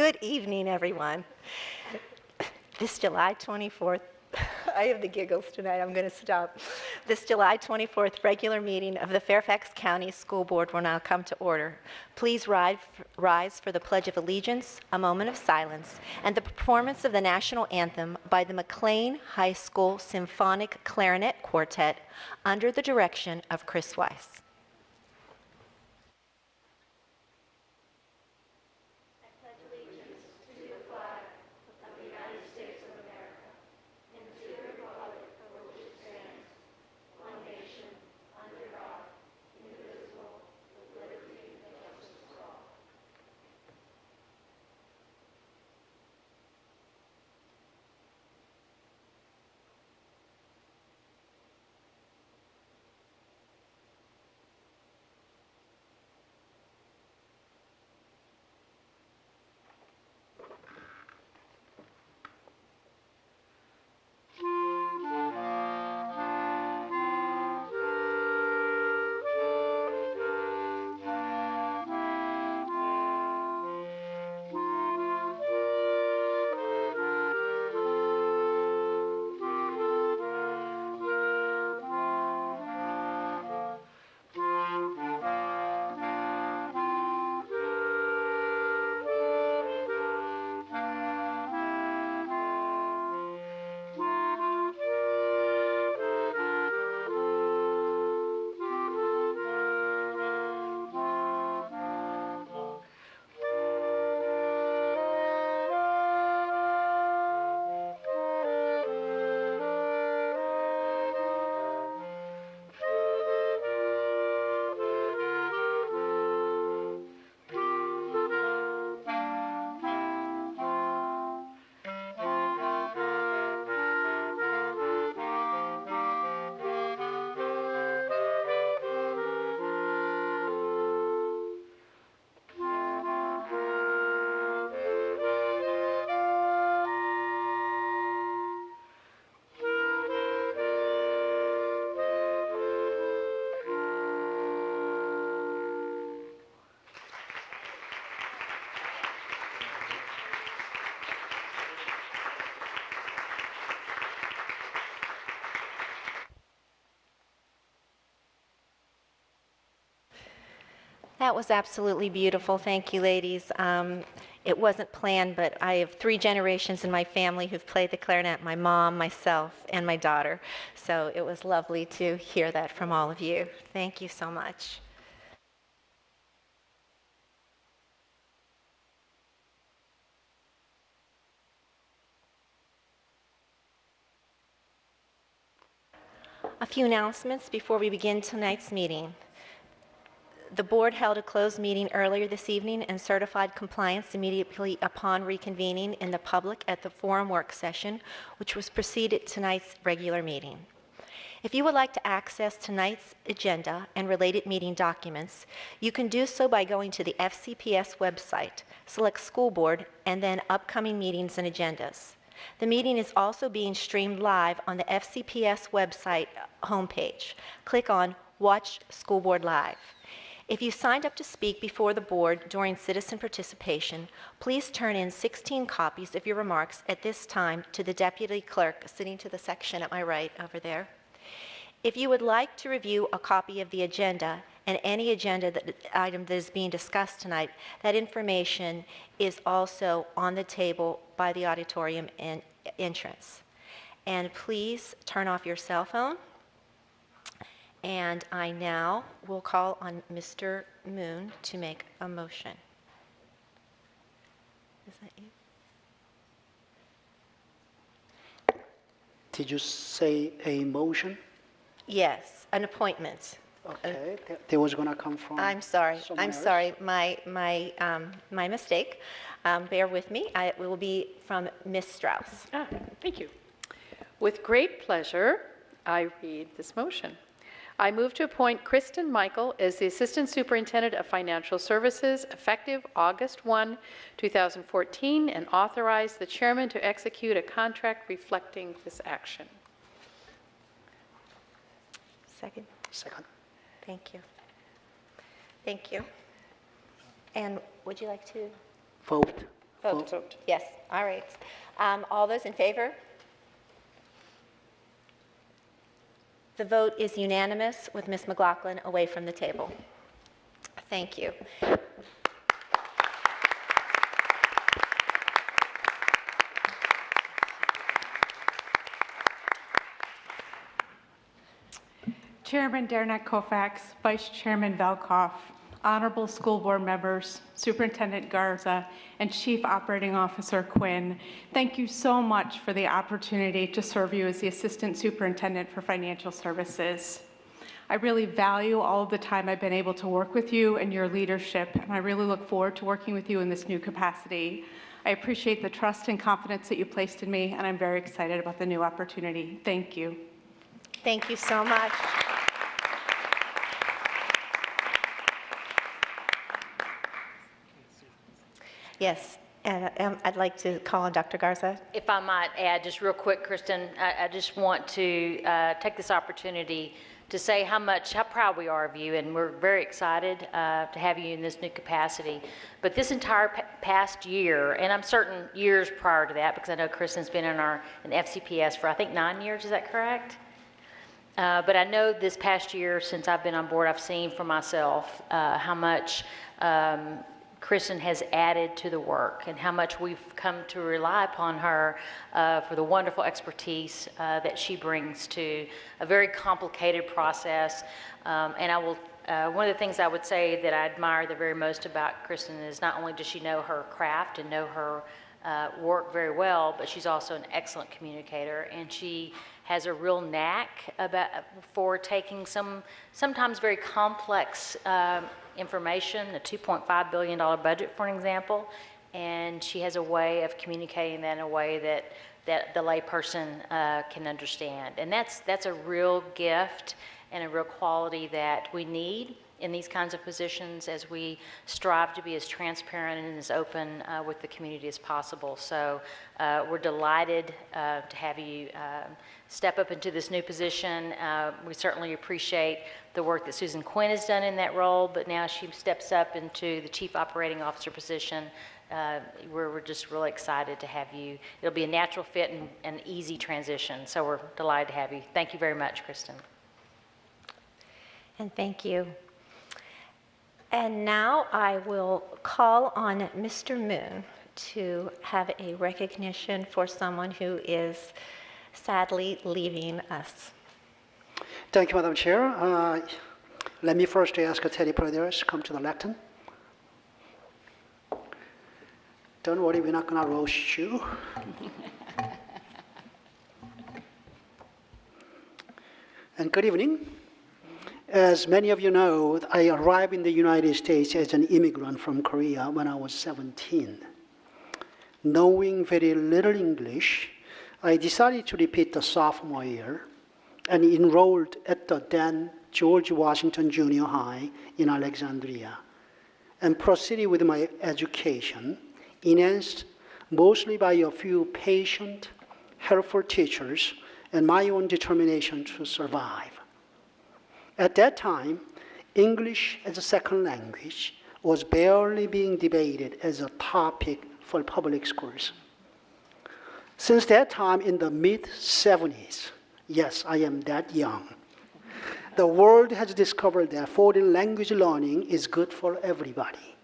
Good evening, everyone. This July 24th, I have the giggles tonight, I'm going to stop. This July 24th regular meeting of the Fairfax County School Board will now come to order. Please rise for the Pledge of Allegiance, a moment of silence, and the performance of the national anthem by the McLean High School Symphonic Clarinet Quartet under the direction of Chris Weiss. That was absolutely beautiful. Thank you, ladies. It wasn't planned, but I have 3 generations in my family who've played the clarinet, my mom, myself, and my daughter. So it was lovely to hear that from all of you. Thank you so much. A few announcements before we begin tonight's meeting. The board held a closed meeting earlier this evening and certified compliance immediately upon reconvening in the public at the forum work session, which was preceded tonight's regular meeting. If you would like to access tonight's agenda and related meeting documents, you can do so by going to the FCPS website, select School Board, and then Upcoming Meetings and Agendas. The meeting is also being streamed live on the FCPS website homepage. Click on Watch School Board Live. If you signed up to speak before the board during citizen participation, please turn in 16 copies of your remarks at this time to the deputy clerk sitting to the section at my right over there. If you would like to review a copy of the agenda and any agenda item that is being discussed tonight, that information is also on the table by the auditorium entrance. And please turn off your cell phone. And I now will call on Mr. Moon to make a motion. Is that you? Did you say a motion? Yes, an appointment. Okay, that was going to come from. I'm sorry. someone I'm else? sorry. My mistake. Bear with me. It will be from Ms. Strauss. Thank you. With great pleasure, I read this motion. I move to appoint Kristen Michael as the Assistant Superintendent of Financial Services effective August 1, 2014, and authorize the Chairman to execute a contract reflecting this action. Second. Second. Thank you. Thank you. And would you like to? Vote. Vote. Yes, all right. All those in favor? The vote is unanimous with Ms. McLaughlin away from the table. Thank you. Chairman Derenak Kofax, Vice Chairman Velkoff, Honorable School Board members, Superintendent Garza, and Chief Operating Officer Quinn, thank you so much for the opportunity to serve you as the Assistant Superintendent for Financial Services. I really value all of the time I've been able to work with you and your leadership, and I really look forward to working with you in this new capacity. I appreciate the trust and confidence that you placed in me, and I'm very excited about the new opportunity. Thank you. Thank you so much. Yes, I'd like to call on Dr. Garza. If I might add, just real quick, Kristen, I just want to take this opportunity to say how proud we are of you, and we're very excited to have you in this new capacity. But this entire past year, and I'm certain years prior to that, because I know Kristen's been in FCPS for I think 9 years, is that correct? But I know this past year, since I've been on board, I've seen for myself how much Kristen has added to the work and how much we've come to rely upon her for the wonderful expertise that she brings to a very complicated process. And I will, one of the things I would say that I admire the very most about Kristen is not only does she know her craft and know her work very well, but she's also an excellent communicator, and she has a real knack for taking sometimes very complex information, a $2.5 billion budget, for an example, and she has a way of communicating that in a way that the layperson can understand. And that's a real gift and a real quality that we need in these kinds of positions as we strive to be as transparent and as open with the community as possible. So we're delighted to have you step up into this new position. We certainly appreciate the work that Susan Quinn has done in that role, but now she steps up into the Chief Operating Officer position. We're just really excited to have you. It'll be a natural fit and an easy transition, so we're delighted to have you. Thank you very much, Kristen. And thank you. And now I will call on Mr. Moon to have a recognition for someone who is sadly leaving us. Thank you, Madam Chair. Let me first ask Teddy Praderus to come to the lectern. Don't worry, we're not going to roast you. And good evening. As many of you know, I arrived in the United States as an immigrant from Korea when I was 17. Knowing very little English, I decided to repeat the sophomore year and enrolled at the then George Washington Junior High in Alexandria and proceeded with my education, enhanced mostly by a few patient, helpful teachers and my own determination to survive. At that time, English as a second language was barely being debated as a topic for public schools. Since that time in the mid-70s, yes, I am that young, the world has discovered that foreign language learning is good for everybody.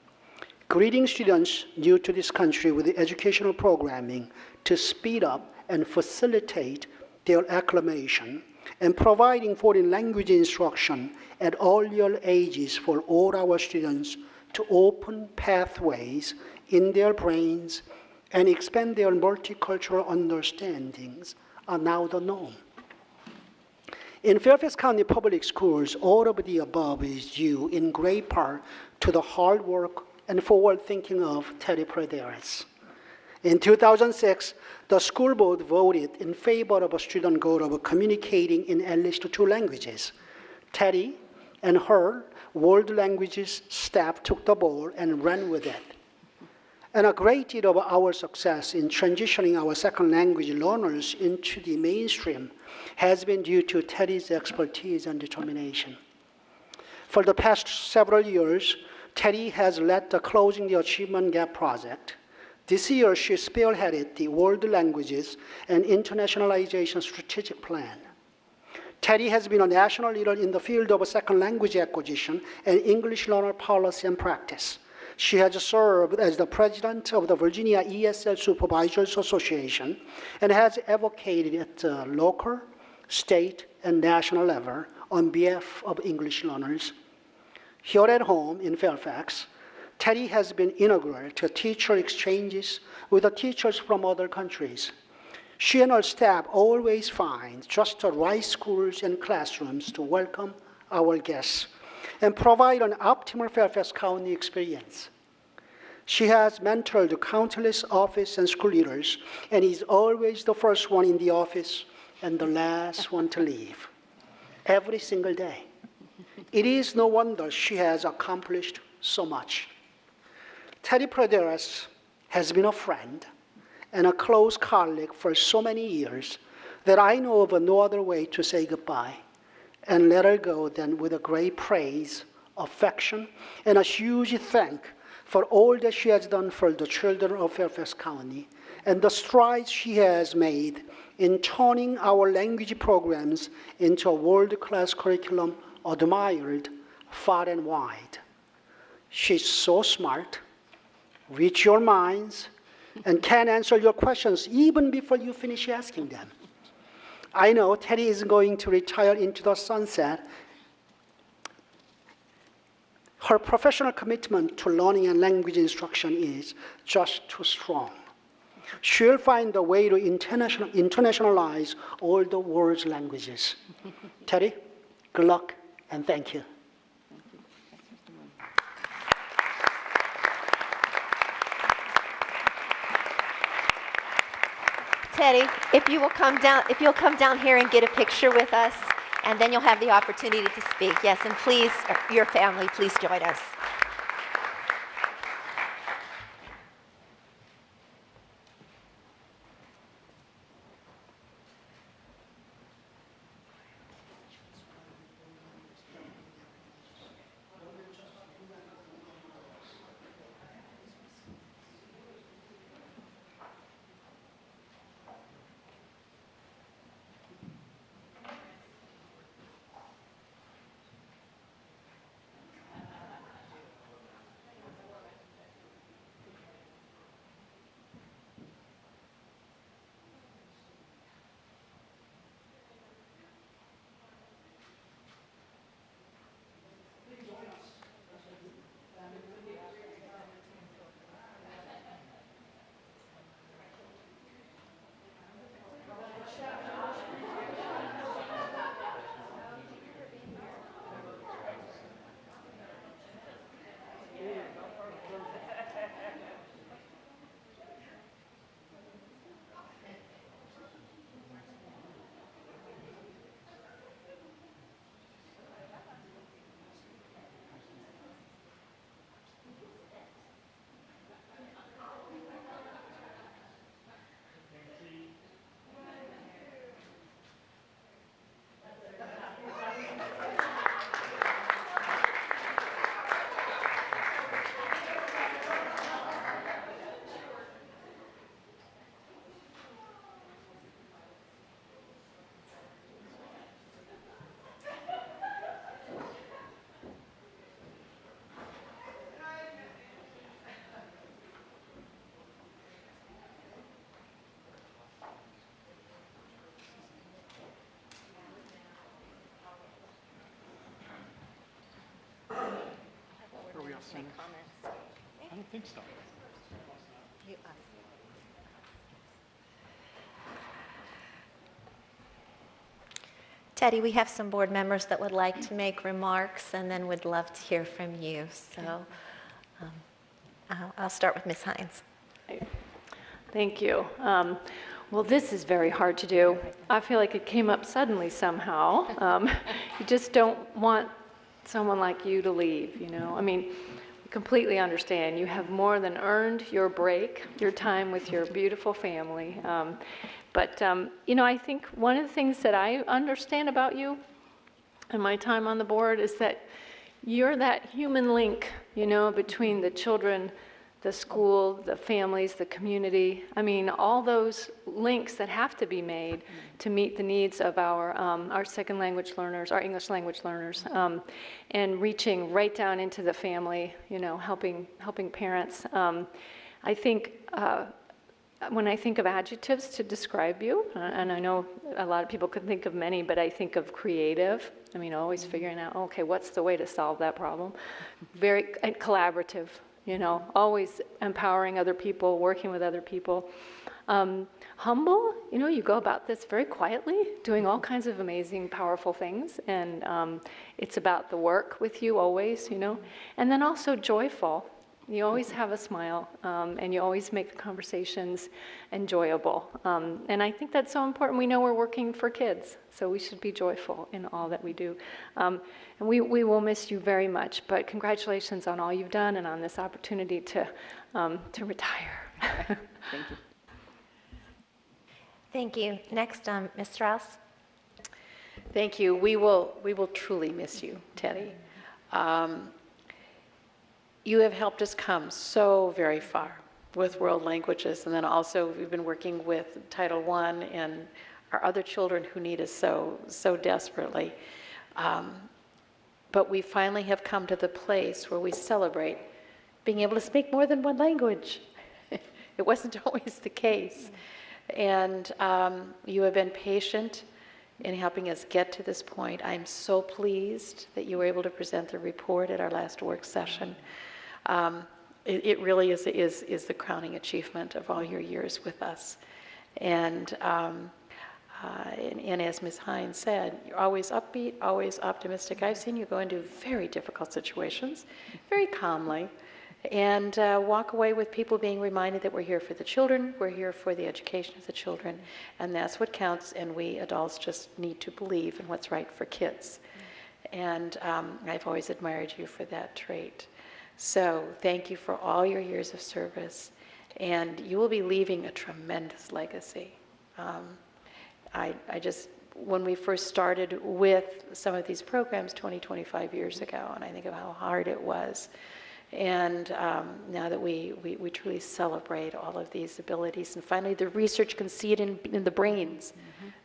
Greeting students new to this country with educational programming to speed up and facilitate their acclimation, and providing foreign language instruction at all your ages for all our students to open pathways in their brains and expand their multicultural understandings are now the norm. In Fairfax County Public Schools, all of the above is due in great part to the hard work and forward thinking of Teddy Praderus. In 2006, the school board voted in favor of a student goal of communicating in at least 2 languages. Teddy and her world languages staff took the ball and ran with it. And a great deal of our success in transitioning our second language learners into the mainstream has been due to Teddy's expertise and determination. For the past several years, Teddy has led the Closing the Achievement Gap project, This year, she spearheaded the World Languages and Internationalization Strategic Plan. Teddy has been a national leader in the field of second language acquisition and English learner policy and practice. She has served as the president of the Virginia ESL Supervisors Association and has advocated at the local, state, and national level on behalf of English learners. Here at home in Fairfax, Teddy has been integral to teacher exchanges with the teachers from other countries. She and her staff always find just the right schools and classrooms to welcome our guests and provide an optimal Fairfax County experience. She has mentored countless office and school leaders and is always the first one in the office and the last one to leave, every single day. It is no wonder she has accomplished so much. Teddy Praderus has been a friend and a close colleague for so many years that I know of no other way to say goodbye and let her go than with a great praise, affection, and a huge thank for all that she has done for the children of Fairfax County and the strides she has made in turning our language programs into a world-class curriculum admired far and wide. She's so smart, reach your minds, and can answer your questions even before you finish asking them. I know Teddy is going to retire into the sunset. Her professional commitment to learning and language instruction is just too strong. She'll find a way to internationalize all the world's languages. Teddy, good luck and thank you. Teddy, if you'll come down here and get a picture with us, and then you'll have the opportunity to speak. Yes, and please, your family, please join us. I don't think so. Teddy, we have some board members that would like to make remarks, and then would love to hear from you. So I'll start with Ms. Hines. Thank you. Well, this is very hard to do. I feel like it came up suddenly somehow. You just don't want someone like you to leave, you know? I mean, we completely understand. You have more than earned your break, your time with your beautiful family. But you know, I think one of the things that I understand about you and my time on the board is that you're that human link, you know, between the children the school, the families, the community. I mean, all those links that have to be made to meet the needs of our second language learners, our English language learners, and reaching right down into the family, you know, helping parents. I think when I think of adjectives to describe you, and I know a lot of people could think of many, but I think of creative. I mean, always figuring out, okay, what's the way to solve that problem? Very collaborative, you know, always empowering other people, working with other people. Humble, you know, you go about this very quietly, doing all kinds of amazing, powerful things, and it's about the work with you always, you know. And then also joyful. You always have a smile, and you always make the conversations enjoyable. And I think that's so important. We know we're working for kids, so we should be joyful in all that we do. And we will miss you very much, but congratulations on all you've done and on this opportunity to retire. Thank you. Thank you. Next, Ms. Strauss. Thank you. We will truly miss you, Teddy. You have helped us come so very far with world languages, and then also we've been working with Title I and our other children who need us so desperately. But we finally have come to the place where we celebrate being able to speak more than one language. It wasn't always the case. And you have been patient in helping us get to this point. I'm so pleased that you were able to present the report at our last work session. It really is the crowning achievement of all your years with us. And as Ms. Hines said, you're always upbeat, always optimistic. I've seen you go into very difficult situations very calmly and walk away with people being reminded that we're here for the children, we're here for the education of the children, and that's what counts, and we adults just need to believe in what's right for kids. And I've always admired you for that trait. So thank you for all your years of service, and you will be leaving a tremendous legacy. When we first started with some of these programs 25 years ago, and I think of how hard it was, and now that we truly celebrate all of these abilities, and finally the research can see it in the brains,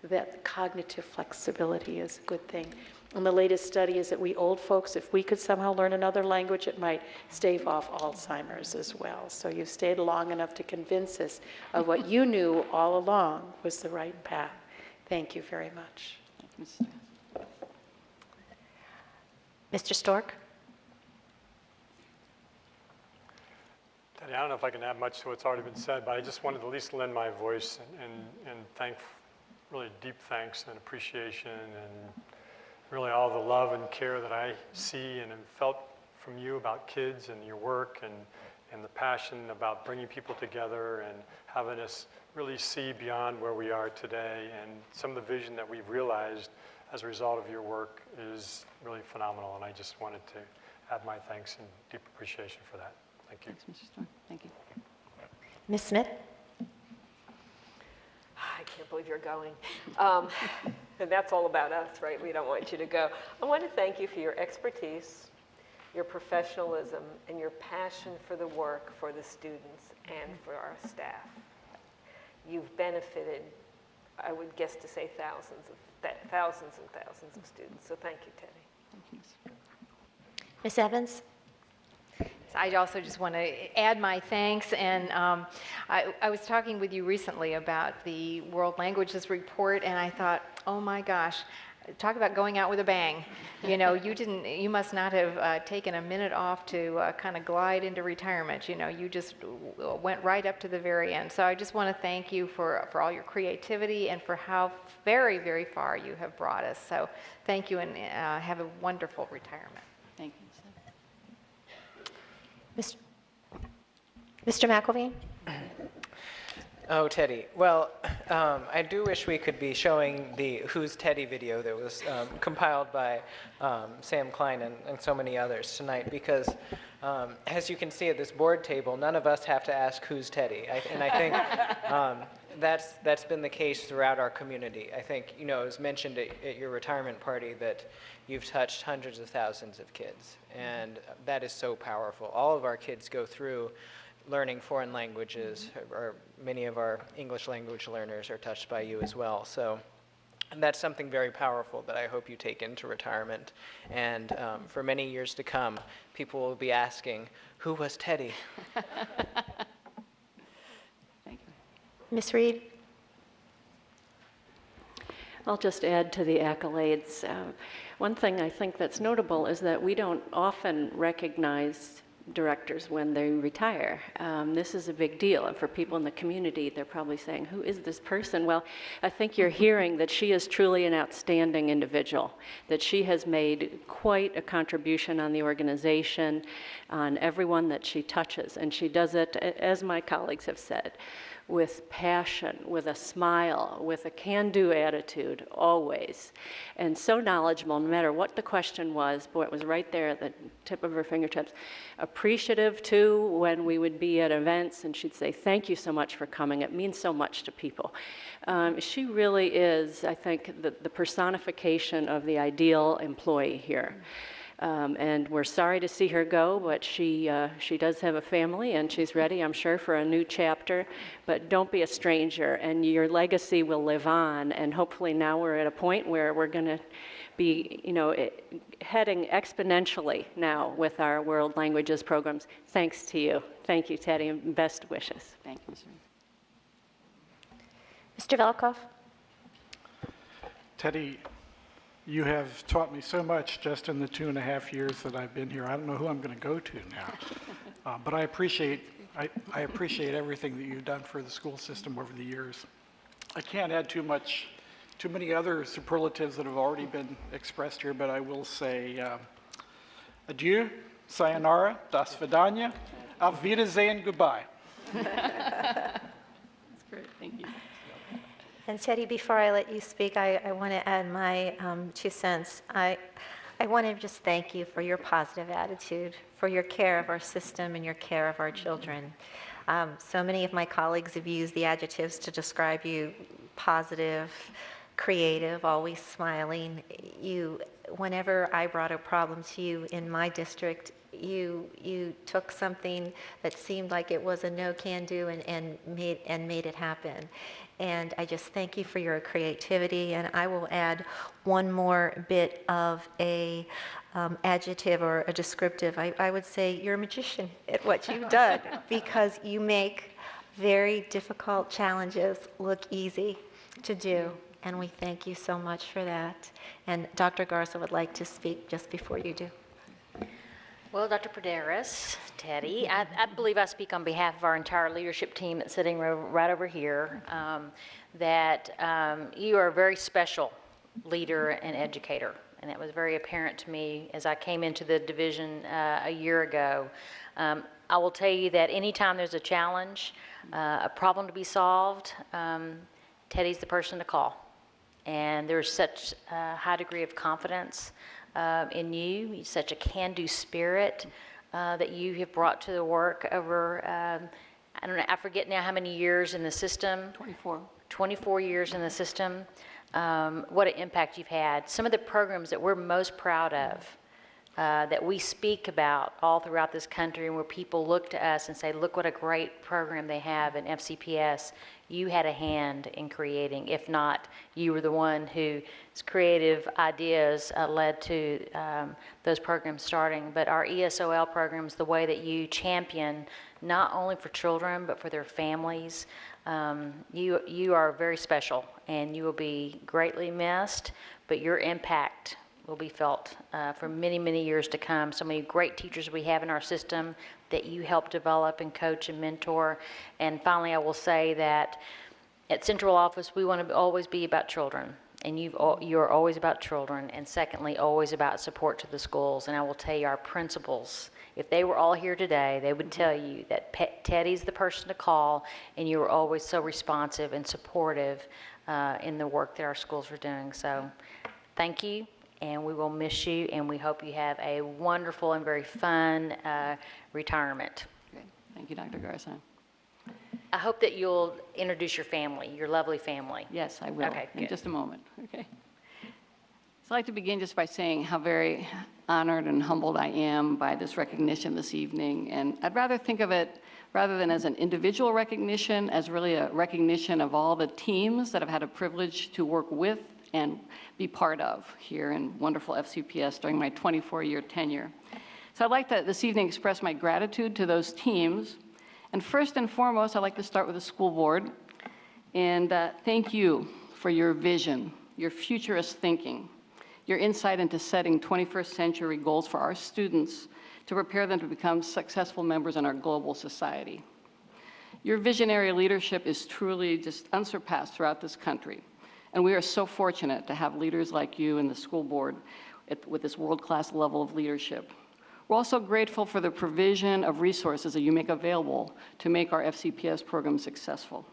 that cognitive flexibility is a good thing. And the latest study is that we old folks, if we could somehow learn another language, it might stave off Alzheimer's as well. So you've stayed long enough to convince us of what you knew all along was the right path. Thank you very much. Mr. Stork. Teddy, I don't know if I can add much to what's already been said, but I just wanted to at least lend my voice and thank, really deep thanks and appreciation and really all the love and care that I see and have felt from you about kids and your work and the passion about bringing people together and having us really see beyond where we are today. And some of the vision that we've realized as a result of your work is really phenomenal. And I just wanted to add my thanks and deep appreciation for that. Thank you. Thanks, Mr. Storm. Thank you. Ms. Smith. I can't believe you're going. And that's all about us, right? We don't want you to go. I want to thank you for your expertise, your professionalism, and your passion for the work for the students and for our staff. You've benefited, I would guess to say thousands and thousands of students. So thank you, Teddy. Thank you, Ms. Ms. Evans. I also just want to add my thanks, and I was talking with you recently about the World Languages Report, and I thought, oh my gosh, talk about going out with a bang. You know, you must not have taken a minute off to kind of glide into retirement. You know, you just went right up to the very end. So I just want to thank you for all your creativity and for how very, very far you have brought us. So thank you, and have a wonderful retirement. Thank you. Mr. McElveen? Oh, Teddy. Well, I do wish we could be showing the Who's Teddy video that was compiled by Sam Klein and so many others tonight, because as you can see at this board table, none of us have to ask who's Teddy. And I think that's been the case throughout our community. I think, you know, it was mentioned at your retirement party that you've touched hundreds of thousands of kids, and that is so powerful. All of our kids go through learning foreign languages, or many of our English language learners are touched by you as well. So that's something very powerful that I hope you take into retirement. And for many years to come, people will be asking, who was Teddy? Ms. Reed? I'll just add to the accolades. One thing I think that's notable is that we don't often recognize directors when they retire. This is a big deal, and for people in the community, they're probably saying, who is this person? Well, I think you're hearing that she is truly an outstanding individual, that she has made quite a contribution on the organization, on everyone that she touches, and she does it, as my colleagues have said, with passion, with a smile, with a can-do attitude, always. And so knowledgeable, no matter what the question was, boy, it was right there at the tip of her fingertips. Appreciative, too, when we would be at events, and she'd say, thank you so much for coming. It means so much to people. She really is, I think, the personification of the ideal employee here. And we're sorry to see her go, but she does have a family, and she's ready, I'm sure, for a new chapter. But don't be a stranger, and your legacy will live on. And hopefully now we're at a point where we're going to be, heading exponentially now with our world languages programs. Thanks to you. Thank you, Teddy, and best wishes. Thank you, sir. Mr. Velkoff? Teddy, you have taught me so much just in the 2.5 years that I've been here. I don't know who I'm going to go to now, but I appreciate everything that you've done for the school system over the years. I can't add too many other superlatives that have already been expressed here, but I will say adieu, sayonara, das vidanya, auf Wiedersehen, goodbye. That's great, thank you. And Teddy, before I let you speak, I want to add my 2 cents. I want to just thank you for your positive attitude, for your care of our system and your care of our children. So many of my colleagues have used the adjectives to describe you: positive, creative, always smiling. Whenever I brought a problem to you in my district, you took something that seemed like it was a no-can-do and made it happen. And I just thank you for your creativity. And I will add one more bit of a adjective or a descriptive. I would say you're a magician at what you've done, because you make very difficult challenges look easy to do. And we thank you so much for that. And Dr. Garza would like to speak just before you do. Well, Dr. Praderus, Teddy, I believe I speak on behalf of our entire leadership team that's sitting right over here, that you are a very special leader and educator. And that was very apparent to me as I came into the division a year ago. I will tell you that anytime there's a challenge, a problem to be solved, Teddy's the person to call. And there's such a high degree of confidence in you, such a can-do spirit that you have brought to the work over, I don't know, I forget now how many years in the system. 24. 24 years in the system. What an impact you've had. Some of the programs that we're most proud of, that we speak about all throughout this country, and where people look to us and say, look what a great program they have in FCPS. You had a hand in creating. If not, you were the one whose creative ideas led to those programs starting. But our ESOL programs, the way that you champion, not only for children, but for their families, you are very special, and you will be greatly missed, but your impact will be felt for many, many years to come. So many great teachers we have in our system that you help develop and coach and mentor. And finally, I will say that at Central Office, we want to always be about children. And you're always about children. And secondly, always about support to the schools. And I will tell you, our principals, if they were all here today, they would tell you that Teddy's the person to call, and you were always so responsive and supportive in the work that our schools are doing. So thank you. And we will miss you, and we hope you have a wonderful and very fun retirement. Great. Thank you, Dr. Garza. I hope that you'll introduce your family, your lovely family. Yes, I will. Okay, in good. just a moment. Okay. So I'd like to begin just by saying how very honored and humbled I am by this recognition this evening. And I'd rather think of it, rather than as an individual recognition, as really a recognition of all the teams that I've had a privilege to work with and be part of here in wonderful FCPS during my 24-year tenure. So I'd like to this evening express my gratitude to those teams. And first and foremost, I'd like to start with the school board. And thank you for your vision, your futurist thinking, your insight into setting 21st century goals for our students to prepare them to become successful members in our global society. Your visionary leadership is truly just unsurpassed throughout this country. And we are so fortunate to have leaders like you in the school board with this world-class level of leadership. We're also grateful for the provision of resources that you make available to make our FCPS program successful.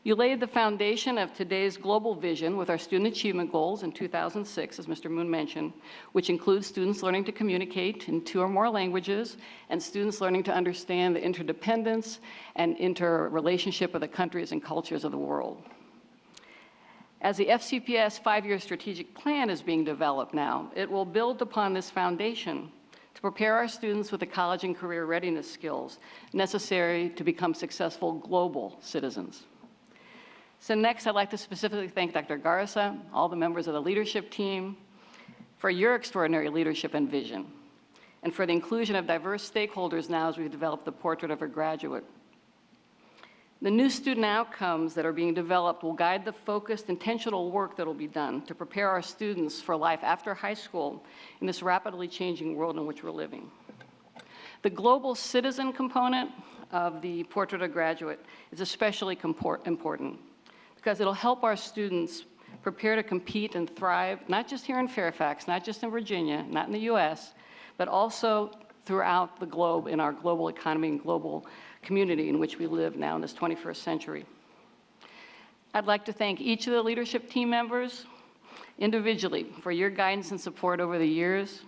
You laid the foundation of today's global vision with our student achievement goals in 2006, as Mr. Moon mentioned, which includes students learning to communicate in 2 or more languages and students learning to understand the interdependence and interrelationship of the countries and cultures of the world. As the FCPS 5-year strategic plan is being developed now, it will build upon this foundation to prepare our students with the college and career readiness skills necessary to become successful global citizens. So next, I'd like to specifically thank Dr. Garza, all the members of the leadership team, for your extraordinary leadership and vision, and for the inclusion of diverse stakeholders now as we develop the portrait of a graduate. The new student outcomes that are being developed will guide the focused, intentional work that will be done to prepare our students for life after high school in this rapidly changing world in which we're living. The global citizen component of the portrait of a graduate is especially important, because it'll help our students prepare to compete and thrive, not just here in Fairfax, not just in Virginia, not in the US, but also throughout the globe in our global economy and global community in which we live now in this 21st century. I'd like to thank each of the leadership team members individually for your guidance and support over the years,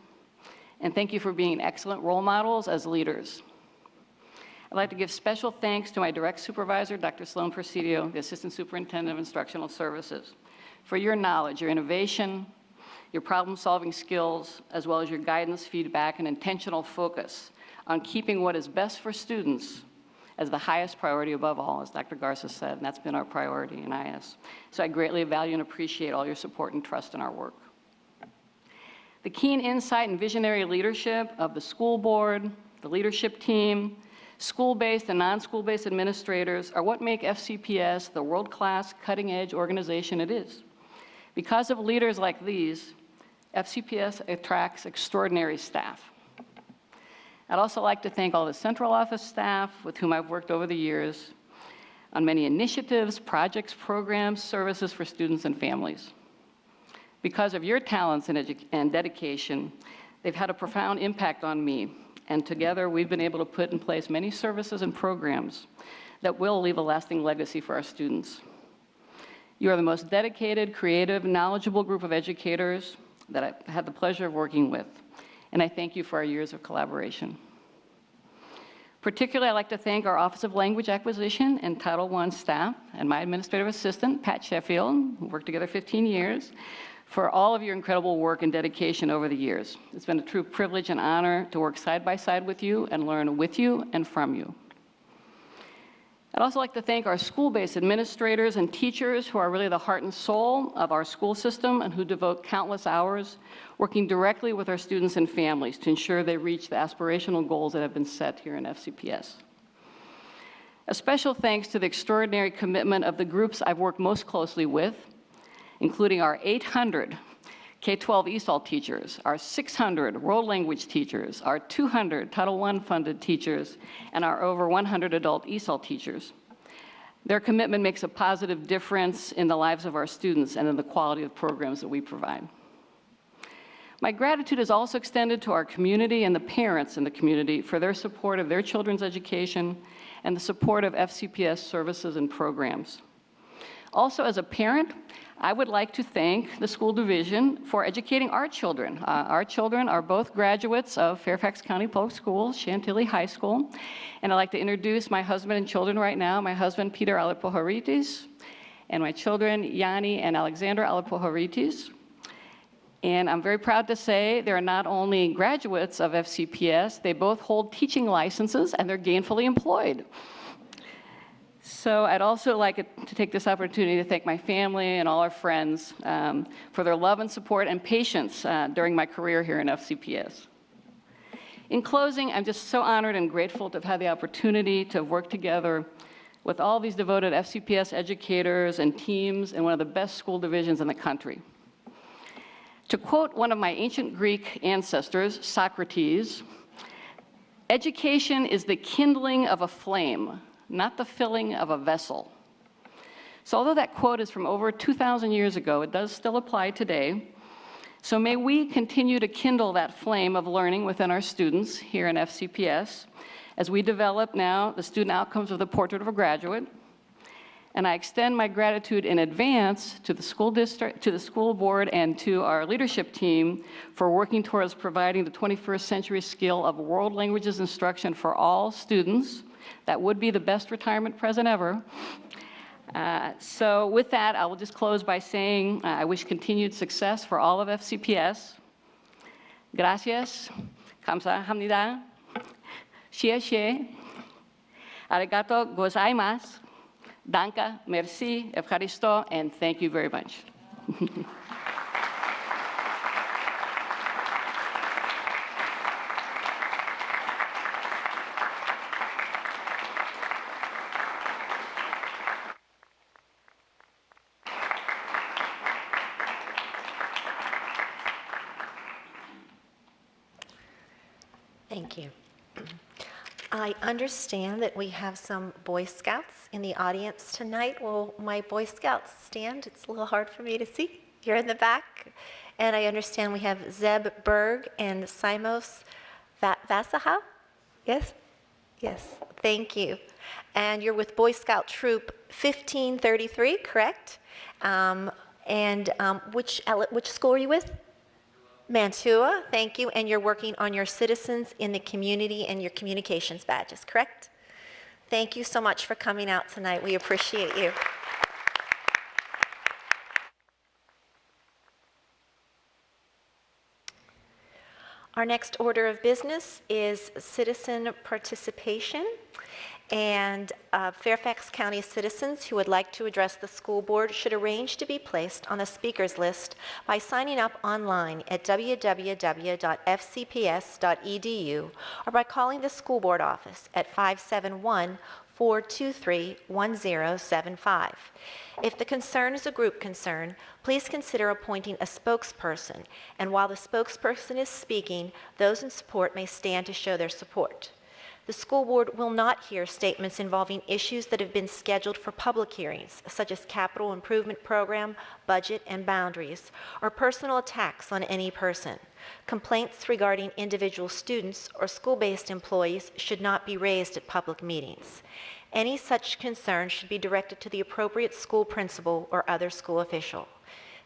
and thank you for being excellent role models as leaders. I'd like to give special thanks to my direct supervisor, Dr. Sloan Presidio, the Assistant Superintendent of Instructional Services, for your knowledge, your innovation, your problem-solving skills, as well as your guidance, feedback, and intentional focus on keeping what is best for students as the highest priority above all, as Dr. Garza said, and that's been our priority in IS. So I greatly value and appreciate all your support and trust in our work. The keen insight and visionary leadership of the school board, the leadership team, school-based and non-school-based administrators are what make FCPS the world-class, cutting-edge organization it is. Because of leaders like these, FCPS attracts extraordinary staff. I'd also like to thank all the central office staff with whom I've worked over the years on many initiatives, projects, programs, services for students and families. Because of your talents and dedication, they've had a profound impact on me. And together, we've been able to put in place many services and programs that will leave a lasting legacy for our students. You are the most dedicated, creative, knowledgeable group of educators that I've had the pleasure of working with, and I thank you for our years of collaboration. Particularly, I'd like to thank our Office of Language Acquisition and Title I staff and my administrative assistant, Pat Sheffield, who worked together 15 years, for all of your incredible work and dedication over the years. It's been a true privilege and honor to work side by side with you and learn with you and from you. I'd also like to thank our school-based administrators and teachers who are really the heart and soul of our school system and who devote countless hours working directly with our students and families to ensure they reach the aspirational goals that have been set here in FCPS. A special thanks to the extraordinary commitment of the groups I've worked most closely with, including our 800 K-12 ESOL teachers, our 600 world language teachers, our 200 Title I funded teachers, and our over 100 adult ESOL teachers. Their commitment makes a positive difference in the lives of our students and in the quality of programs that we provide. My gratitude is also extended to our community and the parents in the community for their support of their children's education and the support of FCPS services and programs. Also, as a parent, I would like to thank the school division for educating our children. Our children are both graduates of Fairfax County Public Schools, Chantilly High School. And I'd like to introduce my husband and children right now, my husband, Peter Alipohoritis, and my children, Yanni and Alexander Alipohoritis. And I'm very proud to say they're not only graduates of FCPS, they both hold teaching licenses and they're gainfully employed. So I'd also like to take this opportunity to thank my family and all our friends for their love and support and patience during my career here in FCPS. In closing, I'm just so honored and grateful to have had the opportunity to work together with all these devoted FCPS educators and teams in one of the best school divisions in the country. To quote one of my ancient Greek ancestors, Socrates, "Education is the kindling of a flame, not the filling of a vessel." So although that quote is from over 2,000 years ago, it does still apply today. So may we continue to kindle that flame of learning within our students here in FCPS as we develop now the student outcomes of the Portrait of a Graduate. And I extend my gratitude in advance to the school district, to the school board, and to our leadership team for working towards providing the 21st century skill of world languages instruction for all students. That would be the best retirement present ever. So with that, I will just close by saying I wish continued success for all of FCPS. Gracias. 감사합니다. 시에시에. Arigato gozaimasu. Danke, merci, evcharisto, and thank you very much. Thank you. I understand that we have some Boy Scouts in the audience tonight. Will my Boy Scouts stand? It's a little hard for me to see. You're in the back. And I understand we have Zeb Berg and Simos Vasaha? Yes? Yes, thank you. And you're with Boy Scout Troop 1533, correct? Which school are you with? Mantua, thank you, and you're working on your citizens in the community and your communications badges, correct? Thank you so much for coming out tonight. We appreciate you. Our next order of business is citizen participation. And Fairfax County citizens who would like to address the school board should arrange to be placed on the speakers list by signing up online at www.fcps.edu or by calling the school board office at 571-423-1075. If the concern is a group concern, please consider appointing a spokesperson, and while the spokesperson is speaking, those in support may stand to show their support. The school board will not hear statements involving issues that have been scheduled for public hearings, such as capital improvement program, budget, and boundaries, or personal attacks on any person. Complaints regarding individual students or school-based employees should not be raised at public meetings. Any such concerns should be directed to the appropriate school principal or other school official.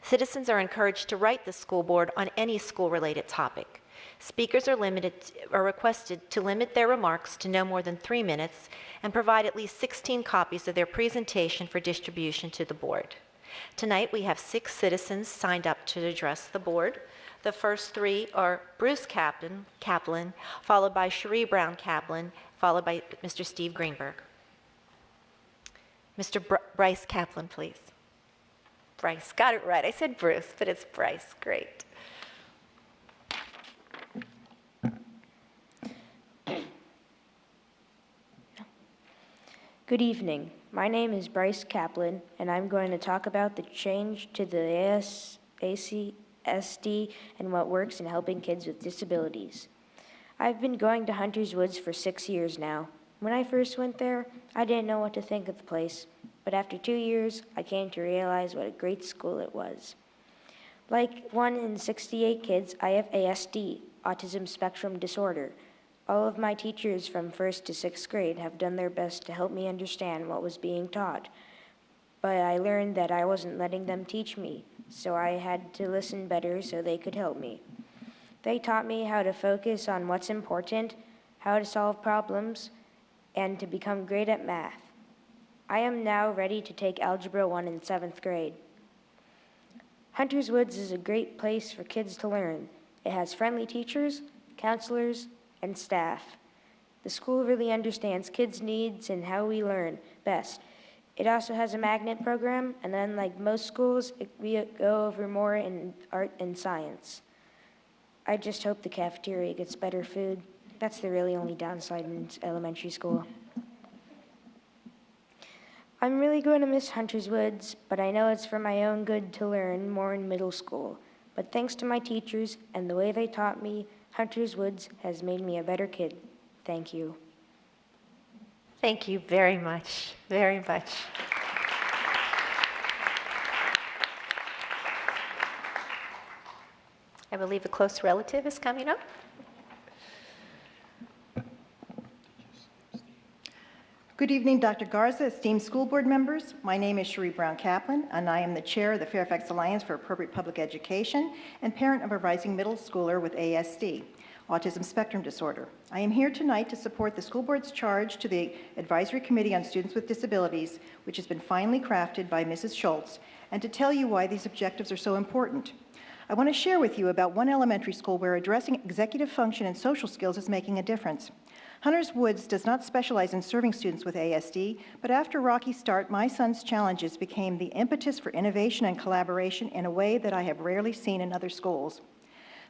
Citizens are encouraged to write the school board on any school-related topic. Speakers are requested to limit their remarks to no more than 3 minutes and provide at least 16 copies of their presentation for distribution to the board. Tonight, we have 6 citizens signed up to address the board. The first 3 are Bruce Kaplan, followed by Cherie Brown Kaplan, followed by Mr. Steve Greenberg. Mr. Bryce Kaplan, please. Bryce, got it right. I said Bruce, but it's Bryce. Great. Good evening. My name is Bryce Kaplan, and I'm going to talk about the change to the ACSD and what works in helping kids with disabilities. I've been going to Hunter's Woods for 6 years now. When I first went there, I didn't know what to think of the place, but after 2 years, I came to realize what a great school it was. Like 1 in 68 kids, I have ASD, autism spectrum disorder. All of my teachers from 1st to 6th grade have done their best to help me understand what was being taught. But I learned that I wasn't letting them teach me, so I had to listen better so they could help me. They taught me how to focus on what's important, how to solve problems, and to become great at math. I am now ready to take Algebra 1 in 7th grade. Hunters Woods is a great place for kids to learn. It has friendly teachers, counselors, and staff. The school really understands kids' needs and how we learn best. It also has a magnet program, and unlike most schools, we go over more in art and science. I just hope the cafeteria gets better food. That's the really only downside in elementary school. I'm really going to miss Hunters Woods, but I know it's for my own good to learn more in middle school. But thanks to my teachers and the way they taught me, Hunters Woods has made me a better kid. Thank you. Thank you very much, very much. I believe a close relative is coming up. Good evening, Dr. Garza, esteemed school board members. My name is Cherie Brown Kaplan, and I am the chair of the Fairfax Alliance for Appropriate Public Education and parent of a rising middle schooler with ASD, autism spectrum disorder. I am here tonight to support the school board's charge to the Advisory Committee on Students with Disabilities, which has been finely crafted by Mrs. Schultz, and to tell you why these objectives are so important. I want to share with you about one elementary school where addressing executive function and social skills is making a difference. Hunters Woods does not specialize in serving students with ASD, but after a rocky start, my son's challenges became the impetus for innovation and collaboration in a way that I have rarely seen in other schools.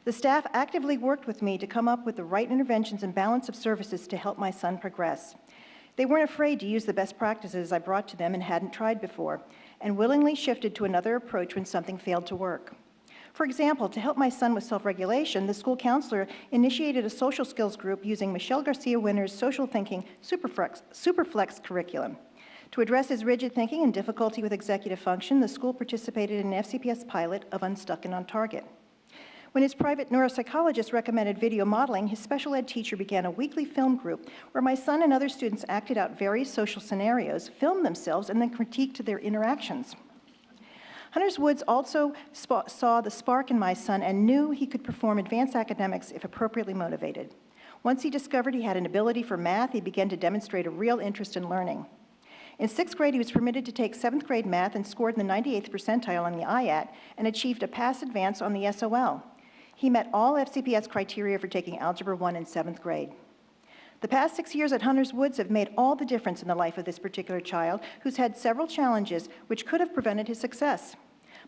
The staff actively worked with me to come up with the right interventions and balance of services to help my son progress. They weren't afraid to use the best practices I brought to them and hadn't tried before, and willingly shifted to another approach when something failed to work. For example, to help my son with self-regulation, the school counselor initiated a social skills group using Michelle Garcia Winner's social thinking Superflex curriculum. To address his rigid thinking and difficulty with executive function, the school participated in an FCPS pilot of Unstuck and on Target. When his private neuropsychologist recommended video modeling, his special ed teacher began a weekly film group where my son and other students acted out various social scenarios, filmed themselves, and then critiqued their interactions. Hunters Woods also saw the spark in my son and knew he could perform advanced academics if appropriately motivated. Once he discovered he had an ability for math, he began to demonstrate a real interest in learning. In 6th grade, he was permitted to take 7th grade math and scored in the 98th percentile on the IAT and achieved a pass advance on the SOL. He met all FCPS criteria for taking Algebra 1 in 7th grade. The past 6 years at Hunters Woods have made all the difference in the life of this particular child, who's had several challenges which could have prevented his success.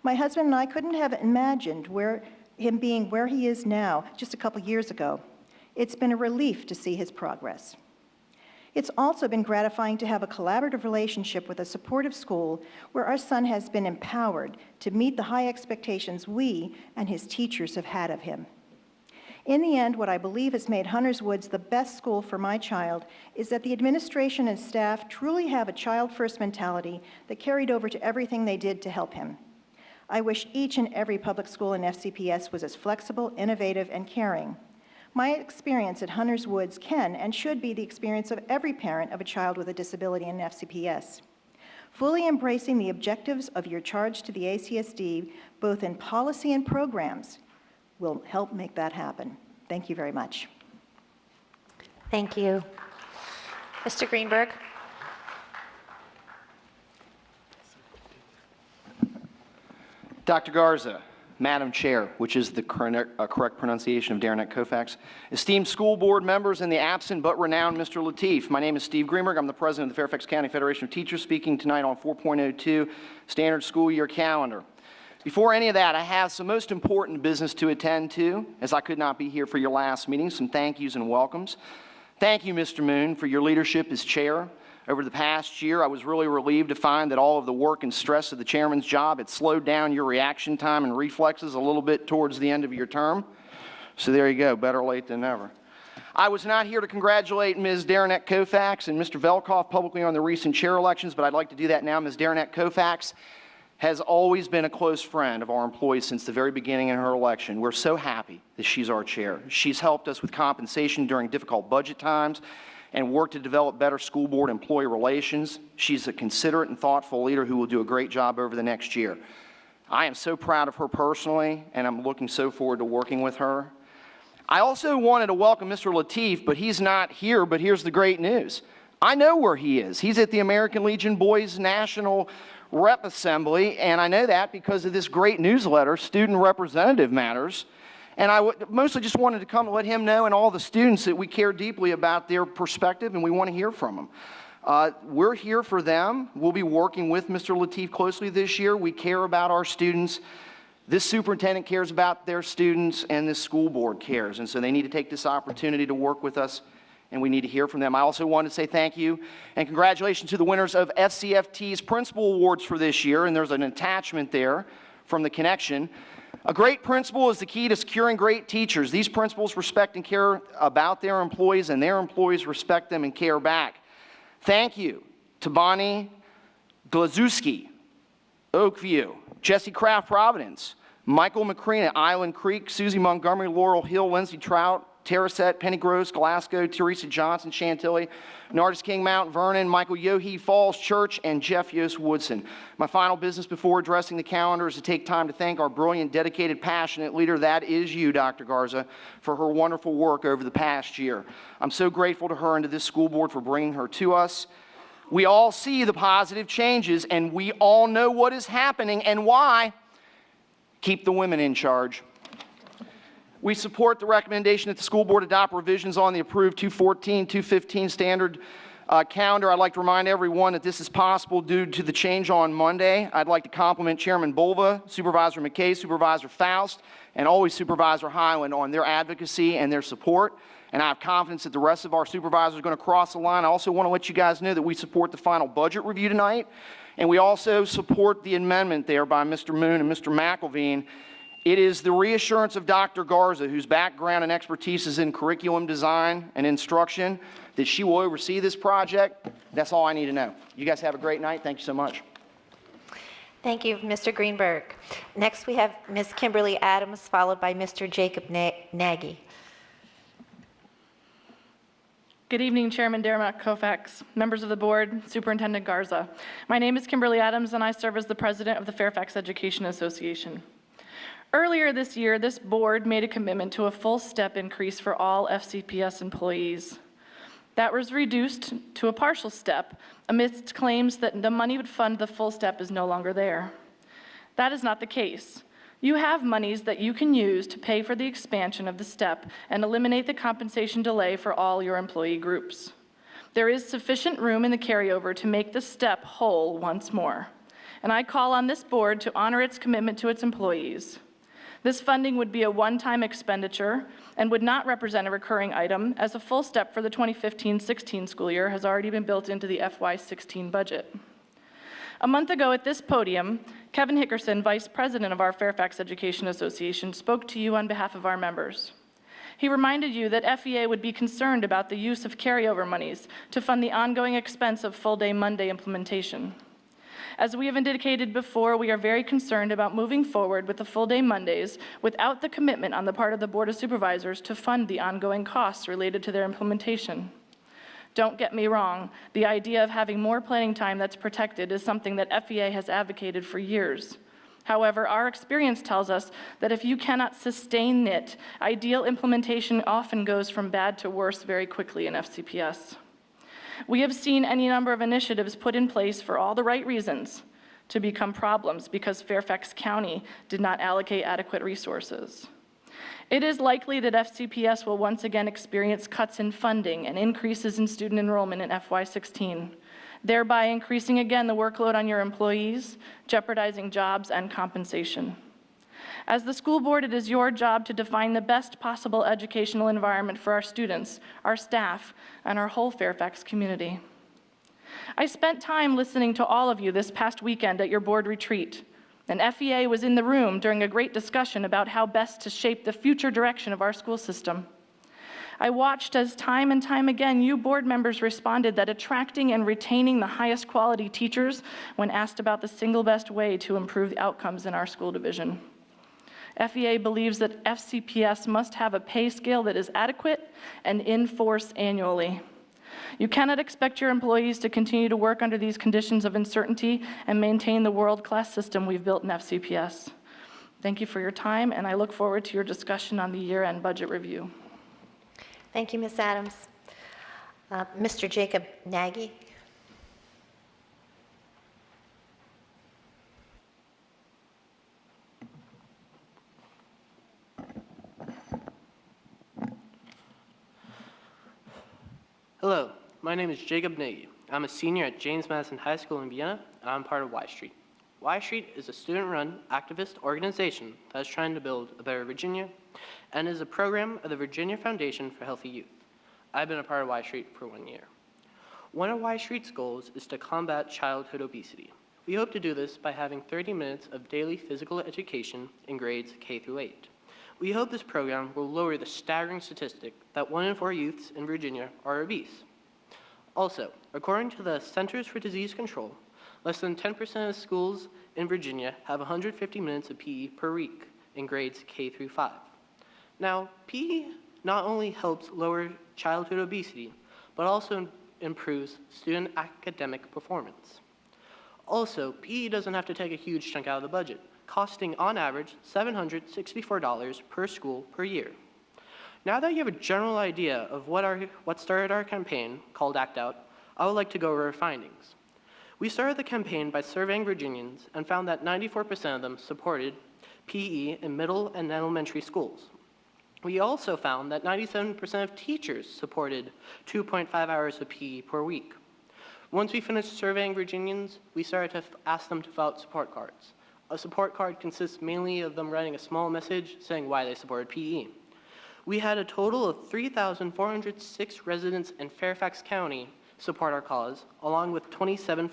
My husband and I couldn't have imagined him being where he is now just a couple years ago. It's been a relief to see his progress. It's also been gratifying to have a collaborative relationship with a supportive school where our son has been empowered to meet the high expectations we and his teachers have had of him. In the end, what I believe has made Hunters Woods the best school for my child is that the administration and staff truly have a child-first mentality that carried over to everything they did to help him. I wish each and every public school in FCPS was as flexible, innovative, and caring. My experience at Hunters Woods can and should be the experience of every parent of a child with a disability in FCPS. Fully embracing the objectives of your charge to the ACSD, both in policy and programs, will help make that happen. Thank you very much. Thank you. Mr. Greenberg? Dr. Garza, Madam Chair, which is the correct pronunciation of Darren Koufax, esteemed school board members and the absent but renowned Mr. Lateef. My name is Steve Greenberg. I'm the president of the Fairfax County Federation of Teachers, speaking tonight on 4.02 Standard School Year Calendar. Before any of that, I have some most important business to attend to, as I could not be here for your last meeting, some thank yous and welcomes. Thank you, Mr. Moon, for your leadership as chair. Over the past year, I was really relieved to find that all of the work and stress of the chairman's job had slowed down your reaction time and reflexes a little bit towards the end of your term. So there you go, better late than never. I was not here to congratulate Ms. Darren Koufax and Mr. Velkoff publicly on the recent chair elections, but I'd like to do that now. Ms. Darren Koufax has always been a close friend of our employees since the very beginning in her election. We're so happy that she's our chair. She's helped us with compensation during difficult budget times and worked to develop better school board employee relations. She's a considerate and thoughtful leader who will do a great job over the next year. I am so proud of her personally, and I'm looking so forward to working with her. I also wanted to welcome Mr. Lateef, but he's not here, but here's the great news. I know where he is. He's at the American Legion Boys National rep assembly, and I know that because of this great newsletter, Student Representative Matters. And I mostly just wanted to come and let him know and all the students that we care deeply about their perspective and we want to hear from them. We're here for them. We'll be working with Mr. Lateef closely this year. We care about our students. This superintendent cares about their students, and this school board cares. And so they need to take this opportunity to work with us, and we need to hear from them. I also want to say thank you and congratulations to the winners of FCFT's principal awards for this year, and there's an attachment there from the connection. A great principal is the key to securing great teachers. These principals respect and care about their employees, and their employees respect them and care back. Thank you to Bonnie Glazewski, Oakview, Jesse Kraft, Providence, Michael McCreen, Island Creek, Susie Montgomery, Laurel Hill, Lindsay Trout, Terrasette, Penny Gross, Glasgow, Teresa Johnson, Chantilly, Nardis King, Mount Vernon, Michael Yohe, Falls Church, and Jeff Yost Woodson. My final business before addressing the calendar is to take time to thank our brilliant, dedicated, passionate leader, that is you, Dr. Garza, for her wonderful work over the past year. I'm so grateful to her and to this school board for bringing her to us. We all see the positive changes, and we all know what is happening and why. Keep the women in charge. We support the recommendation that the school board adopt revisions on the approved 214-215 standard calendar. I'd like to remind everyone that this is possible due to the change on Monday. I'd like to compliment Chairman Bulva, Supervisor McKay, Supervisor Faust, and always Supervisor Highland on their advocacy and their support. And I have confidence that the rest of our supervisors are going to cross the line. I also want to let you guys know that we support the final budget review tonight. And we also support the amendment there by Mr. Moon and Mr. McElveen. It is the reassurance of Dr. Garza, whose background and expertise is in curriculum design and instruction, that she will oversee this project. That's all I need to know. You guys have a great night. Thank you so much. Thank you, Mr. Greenberg. Next, we have Ms. Kimberly Adams, followed by Mr. Jacob Nagy. Good evening, Chairman Dermot Koufax, members of the board, Superintendent Garza. My name is Kimberly Adams, and I serve as the president of the Fairfax Education Association. Earlier this year, this board made a commitment to a full step increase for all FCPS employees. That was reduced to a partial step amidst claims that the money would fund the full step is no longer there. That is not the case. You have monies that you can use to pay for the expansion of the step and eliminate the compensation delay for all your employee groups. There is sufficient room in the carryover to make the step whole once more, and I call on this board to honor its commitment to its employees. This funding would be a one-time expenditure and would not represent a recurring item, as a full step for the 2015-16 school year has already been built into the FY16 budget. A month ago at this podium, Kevin Hickerson, Vice President of our Fairfax Education Association, spoke to you on behalf of our members. He reminded you that FEA would be concerned about the use of carryover monies to fund the ongoing expense of full-day Monday implementation. As we have indicated before, we are very concerned about moving forward with the full-day Mondays without the commitment on the part of the Board of Supervisors to fund the ongoing costs related to their implementation. Don't get me wrong, the idea of having more planning time that's protected is something that FEA has advocated for years. However, our experience tells us that if you cannot sustain it, ideal implementation often goes from bad to worse very quickly in FCPS. We have seen any number of initiatives put in place for all the right reasons to become problems because Fairfax County did not allocate adequate resources. It is likely that FCPS will once again experience cuts in funding and increases in student enrollment in FY16, thereby increasing again the workload on your employees, jeopardizing jobs and compensation. As the school board, it is your job to define the best possible educational environment for our students, our staff, and our whole Fairfax community. I spent time listening to all of you this past weekend at your board retreat. And FEA was in the room during a great discussion about how best to shape the future direction of our school system. I watched as time and time again you board members responded that attracting and retaining the highest quality teachers when asked about the single best way to improve the outcomes in our school division. FEA believes that FCPS must have a pay scale that is adequate and in force annually. You cannot expect your employees to continue to work under these conditions of uncertainty and maintain the world-class system we've built in FCPS. Thank you for your time, and I look forward to your discussion on the year-end budget review. Thank you, Ms. Adams. Mr. Jacob Nagy. Hello, my name is Jacob Nagy. I'm a senior at James Madison High School in Vienna, and I'm part of Y Street. Y Street is a student-run activist organization that is trying to build a better Virginia and is a program of the Virginia Foundation for Healthy Youth. I've been a part of Y Street for 1 year. One of Y Street's goals is to combat childhood obesity. We hope to do this by having 30 minutes of daily physical education in grades K through 8. We hope this program will lower the staggering statistic that 1 in 4 youths in Virginia are obese. Also, according to the Centers for Disease Control, less than 10% of schools in Virginia have 150 minutes of PE per week in grades K through 5. Now, PE not only helps lower childhood obesity, but also improves student academic performance. Also, PE doesn't have to take a huge chunk out of the budget, costing on average $764 per school per year. Now that you have a general idea of what started our campaign, called Act Out, I would like to go over our findings. We started the campaign by surveying Virginians and found that 94% of them supported PE in middle and elementary schools. We also found that 97% of teachers supported 2.5 hours of PE per week. Once we finished surveying Virginians, we started to ask them to fill out support cards. A support card consists mainly of them writing a small message saying why they supported PE. We had a total of 3,406 residents in Fairfax County support our cause, along with 27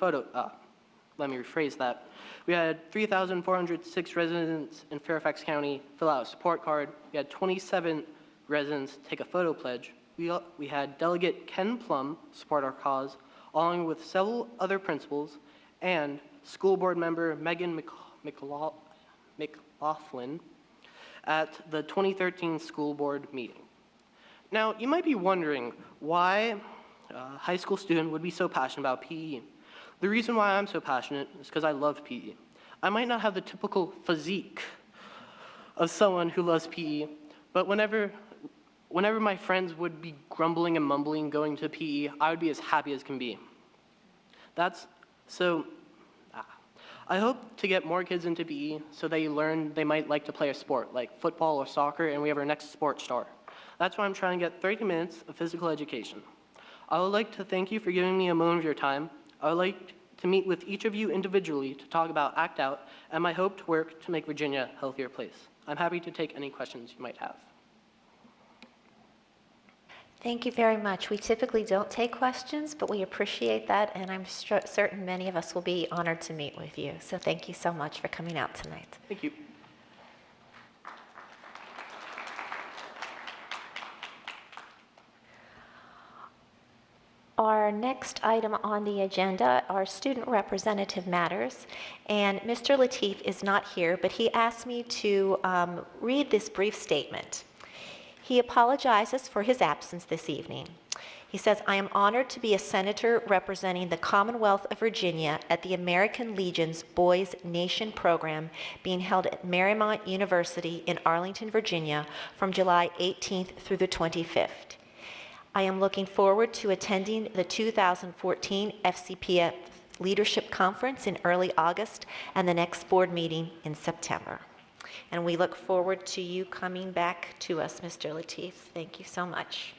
let me rephrase that. We had 3,406 residents in Fairfax County fill out a support card. We had 27 residents take a photo pledge. We had Delegate Ken Plum support our cause, along with several other principals, and school board member Megan McLaughlin at the 2013 school board meeting. Now, you might be wondering why a high school student would be so passionate about PE. The reason why I'm so passionate is because I love PE. I might not have the typical physique of someone who loves PE, but whenever my friends would be grumbling and mumbling going to PE, I would be as happy as can be. I hope to get more kids into PE so they learn they might like to play a sport, like football or soccer, and we have our next sports star. That's why I'm trying to get 30 minutes of physical education. I would like to thank you for giving me a moment of your time. I would like to meet with each of you individually to talk about Act Out and my hope to work to make Virginia a healthier place. I'm happy to take any questions you might have. Thank you very much. We typically don't take questions, but we appreciate that, and I'm certain many of us will be honored to meet with you. So thank you so much for coming out tonight. Thank you. Our next item on the agenda are student representative matters, and Mr. Lateef is not here, but he asked me to read this brief statement. He apologizes for his absence this evening. He says, I am honored to be a senator representing the Commonwealth of Virginia at the American Legion's Boys Nation program being held at Marymount University in Arlington, Virginia from July 18th through the 25th. I am looking forward to attending the 2014 FCPS Leadership Conference in early August and the next board meeting in September. And we look forward to you coming back to us, Mr. Lateef. Thank you so much.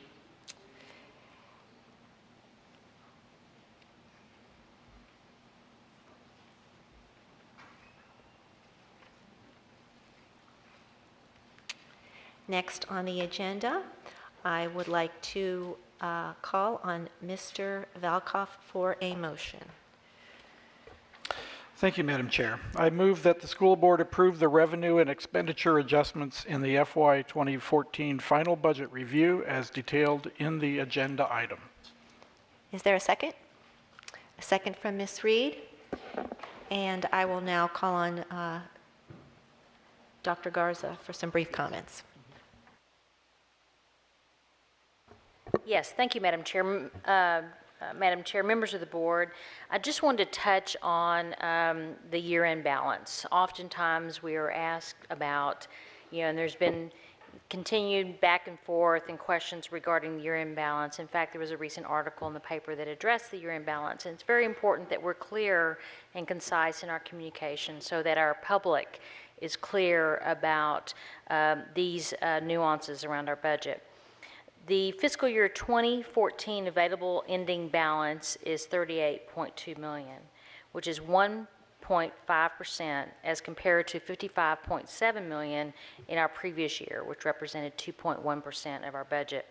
Next on the agenda, I would like to call on Mr. Valkoff for a motion. Thank you, Madam Chair. I move that the school board approve the revenue and expenditure adjustments in the FY 2014 final budget review as detailed in the agenda item. Is there a second? A second from Ms. Reed. And I will now call on Dr. Garza for some brief comments. Yes, thank you, Madam Chair. Madam Chair, members of the board, I just wanted to touch on the year-end balance. Oftentimes we are asked about, and there's been continued back and forth and questions regarding the year-end balance. In fact, there was a recent article in the paper that addressed the year-end balance, and it's very important that we're clear and concise in our communication so that our public is clear about these nuances around our budget. The fiscal year 2014 available ending balance is $38.2 million, which is 1.5% as compared to $55.7 million in our previous year, which represented 2.1% of our budget.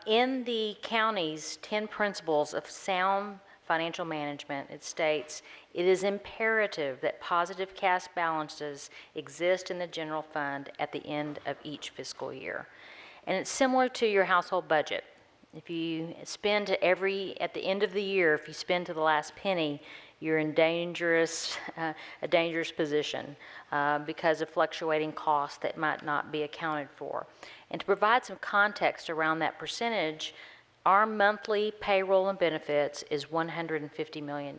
In the county's 10 principles of sound financial management, it states, it is imperative that positive cash balances exist in the general fund at the end of each fiscal year. And it's similar to your household budget. If you spend at the end of the year, if you spend to the last penny, you're in a dangerous position because of fluctuating costs that might not be accounted for. And to provide some context around that percentage, our monthly payroll and benefits is $150 million.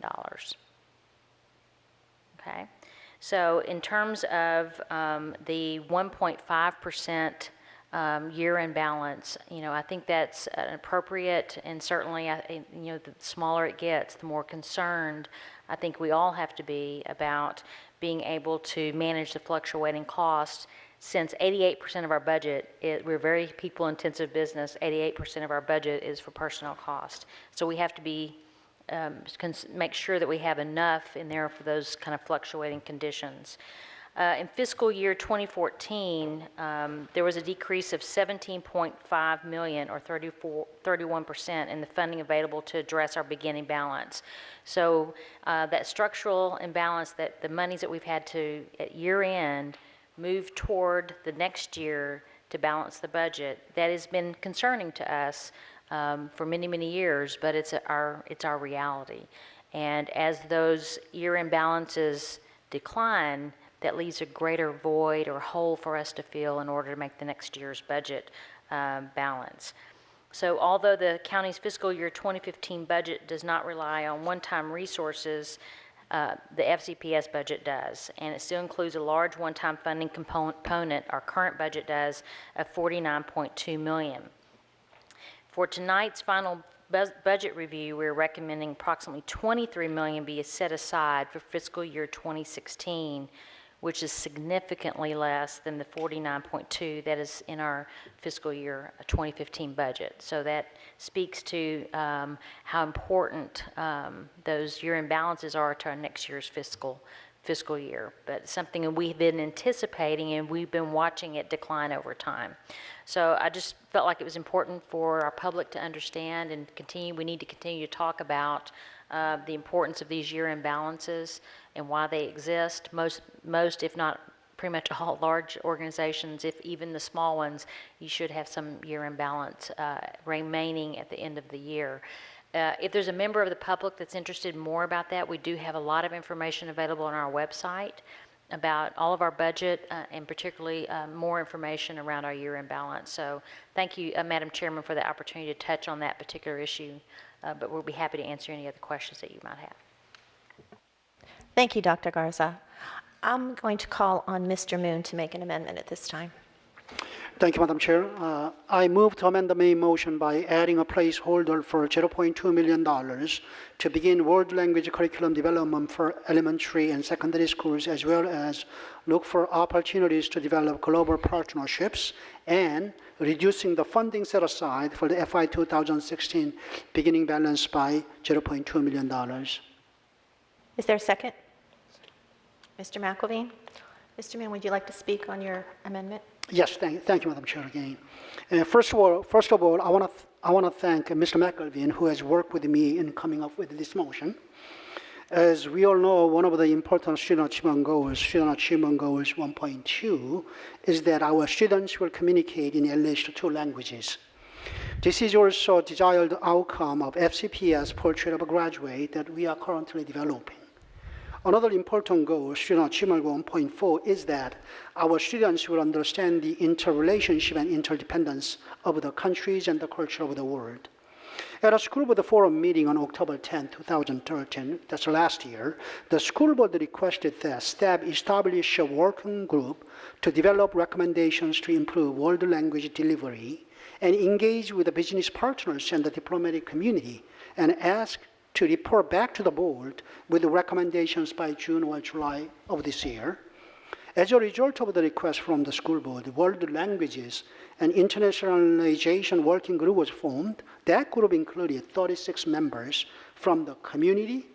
Okay? So in terms of the 1.5% year-end balance, I think that's an appropriate, and certainly, the smaller it gets, the more concerned I think we all have to be about being able to manage the fluctuating costs. Since 88% of our budget, we're a very people-intensive business, 88% of our budget is for personnel cost. So we have to be make sure that we have enough in there for those kind of fluctuating conditions. In fiscal year 2014, there was a decrease of $17.5 million, or 31%, in the funding available to address our beginning balance. So that structural imbalance, that the monies that we've had to, at year end, move toward the next year to balance the budget, that has been concerning to us for many, many years, but it's our reality. And as those year-end balances decline, that leaves a greater void or hole for us to fill in order to make the next year's budget balance. So although the county's fiscal year 2015 budget does not rely on one-time resources, the FCPS budget does, and it still includes a large one-time funding component, our current budget does, of $49.2 million. For tonight's final budget review, we're recommending approximately $23 million be set aside for fiscal year 2016, which is significantly less than the $49.2 that is in our fiscal year 2015 budget. So that speaks to how important those year-end balances are to our next year's fiscal year. But it's something we've been anticipating, and we've been watching it decline over time. So I just felt like it was important for our public to understand and we need to continue to talk about the importance of these year-end balances and why they exist. Most, if not pretty much all large organizations, if even the small ones, you should have some year-end balance remaining at the end of the year. If there's a member of the public that's interested more about that, we do have a lot of information available on our website about all of our budget and particularly more information around our year-end balance. So thank you, Madam Chairman, for the opportunity to touch on that particular issue, but we'll be happy to answer any other questions that you might have. Thank you, Dr. Garza. I'm going to call on Mr. Moon to make an amendment at this time. Thank you, Madam Chair. I move to amend the main motion by adding a placeholder for $0.2 million to begin world language curriculum development for elementary and secondary schools, as well as look for opportunities to develop global partnerships, and reducing the funding set aside for the FY 2016 beginning balance by $0.2 million. Is there a second? Mr. McElveen? Mr. Moon, would you like to speak on your amendment? Yes, thank you, Madam Chair, again. First of all, I want to thank Mr. McElveen, who has worked with me in coming up with this motion. As we all know, one of the important Student Achievement Goals 1.2, is that our students will communicate in at least 2 languages. This is also a desired outcome of FCPS Portrait of a Graduate that we are currently developing. Another important goal, Student Achievement Goal 1.4, is that our students will understand the interrelationship and interdependence of the countries and the culture of the world. At a school board forum meeting on October 10, 2013, that's last year, the school board requested that staff establish a working group to develop recommendations to improve world language delivery and engage with the business partners and the diplomatic community, and ask to report back to the board with the recommendations by June or July of this year. As a result of the request from the school board, the World Languages and Internationalization Working Group was formed. That group included 36 members from the community,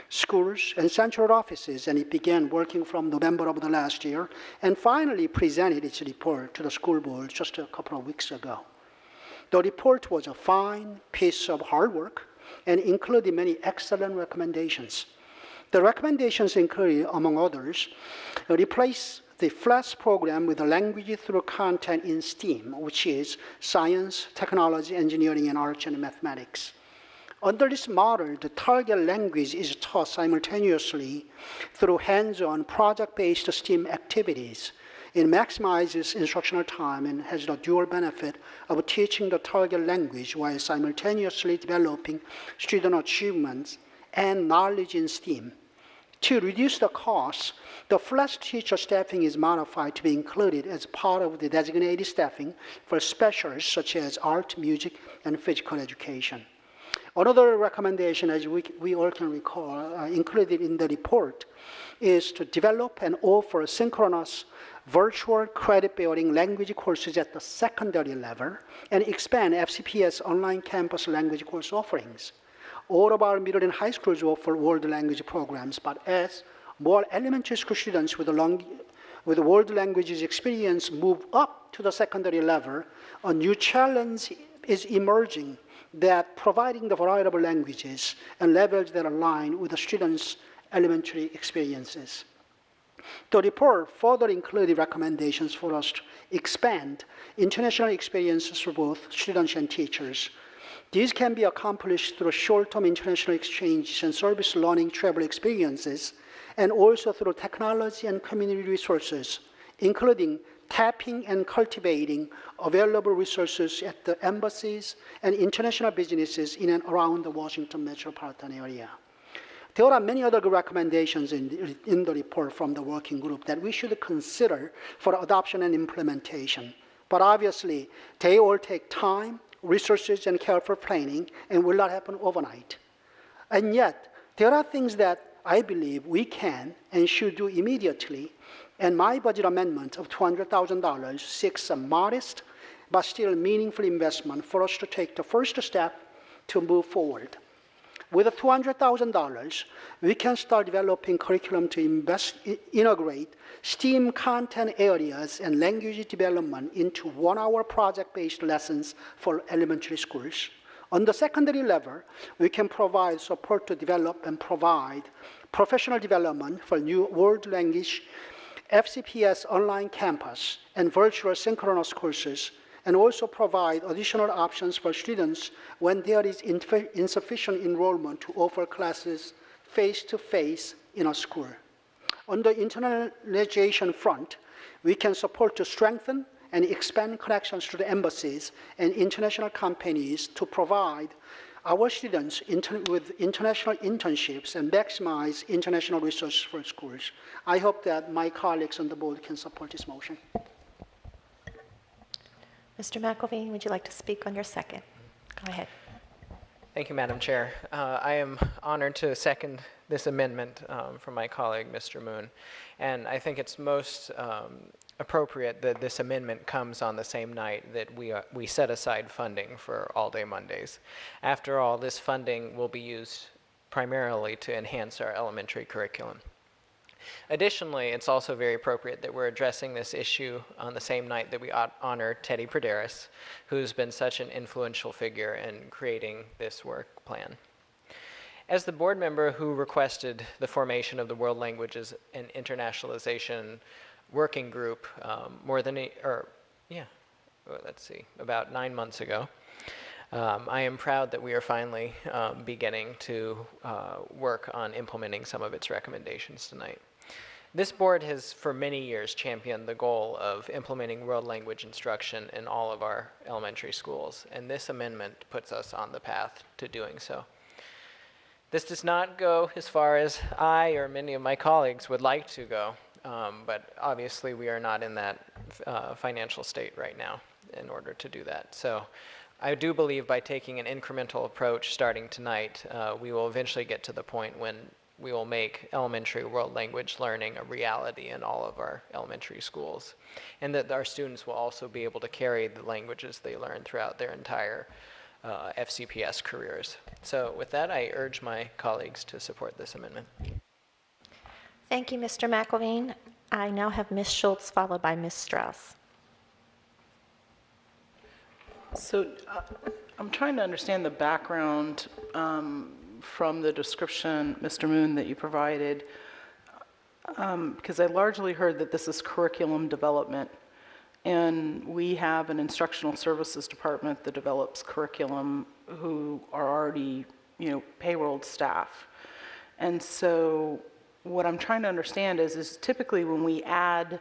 schools, and central offices, and it began working from November of the last year, and finally presented its report to the school board just a couple of weeks ago. The report was a fine piece of hard work and included many excellent recommendations. The recommendations included, among others, replace the FLAS program with a language through content in STEAM, which is science, technology, engineering, and arts and mathematics. Under this model, the target language is taught simultaneously through hands-on project-based STEAM activities. It maximizes instructional time and has the dual benefit of teaching the target language while simultaneously developing student achievements and knowledge in STEAM. To reduce the costs, the FLAS teacher staffing is modified to be included as part of the designated staffing for specialists such as art, music, and physical education. Another recommendation, as we all can recall, included in the report, is to develop and offer synchronous virtual credit-bearing language courses at the secondary level and expand FCPS online campus language course offerings. All of our middle and high schools offer world language programs, but as more elementary school students with world languages experience move up to the secondary level, a new challenge is emerging that providing the variety of languages and levels that align with the students' elementary experiences. The report further included recommendations for us to expand international experiences for both students and teachers. These can be accomplished through short-term international exchanges and service learning travel experiences, and also through technology and community resources, including tapping and cultivating available resources at the embassies and international businesses in and around the Washington metropolitan area. There are many other recommendations in the report from the working group that we should consider for adoption and implementation. But obviously, they all take time, resources, and careful planning, and will not happen overnight. And yet, there are things that I believe we can and should do immediately, and my budget amendment of $200,000 seeks a modest but still meaningful investment for us to take the first step to move forward. With the $200,000, we can start developing curriculum to integrate STEAM content areas and language development into one-hour project-based lessons for elementary schools. On the secondary level, we can provide support to develop and provide professional development for new world language, FCPS online campus, and virtual synchronous courses, and also provide additional options for students when there is insufficient enrollment to offer classes face-to-face in a school. On the internationalization front, we can support to strengthen and expand connections to the embassies and international companies to provide our students with international internships and maximize international resources for schools. I hope that my colleagues on the board can support this motion. Mr. McElveen, would you like to speak on your second? Go ahead. Thank you, Madam Chair. I am honored to second this amendment from my colleague, Mr. Moon. And I think it's most appropriate that this amendment comes on the same night that we set aside funding for all-day Mondays. After all, this funding will be used primarily to enhance our elementary curriculum. Additionally, it's also very appropriate that we're addressing this issue on the same night that we honor Teddy Praderus, who's been such an influential figure in creating this work plan. As the board member who requested the formation of the World Languages and Internationalization Working Group about 9 months ago, I am proud that we are finally beginning to work on implementing some of its recommendations tonight. This board has for many years championed the goal of implementing world language instruction in all of our elementary schools, and this amendment puts us on the path to doing so. This does not go as far as I or many of my colleagues would like to go, but obviously we are not in that financial state right now in order to do that. So I do believe by taking an incremental approach starting tonight, we will eventually get to the point when we will make elementary world language learning a reality in all of our elementary schools. And that our students will also be able to carry the languages they learn throughout their entire FCPS careers. So with that, I urge my colleagues to support this amendment. Thank you, Mr. McElveen. I now have Ms. Schultz, followed by Ms. Strauss. So I'm trying to understand the background from the description, Mr. Moon, that you provided, because I largely heard that this is curriculum development, and we have an instructional services department that develops curriculum who are already, payrolled staff. And so what I'm trying to understand is typically when we add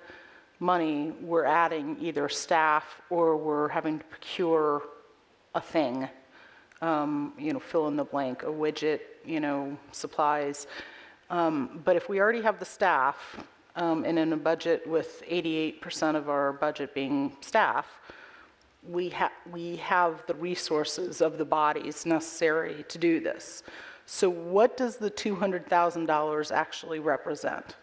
money, we're adding either staff or we're having to procure a thing, fill in the blank, a widget, supplies. But if we already have the staff, and in a budget with 88% of our budget being staff, we have the resources of the bodies necessary to do this. So what does the $200,000 actually represent?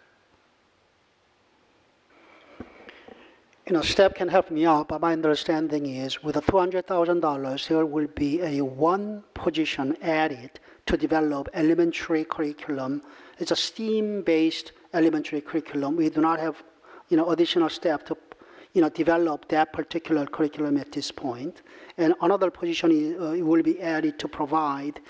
STEP can help me out, but my understanding is with the $200,000, there will be a one position added to develop elementary curriculum. It's a STEAM-based elementary curriculum. We do not have, additional staff to, develop that particular curriculum at this point. And another position will be added to provide,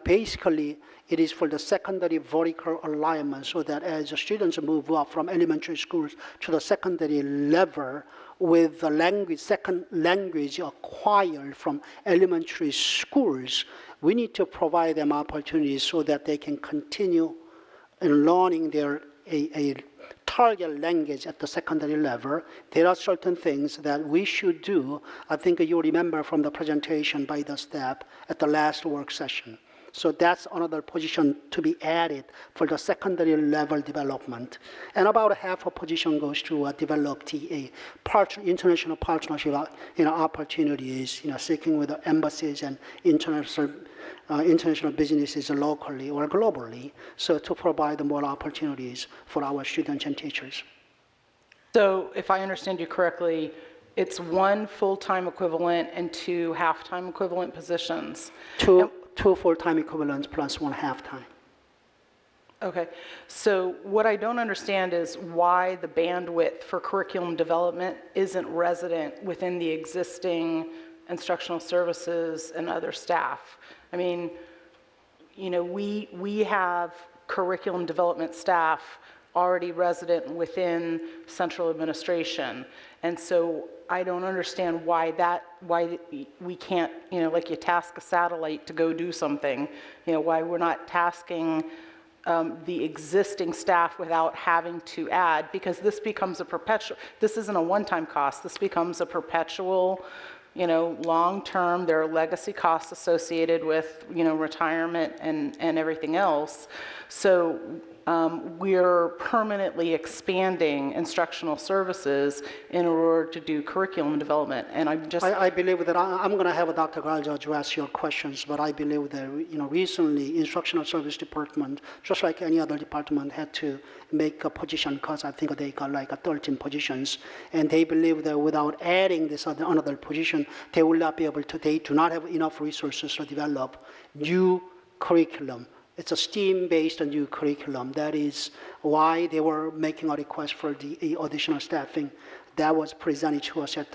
basically it is for the secondary vertical alignment so that as the students move up from elementary schools to the secondary level with the second language acquired from elementary schools, we need to provide them opportunities so that they can continue in learning their a target language at the secondary level. There are certain things that we should do. I think you remember from the presentation by the staff at the last work session. So that's another position to be added for the secondary level development. And about half a position goes to develop the international partnership opportunities, seeking with the embassies and international businesses locally or globally, so to provide more opportunities for our students and teachers. So if I understand you correctly, it's one full-time equivalent and two half-time equivalent positions. Two full-time equivalents plus one half-time. Okay, so what I don't understand is why the bandwidth for curriculum development isn't resident within the existing instructional services and other staff. I mean, we have curriculum development staff already resident within central administration. And so I don't understand why we can't, like you task a satellite to go do something, why we're not tasking the existing staff without having to add, because this becomes a perpetual, this isn't a one-time cost, this becomes a perpetual, long-term. There are legacy costs associated with, retirement and everything else. So we're permanently expanding instructional services in order to do curriculum development. And I believe that I'm going to have Dr. Garza address your questions, but I believe that recently instructional service department, just like any other department, had to make a position cuts. I think they got like 13 positions, and they believe that without adding this another position, they will not be able to. They do not have enough resources to develop new curriculum. It's a STEAM-based new curriculum. That is why they were making a request for the additional staffing that was presented to us at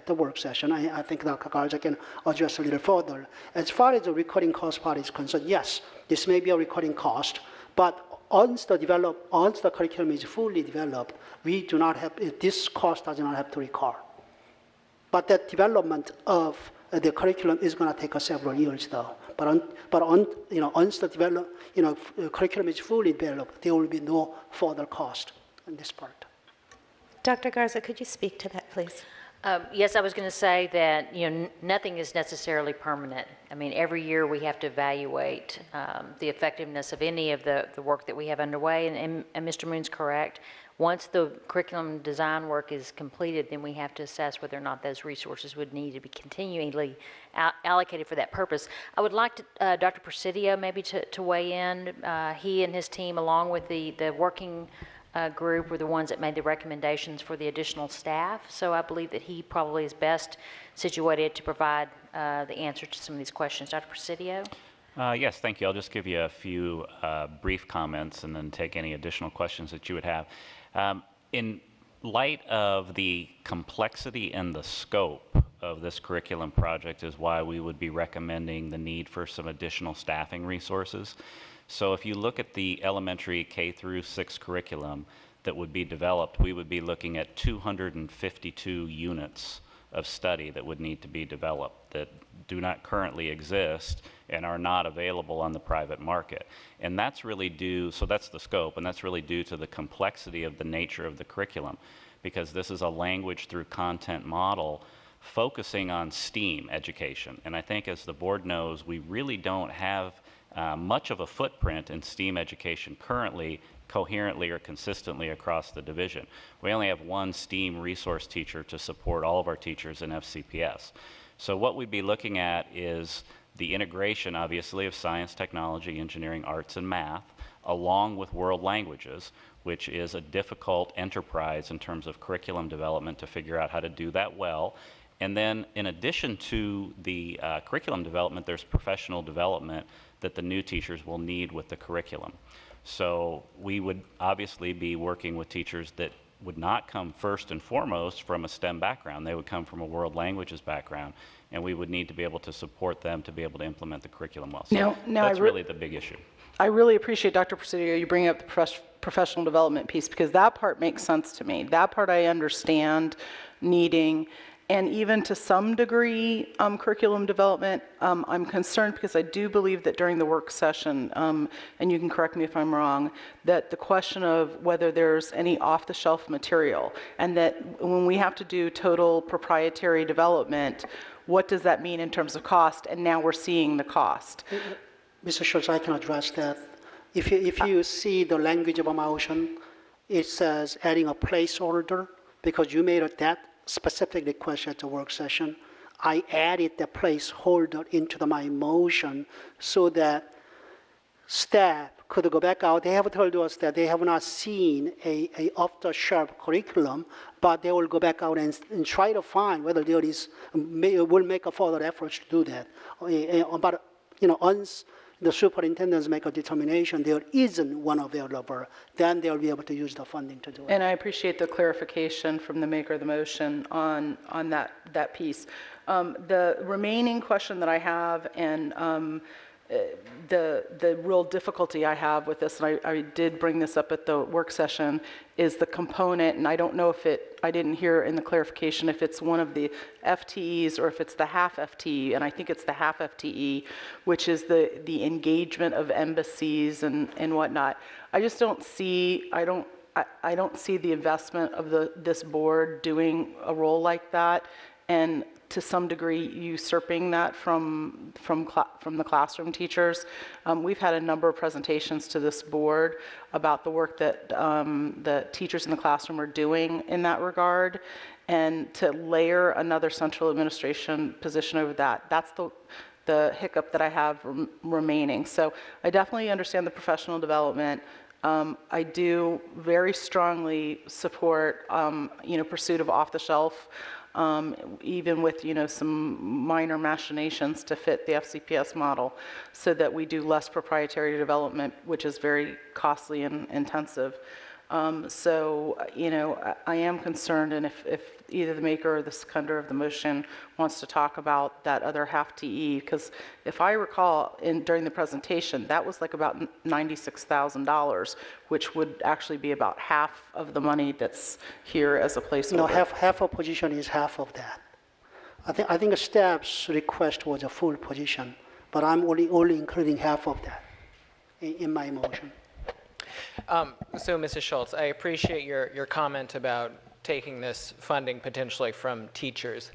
the work session. I think Dr. Garza can address a little further. As far as the recurring cost part is concerned, yes, this may be a recurring cost, but once the curriculum is fully developed, we do not have, this cost does not have to recur. But that development of the curriculum is going to take us several years, though. But once the curriculum is fully developed, there will be no further cost on this part. Dr. Garza, could you speak to that, please? Yes, I was going to say that nothing is necessarily permanent. I mean, every year we have to evaluate the effectiveness of any of the work that we have underway, and Mr. Moon's correct. Once the curriculum design work is completed, then we have to assess whether or not those resources would need to be continually allocated for that purpose. I would like to, Dr. Presidio maybe to weigh in. He and his team, along with the working group, were the ones that made the recommendations for the additional staff. So I believe that he probably is best situated to provide the answer to some of these questions. Dr. Presidio? Yes, thank you. I'll just give you a few brief comments and then take any additional questions that you would have. In light of the complexity and the scope of this curriculum project is why we would be recommending the need for some additional staffing resources. So if you look at the elementary K through 6 curriculum that would be developed, we would be looking at 252 units of study that would need to be developed that do not currently exist and are not available on the private market. And that's really due, so that's the scope, and that's really due to the complexity of the nature of the curriculum, because this is a language through content model focusing on STEAM education. And I think, as the board knows, we really don't have much of a footprint in STEAM education currently, coherently or consistently across the division. We only have one STEAM resource teacher to support all of our teachers in FCPS. So what we'd be looking at is the integration, obviously, of science, technology, engineering, arts, and math, along with world languages, which is a difficult enterprise in terms of curriculum development to figure out how to do that well. And then, in addition to the curriculum development, there's professional development that the new teachers will need with the curriculum. So we would obviously be working with teachers that would not come first and foremost from a STEM background. They would come from a world languages background, and we would need to be able to support them to be able to implement the curriculum well. So that's really the big issue. I really appreciate, Dr. Presidio, you bringing up the professional development piece, because that part makes sense to me. That part I understand needing. And even to some degree, curriculum development, I'm concerned because I do believe that during the work session, and you can correct me if I'm wrong, that the question of whether there's any off-the-shelf material, and that when we have to do total proprietary development, what does that mean in terms of cost? And now we're seeing the cost. Mr. Schultz, I can address that. If you see the language of a motion, it says adding a placeholder, because you made that specific request at the work session. I added the placeholder into my motion so that staff could go back out. They have told us that they have not seen a off-the-shelf curriculum, but they will go back out and try to find whether there is, will make a further effort to do that. But once the superintendents make a determination there isn't one available, then they'll be able to use the funding to do it. And I appreciate the clarification from the maker of the motion on that piece. The remaining question that I have, and the real difficulty I have with this, and I did bring this up at the work session, is the component, and I don't know if I didn't hear in the clarification if it's one of the FTEs or if it's the half FTE, and I think it's the half FTE, which is the engagement of embassies and whatnot. I just don't see, I don't see the investment of this board doing a role like that, and to some degree usurping that from the classroom teachers. We've had a number of presentations to this board about the work that the teachers in the classroom are doing in that regard, and to layer another central administration position over that, that's the hiccup that I have remaining. So I definitely understand the professional development. I do very strongly support pursuit of off-the-shelf, even with some minor machinations to fit the FCPS model, so that we do less proprietary development, which is very costly and intensive. So I am concerned, and if either the maker or the seconder of the motion wants to talk about that other half TE, because if I recall during the presentation, that was like about $96,000, which would actually be about half of the money that's here as a placeholder. No, half a position is half of that. I think the staff's request was a full position, but I'm only including half of that in my motion. So, Mrs. Schultz, I appreciate your comment about taking this funding potentially from teachers.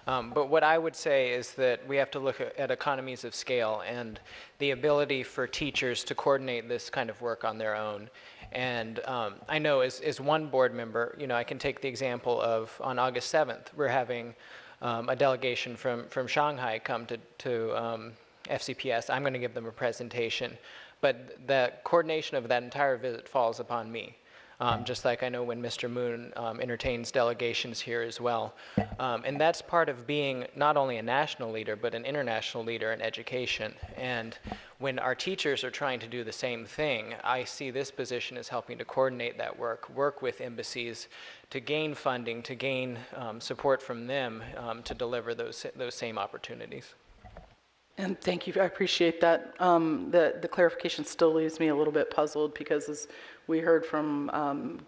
But what I would say is that we have to look at economies of scale and the ability for teachers to coordinate this kind of work on their own. And I know as one board member, I can take the example of on August 7th, we're having a delegation from Shanghai come to FCPS. I'm going to give them a presentation. But the coordination of that entire visit falls upon me. Just like I know when Mr. Moon entertains delegations here as well. And that's part of being not only a national leader, but an international leader in education. And when our teachers are trying to do the same thing, I see this position as helping to coordinate that work with embassies to gain funding, to gain support from them to deliver those same opportunities. And thank you, I appreciate that. The clarification still leaves me a little bit puzzled because as we heard from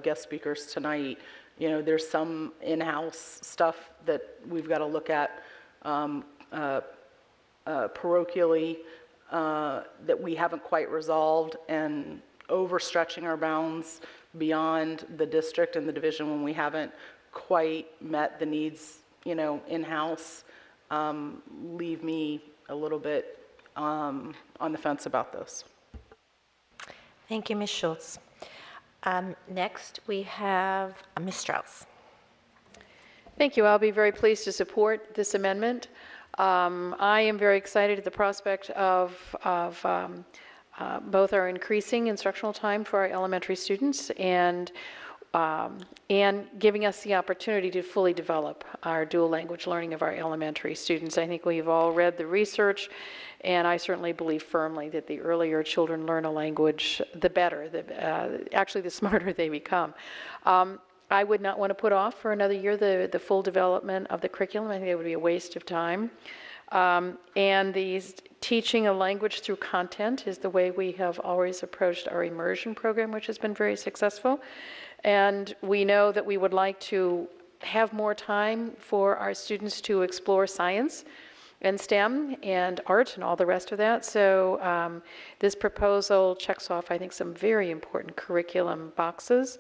guest speakers tonight, there's some in-house stuff that we've got to look at parochially that we haven't quite resolved, and overstretching our bounds beyond the district and the division when we haven't quite met the needs, in-house. Leave me a little bit on the fence about this. Thank you, Ms. Schultz. Next, we have Ms. Strauss. Thank you. I'll be very pleased to support this amendment. I am very excited at the prospect of both our increasing instructional time for our elementary students and giving us the opportunity to fully develop our dual language learning of our elementary students. I think we've all read the research, and I certainly believe firmly that the earlier children learn a language, the better, actually the smarter they become. I would not want to put off for another year the full development of the curriculum. I think it would be a waste of time. And teaching a language through content is the way we have always approached our immersion program, which has been very successful. And we know that we would like to have more time for our students to explore science and STEM and art and all the rest of that. So this proposal checks off, I think, some very important curriculum boxes.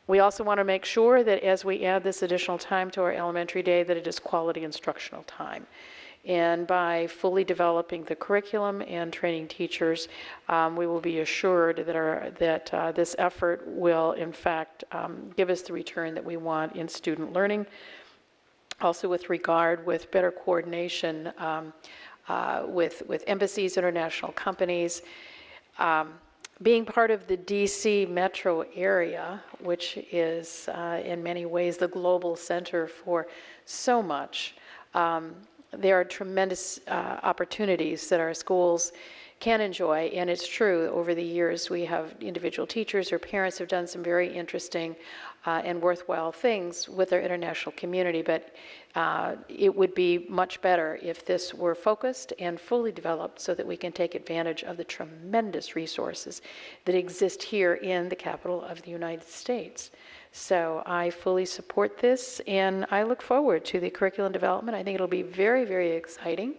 We also want to make sure that as we add this additional time to our elementary day, that it is quality instructional time. And by fully developing the curriculum and training teachers, we will be assured that this effort will, in fact, give us the return that we want in student learning. Also with regard with better coordination with embassies, international companies. Being part of the DC metro area, which is in many ways the global center for so much, there are tremendous opportunities that our schools can enjoy, and it's true, over the years we have individual teachers or parents have done some very interesting and worthwhile things with our international community, but it would be much better if this were focused and fully developed so that we can take advantage of the tremendous resources that exist here in the capital of the United States. So I fully support this, and I look forward to the curriculum development. I think it'll be very, very exciting.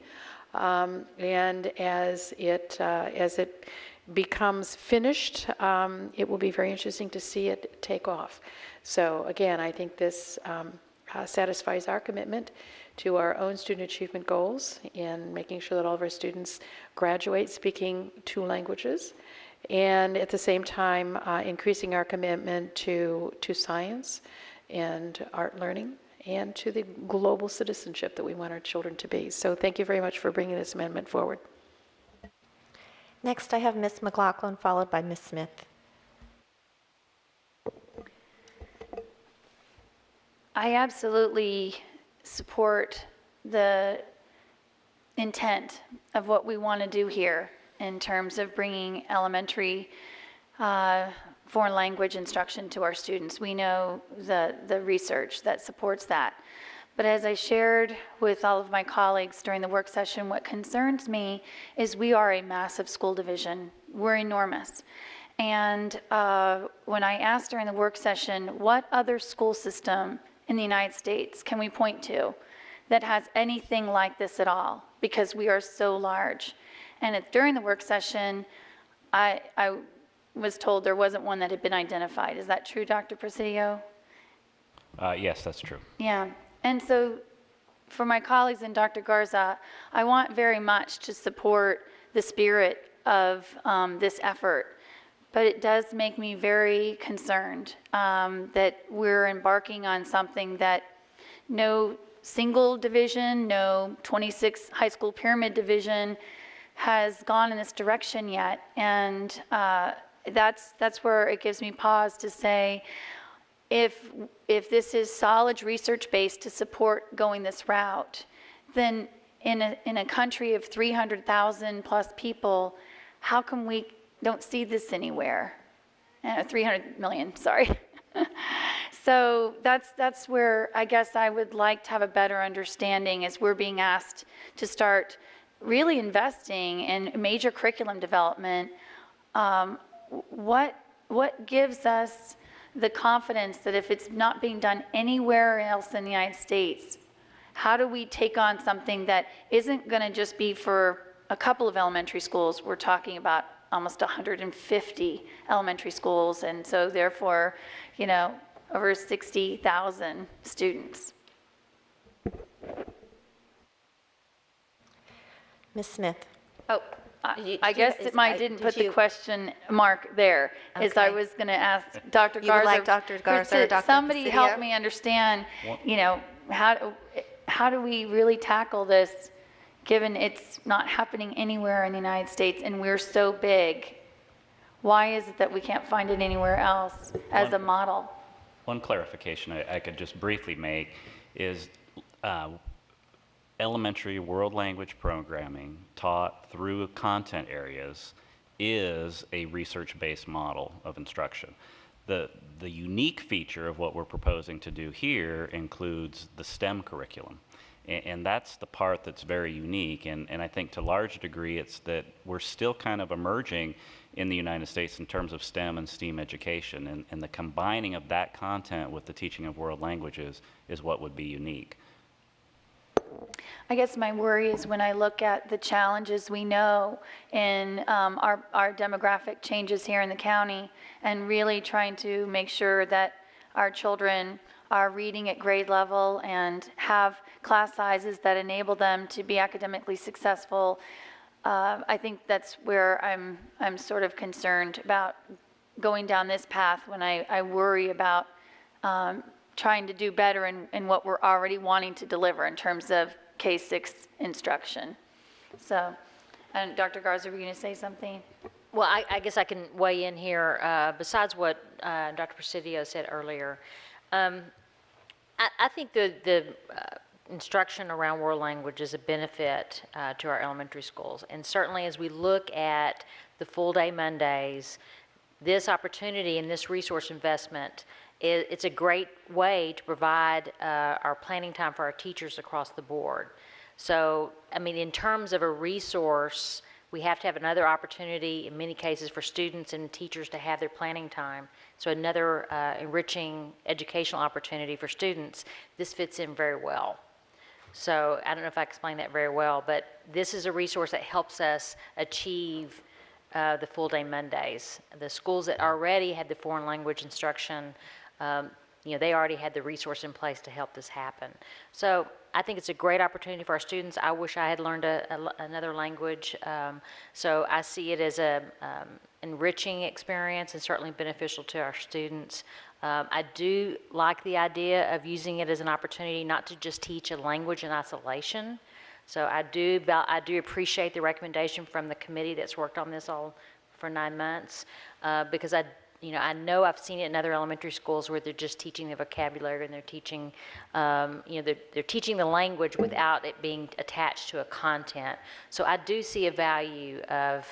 And as it becomes finished, it will be very interesting to see it take off. So again, I think this satisfies our commitment to our own student achievement goals in making sure that all of our students graduate speaking 2 languages, and at the same time increasing our commitment to science and art learning and to the global citizenship that we want our children to be. So thank you very much for bringing this amendment forward. Next, I have Ms. McLaughlin, followed by Ms. Smith. I absolutely support the intent of what we want to do here in terms of bringing elementary foreign language instruction to our students. We know the research that supports that. But as I shared with all of my colleagues during the work session, what concerns me is we are a massive school division. We're enormous. And when I asked during the work session, what other school system in the United States can we point to that has anything like this at all? Because we are so large. And during the work session, I was told there wasn't one that had been identified. Is that true, Dr. Presidio? Yes, that's true. Yeah. And so for my colleagues and Dr. Garza, I want very much to support the spirit of this effort. but it does make me very concerned that we're embarking on something that no single division, no 26 high school pyramid division has gone in this direction yet. And that's where it gives me pause to say, if this is solid research based to support going this route, then in a country of 300,000 plus people, how come we don't see this anywhere? 300 million, sorry. So that's where I guess I would like to have a better understanding as we're being asked to start really investing in major curriculum development. What gives us the confidence that if it's not being done anywhere else in the United States, how do we take on something that isn't going to just be for a couple of elementary schools? We're talking about almost 150 elementary schools, and so therefore, you know, over 60,000 students. Ms. Smith. Oh, I guess I didn't put the question mark there, as I was going to ask Dr. Garza. You would like Dr. Garza or Dr. Somebody Presidio? help me understand, you know, how do we really tackle this, given it's not happening anywhere in the United States and we're so big? Why is it that we can't find it anywhere else as a model? One clarification I could just briefly make is elementary world language programming taught through content areas is a research-based model of instruction. The unique feature of what we're proposing to do here includes the STEM curriculum. And that's the part that's very unique. And I think to a large degree it's that we're still kind of emerging in the United States in terms of STEM and STEAM education. And the combining of that content with the teaching of world languages is what would be unique. I guess my worry is when I look at the challenges we know in our demographic changes here in the county, and really trying to make sure that our children are reading at grade level and have class sizes that enable them to be academically successful. I think that's where I'm sort of concerned about going down this path, when I worry about trying to do better in what we're already wanting to deliver in terms of K-6 instruction. So, and Dr. Garza, were you going to say something? Well, I guess I can weigh in here. Besides what Dr. Presidio said earlier, I think the instruction around world language is a benefit to our elementary schools. And certainly as we look at the full day Mondays, this opportunity and this resource investment, it's a great way to provide our planning time for our teachers across the board. So, I mean, in terms of a resource, we have to have another opportunity in many cases for students and teachers to have their planning time. So another enriching educational opportunity for students. This fits in very well. So I don't know if I explained that very well, but this is a resource that helps us achieve the full day Mondays. The schools that already had the foreign language instruction, you know, they already had the resource in place to help this happen. So I think it's a great opportunity for our students. I wish I had learned another language. So I see it as a enriching experience and certainly beneficial to our students. I do like the idea of using it as an opportunity not to just teach a language in isolation. So I do appreciate the recommendation from the committee that's worked on this all for 9 months, because I know I've seen it in other elementary schools where they're just teaching the vocabulary and they're teaching, they're teaching the language without it being attached to a content. So I do see a value of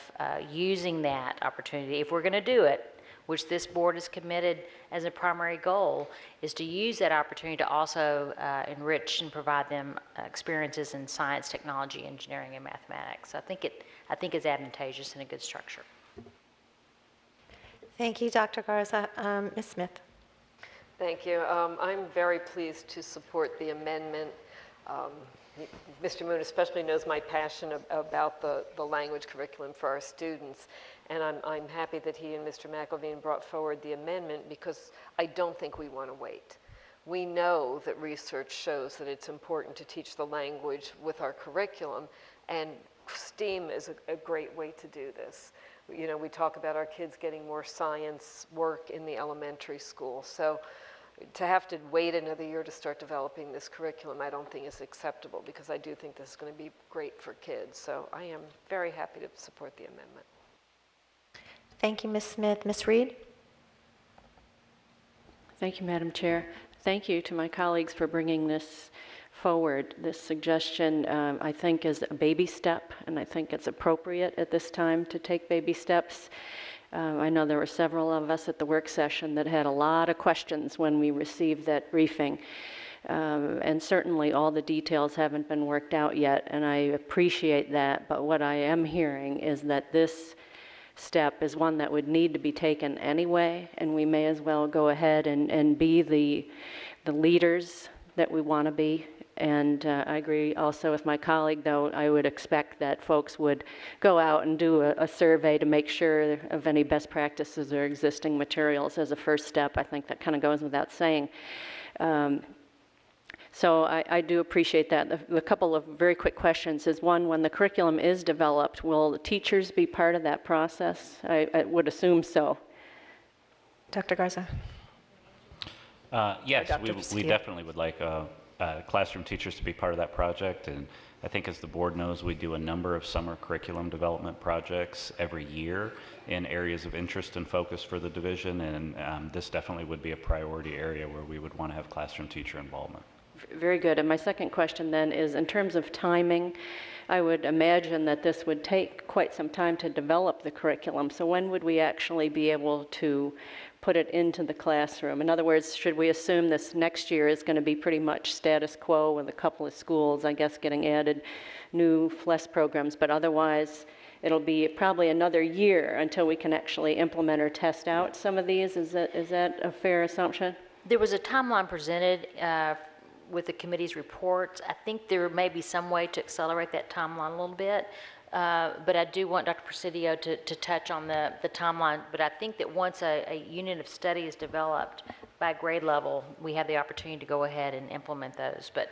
using that opportunity. If we're going to do it, which this board is committed as a primary goal, is to use that opportunity to also enrich and provide them experiences in science, technology, engineering, and mathematics. So I think it's advantageous and a good structure. Thank you, Dr. Garza. Ms. Smith. Thank you. I'm very pleased to support the amendment. Mr. Moon especially knows my passion about the language curriculum for our students, and I'm happy that he and Mr. McElveen brought forward the amendment, because I don't think we want to wait. We know that research shows that it's important to teach the language with our curriculum, and STEAM is a great way to do this. You know, we talk about our kids getting more science work in the elementary school. So to have to wait another year to start developing this curriculum, I don't think is acceptable, because I do think this is going to be great for kids. So I am very happy to support the amendment. Thank you, Ms. Smith. Ms. Reed? Thank you, Madam Chair. Thank you to my colleagues for bringing this forward. This suggestion, I think, is a baby step, and I think it's appropriate at this time to take baby steps. I know there were several of us at the work session that had a lot of questions when we received that briefing. And certainly all the details haven't been worked out yet, and I appreciate that. But what I am hearing is that this step is one that would need to be taken anyway, and we may as well go ahead and be the leaders that we want to be. And I agree also with my colleague, though, I would expect that folks would go out and do a survey to make sure of any best practices or existing materials as a first step. I think that kind of goes without saying. So I do appreciate that. The couple of very quick questions is, one, when the curriculum is developed, will the teachers be part of that process? I would assume so. Dr. Garza? Yes, we definitely would like classroom teachers to be part of that project. And I think, as the board knows, we do a number of summer curriculum development projects every year in areas of interest and focus for the division. And this definitely would be a priority area where we would want to have classroom teacher involvement. Very good. And my second question then is, in terms of timing, I would imagine that this would take quite some time to develop the curriculum. So when would we actually be able to put it into the classroom? In other words, should we assume this next year is going to be pretty much status quo with a couple of schools, I guess, getting added new FLES programs, but otherwise it'll be probably another year until we can actually implement or test out some of these? Is that a fair assumption? There was a timeline presented with the committee's reports. I think there may be some way to accelerate that timeline a little bit, but I do want Dr. Presidio to touch on the timeline. But I think that once a unit of study is developed by grade level, we have the opportunity to go ahead and implement those. But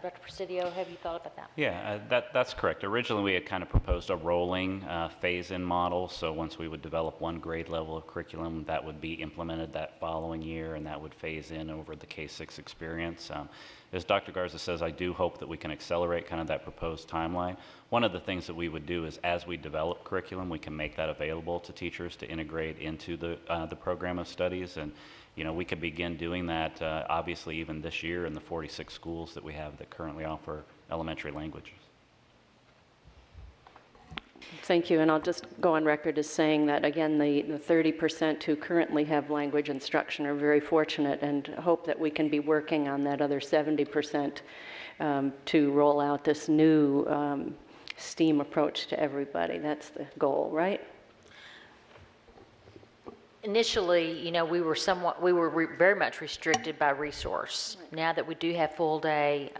Dr. Presidio, have you thought about that? Yeah, that's correct. Originally, we had kind of proposed a rolling phase-in model. So once we would develop one grade level of curriculum, that would be implemented that following year, and that would phase in over the K-6 experience. As Dr. Garza says, I do hope that we can accelerate kind of that proposed timeline. One of the things that we would do is, as we develop curriculum, we can make that available to teachers to integrate into the program of studies. And you know, we could begin doing that obviously even this year in the 46 schools that we have that currently offer elementary languages. Thank you, and I'll just go on record as saying that, again, the 30% who currently have language instruction are very fortunate, and hope that we can be working on that other 70% to roll out this new STEAM approach to everybody. That's the goal, right? Initially, you know, we were very much restricted by resource. Right. Now that we do have full day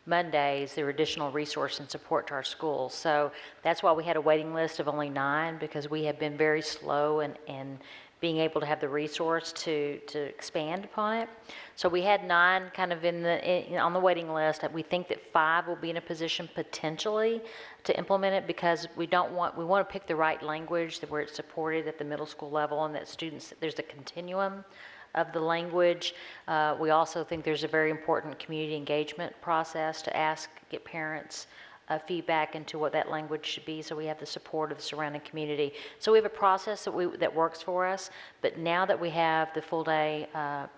Mondays, there are additional resource and support to our schools. So that's why we had a waiting list of only 9, because we have been very slow in being able to have the resource to expand upon it. So we had 9 kind of on the waiting list. We think that 5 will be in a position potentially to implement it, because we want to pick the right language where it's supported at the middle school level, and that students, there's a continuum of the language. We also think there's a very important community engagement process to get parents feedback into what that language should be, so we have the support of the surrounding community. So we have a process that works for us, but now that we have the full day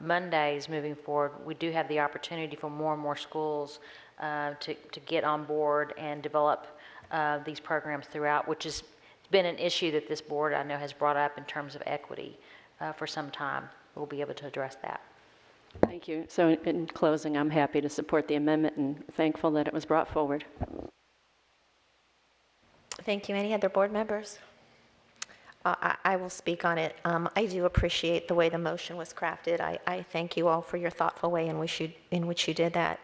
Mondays moving forward, we do have the opportunity for more and more schools to get on board and develop these programs throughout, which has been an issue that this board, I know, has brought up in terms of equity for some time. We'll be able to address that. Thank you. So in closing, I'm happy to support the amendment and thankful that it was brought forward. Thank you. Any other board members? I will speak on it. I do appreciate the way the motion was crafted. I thank you all for your thoughtful way in which you did that.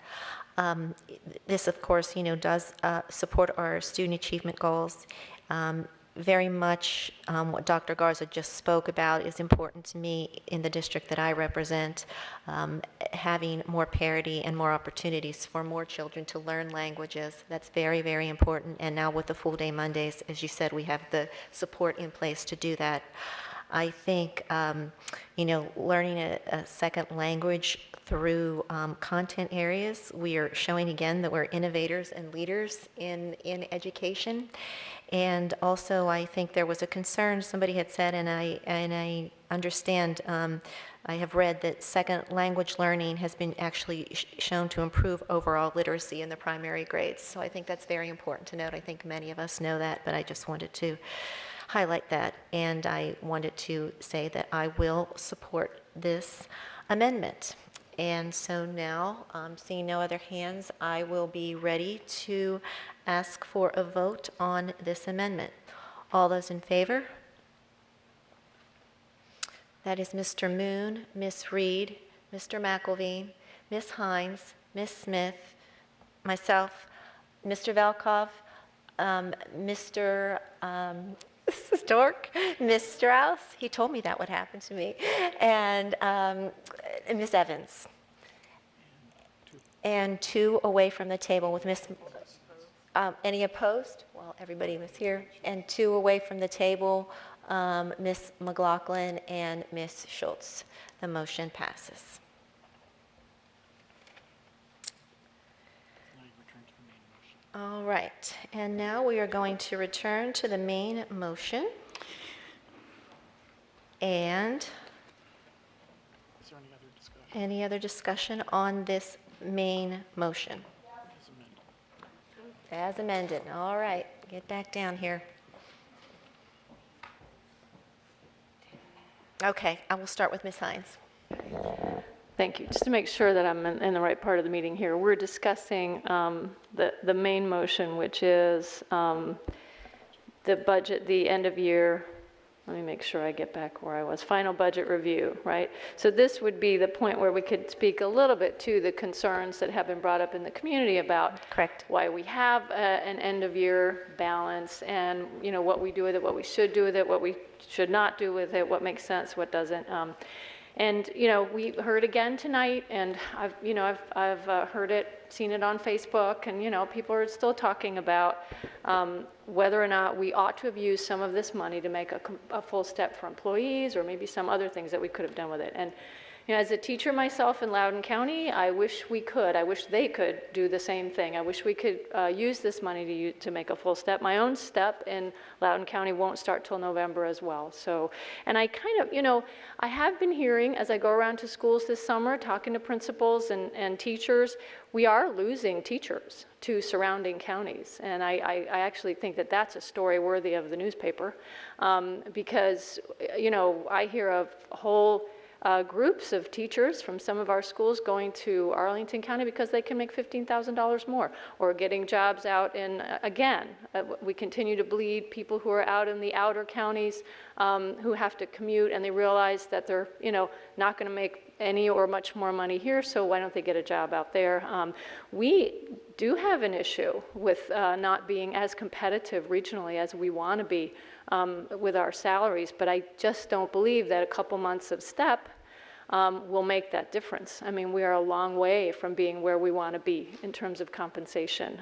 This, of course, does support our student achievement goals. very much what Dr. Garza just spoke about is important to me in the district that I represent, having more parity and more opportunities for more children to learn languages. That's very, very important. And now with the full day Mondays, as you said, we have the support in place to do that. I think, learning a second language through content areas, we are showing again that we're innovators and leaders in education. And also, I think there was a concern somebody had said, and I understand. I have read that second language learning has been actually shown to improve overall literacy in the primary grades. So I think that's very important to note. I think many of us know that, but I just wanted to highlight that. And I wanted to say that I will support this amendment. And so now, seeing no other hands, I will be ready to ask for a vote on this amendment. All those in favor? That is Mr. Moon, Ms. Reed, Mr. McElveen, Ms. Hines, Ms. Smith, myself, Mr. Valkov, Mr. Stork, Ms. Strauss. He told me that would happen to me, and Ms. Evans. And 2 away from the table with Ms. Any opposed? Well, everybody was here. And 2 away from the table, Ms. McLaughlin and Ms. Schultz. The motion passes. All right, and now we are going to return to the main motion. And Is there any other discussion? any other discussion on this main motion? As amended. All right, get back down here. Okay, I will start with Ms. Hines. Thank you. Just to make sure that I'm in the right part of the meeting here, we're discussing the main motion, which is the budget, the end of year. Let me make sure I get back where I was. Final budget review, right? So this would be the point where we could speak a little bit to the concerns that have been brought up in the community about why we have an end of year balance, and what we do with it, what we should do with it, what we should not do with it, what makes sense, what doesn't. And we heard again tonight, and I've heard it, seen it on Facebook, and people are still talking about whether or not we ought to have used some of this money to make a full step for employees, or maybe some other things that we could have done with it. And as a teacher myself in Loudoun County, I wish we could. I wish they could do the same thing. I wish we could use this money to make a full step. My own step in Loudoun County won't start till November as well. So, and I kind of, I have been hearing as I go around to schools this summer, talking to principals and teachers, we are losing teachers to surrounding counties. And I actually think that that's a story worthy of the newspaper, because, I hear of whole groups of teachers from some of our schools going to Arlington County because they can make $15,000 more, or getting jobs out in, again, we continue to bleed people who are out in the outer counties who have to commute, and they realize that they're, not going to make any or much more money here, so why don't they get a job out there? We do have an issue with not being as competitive regionally as we want to be with our salaries, but I just don't believe that a couple months of step will make that difference. I mean, we are a long way from being where we want to be in terms of compensation.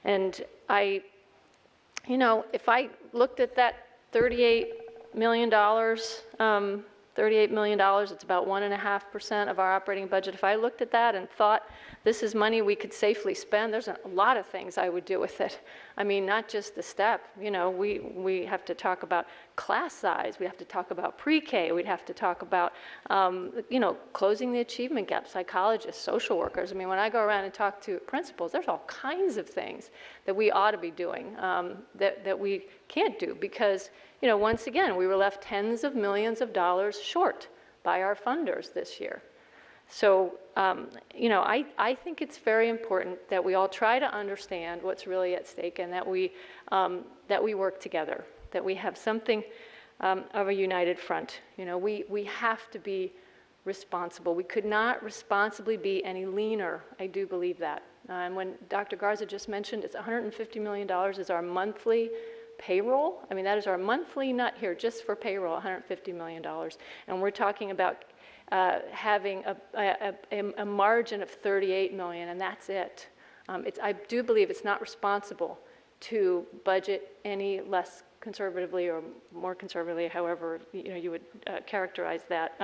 And if I looked at that $38 million, $38 million, it's about 1.5% of our operating budget. If I looked at that and thought this is money we could safely spend, there's a lot of things I would do with it. I mean, not just the step. We have to talk about class size. We have to talk about pre-K. We'd have to talk about, closing the achievement gap, psychologists, social workers. I mean, when I go around and talk to principals, there's all kinds of things that we ought to be doing that we can't do because, once again, we were left tens of millions of dollars short by our funders this year. So, I think it's very important that we all try to understand what's really at stake, and that we work together, that we have something of a united front. We have to be responsible. We could not responsibly be any leaner. I do believe that. And when Dr. Garza just mentioned, it's $150 million is our monthly payroll. I mean, that is our monthly nut here, just for payroll, $150 million. And we're talking about having a margin of $38 million, and that's it. I do believe it's not responsible to budget any less conservatively or more conservatively, however you would characterize that.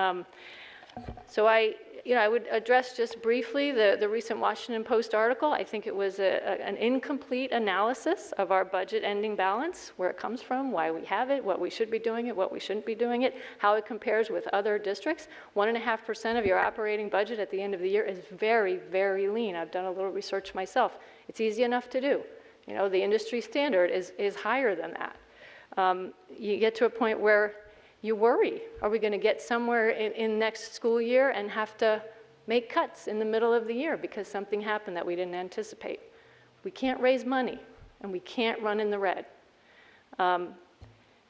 So I would address just briefly the recent Washington Post article. I think it was an incomplete analysis of our budget ending balance, where it comes from, why we have it, what we should be doing it, what we shouldn't be doing it, how it compares with other districts. 1.5% of your operating budget at the end of the year is very, very lean. I've done a little research myself. It's easy enough to do. The industry standard is higher than that. You get to a point where you worry, are we going to get somewhere in next school year and have to make cuts in the middle of the year because something happened that we didn't anticipate? We can't raise money, and we can't run in the red.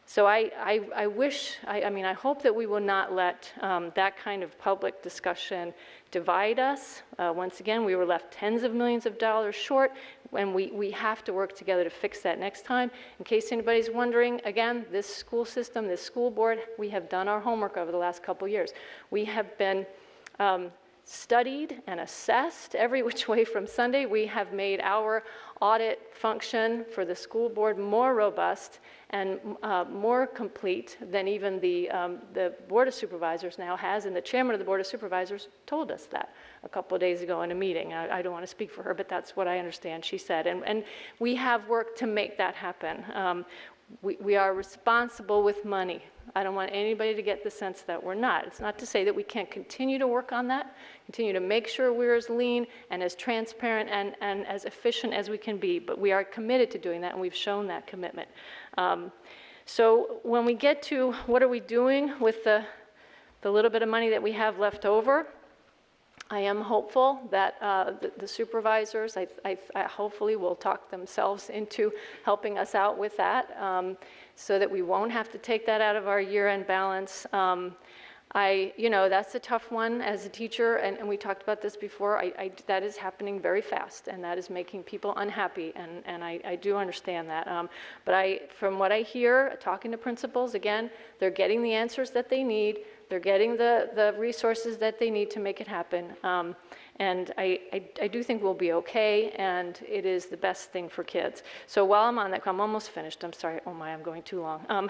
So I wish, I hope that we will not let that kind of public discussion divide us. Once again, we were left tens of millions of dollars short, and we have to work together to fix that next time. In case anybody's wondering, again, this school system, this school board, we have done our homework over the last couple years. We have been studied and assessed every which way from Sunday. We have made our audit function for the school board more robust and more complete than even the Board of Supervisors now has, and the chairman of the Board of Supervisors told us that a couple of days ago in a meeting. I don't want to speak for her, but that's what I understand she said, and we have worked to make that happen. We are responsible with money. I don't want anybody to get the sense that we're not. It's not to say that we can't continue to work on that, continue to make sure we're as lean and as transparent and as efficient as we can be, but we are committed to doing that, and we've shown that commitment. So when we get to what are we doing with the little bit of money that we have left over, I am hopeful that the supervisors, I hopefully will talk themselves into helping us out with that, so that we won't have to take that out of our year-end balance. That's a tough one as a teacher, and we talked about this before. That is happening very fast, and that is making people unhappy, and I do understand that. But from what I hear, talking to principals, again, they're getting the answers that they need. They're getting the resources that they need to make it happen. And I do think we'll be okay, and it is the best thing for kids. So while I'm on that, I'm almost finished. I'm sorry. Oh my, I'm going too long.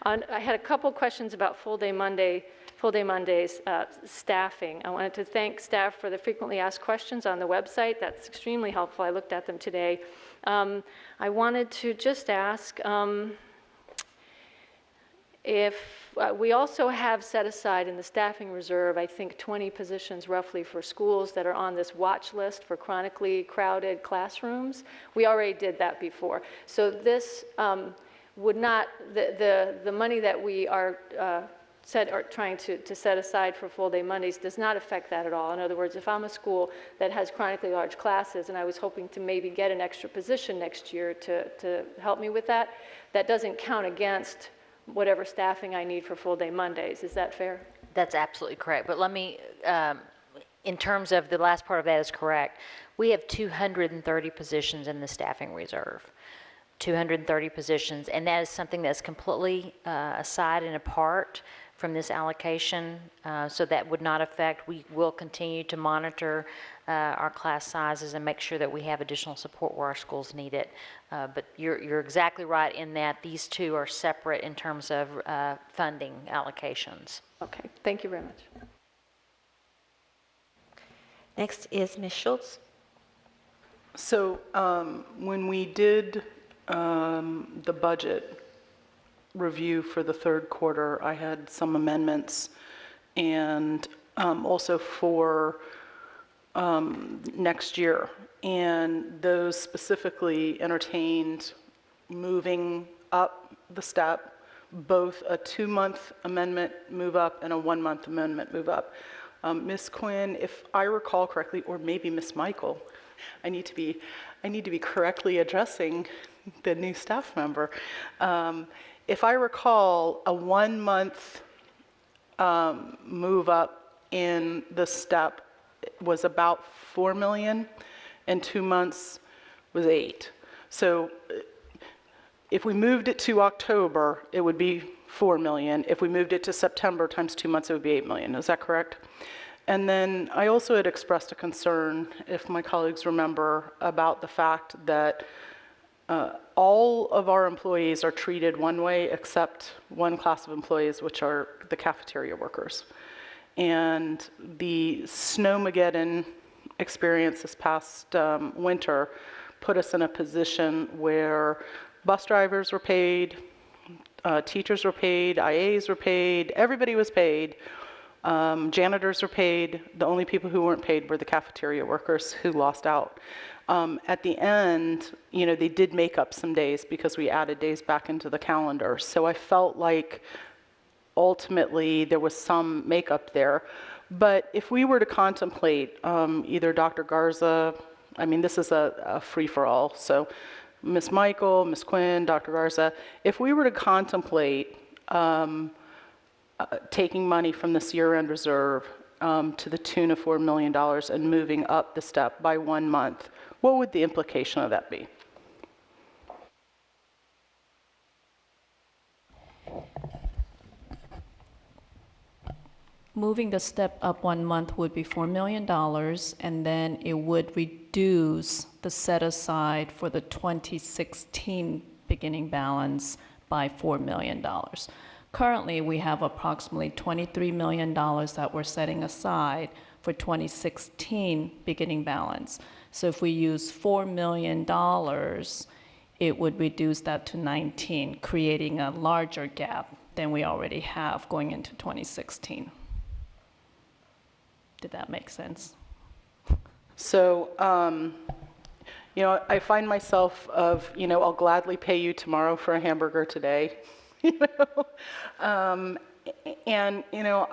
I had a couple questions about full day Mondays, staffing. I wanted to thank staff for the frequently asked questions on the website. That's extremely helpful. I looked at them today. I wanted to just ask if we also have set aside in the staffing reserve, I think 20 positions roughly for schools that are on this watch list for chronically crowded classrooms. We already did that before. So this would not, the money that we are trying to set aside for full day Mondays does not affect that at all. In other words, if I'm a school that has chronically large classes and I was hoping to maybe get an extra position next year to help me with that, that doesn't count against whatever staffing I need for full day Mondays. Is that fair? That's absolutely correct. But let me, in terms of the last part of that is correct. We have 230 positions in the staffing reserve. 230 positions, and that is something that's completely aside and apart from this allocation, so that would not affect. We will continue to monitor our class sizes and make sure that we have additional support where our schools need it. But you're exactly right in that these two are separate in terms of funding allocations. Okay, thank you very much. Next is Ms. Schultz. So when we did the budget review for the third quarter, I had some amendments, and also for next year, and those specifically entertained moving up the step, both a 2-month amendment move up and a 1-month amendment move up. Ms. Quinn, if I recall correctly, or maybe Ms. Michael, I need to be correctly addressing the new staff member. If I recall, a 1-month move up in the step was about 4 million, and 2 months was 8. So If we moved it to October, it would be 4 million. If we moved it to September times 2 months, it would be 8 million. Is that correct? And then I also had expressed a concern, if my colleagues remember, about the fact that all of our employees are treated one way except one class of employees, which are the cafeteria workers. And the Snowmageddon experience this past winter put us in a position where bus drivers were paid, teachers were paid, IAs were paid, everybody was paid. Janitors were paid. The only people who weren't paid were the cafeteria workers who lost out. At the end, you know, they did make up some days because we added days back into the calendar. So I felt like ultimately there was some makeup there. But if we were to contemplate either Dr. Garza, I mean, this is a free-for-all, so Ms. Michael, Ms. Quinn, Dr. Garza, if we were to contemplate taking money from this year-end reserve to the tune of $4 million and moving up the step by 1 month, what would the implication of that be? Moving the step up 1 month would be $4 million, and then it would reduce the set aside for the 2016 beginning balance by $4 million. Currently, we have approximately $23 million that we're setting aside for 2016 beginning balance. So if we use $4 million, it would reduce that to 19, creating a larger gap than we already have going into 2016. Did that make sense? So, you know, I find myself of, you know, I'll gladly pay you tomorrow for a hamburger today, you know? And, you know,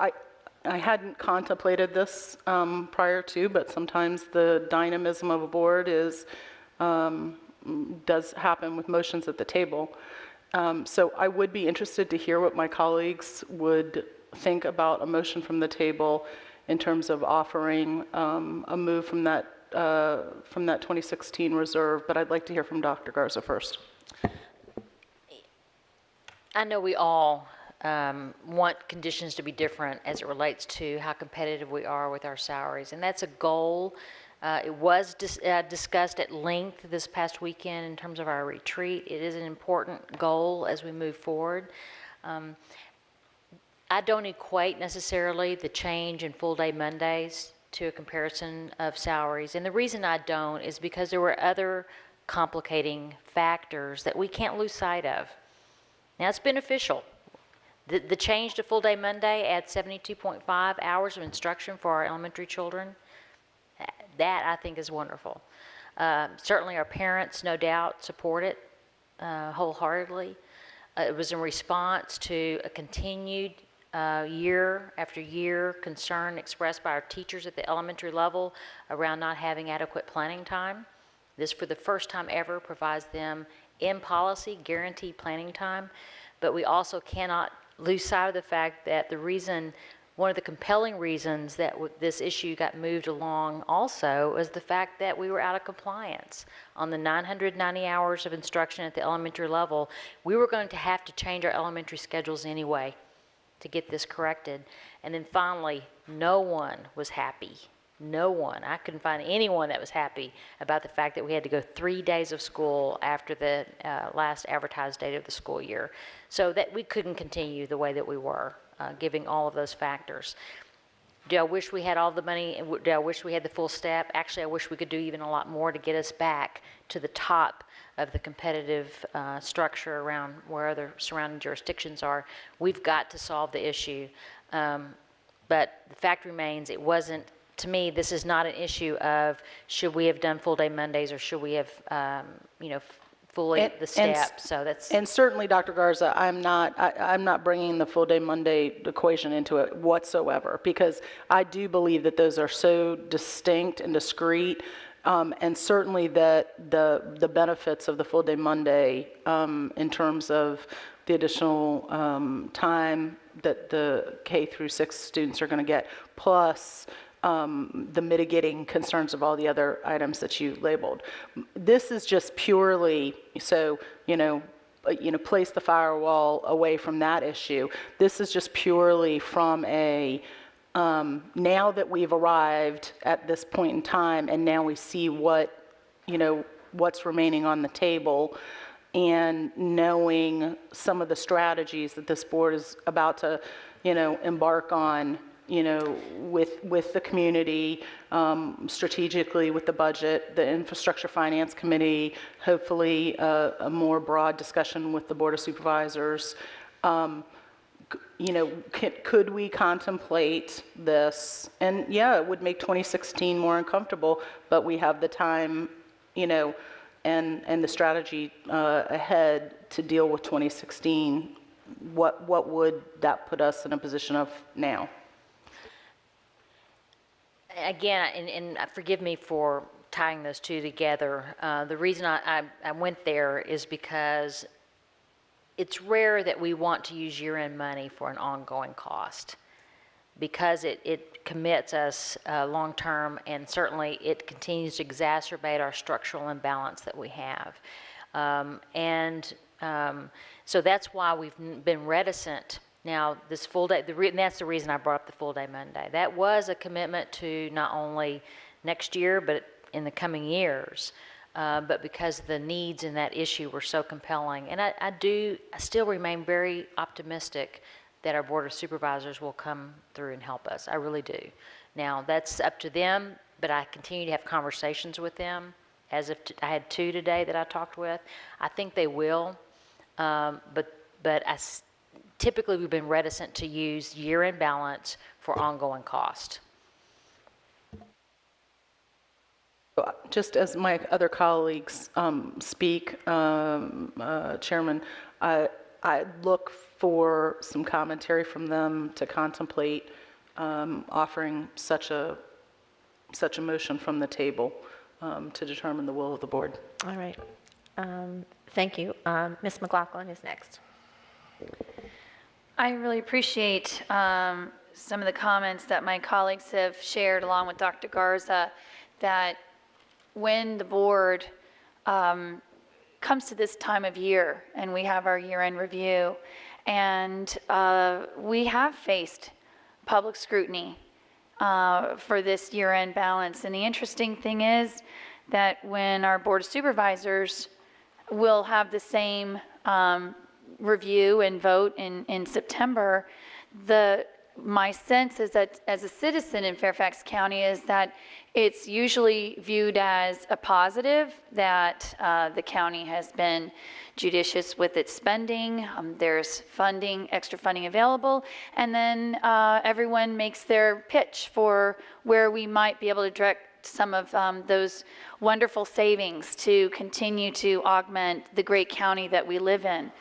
I hadn't contemplated this prior to, but sometimes the dynamism of a board is, does happen with motions at the table. So I would be interested to hear what my colleagues would think about a motion from the table in terms of offering a move from that 2016 reserve, but I'd like to hear from Dr. Garza first. I know we all want conditions to be different as it relates to how competitive we are with our salaries, and that's a goal. It was discussed at length this past weekend in terms of our retreat. It is an important goal as we move forward. I don't equate necessarily the change in full-day Mondays to a comparison of salaries, and the reason I don't is because there were other complicating factors that we can't lose sight of. Now, it's beneficial. The change to full-day Monday adds 72.5 hours of instruction for our elementary children. That, I think, is wonderful. Certainly, our parents, no doubt, support it wholeheartedly. It was in response to a continued year after year concern expressed by our teachers at the elementary level around not having adequate planning time. This, for the first time ever, provides them in policy guaranteed planning time, but we also cannot lose sight of the fact that the reason, one of the compelling reasons that this issue got moved along also is the fact that we were out of compliance. On the 990 hours of instruction at the elementary level, we were going to have to change our elementary schedules anyway to get this corrected. And then finally, no one was happy. No one. I couldn't find anyone that was happy about the fact that we had to go 3 days of school after the last advertised date of the school year. So that we couldn't continue the way that we were, giving all of those factors. Do I wish we had all the money? Do I wish we had the full step? Actually, I wish we could do even a lot more to get us back to the top of the competitive structure around where other surrounding jurisdictions are. We've got to solve the issue. But the fact remains, it wasn't, to me, this is not an issue of should we have done full day Mondays or should we have, you know, fully the step. So that's. And certainly, Dr. Garza, I'm not bringing the full day Monday equation into it whatsoever, because I do believe that those are so distinct and discrete, and certainly that the benefits of the full day Monday in terms of the additional time that the K through 6 students are going to get, plus the mitigating concerns of all the other items that you labeled. This is just purely, so, you know, place the firewall away from that issue. This is just purely from a, now that we've arrived at this point in time, and now we see what, what's remaining on the table, and knowing some of the strategies that this board is about to, embark on, with the community, strategically with the budget, the Infrastructure Finance Committee, hopefully a more broad discussion with the Board of Supervisors. Could we contemplate this? And yeah, it would make 2016 more uncomfortable, but we have the time, and the strategy ahead to deal with 2016. What would that put us in a position of now? Again, and forgive me for tying those two together. The reason I went there is because it's rare that we want to use year-end money for an ongoing cost, because it commits us long-term, and certainly it continues to exacerbate our structural imbalance that we have. So that's why we've been reticent. Now, this full day, and that's the reason I brought up the full day Monday. That was a commitment to not only next year, but in the coming years, but because the needs in that issue were so compelling. And I still remain very optimistic that our Board of Supervisors will come through and help us. I really do. Now, that's up to them, but I continue to have conversations with them. As if I had 2 today that I talked with. I think they will, but typically we've been reticent to use year-end balance for ongoing cost. Just as my other colleagues speak, Chairman, I look for some commentary from them to contemplate offering such a motion from the table to determine the will of the board. All right. Thank you. Ms. McLaughlin is next. I really appreciate some of the comments that my colleagues have shared along with Dr. Garza, that when the board comes to this time of year and we have our year-end review, and we have faced public scrutiny for this year-end balance. And the interesting thing is that when our Board of Supervisors will have the same review and vote in September, my sense is that as a citizen in Fairfax County is that it's usually viewed as a positive that the county has been judicious with its spending. There's funding, extra funding available, and then everyone makes their pitch for where we might be able to direct some of those wonderful savings to continue to augment the great county that we live in.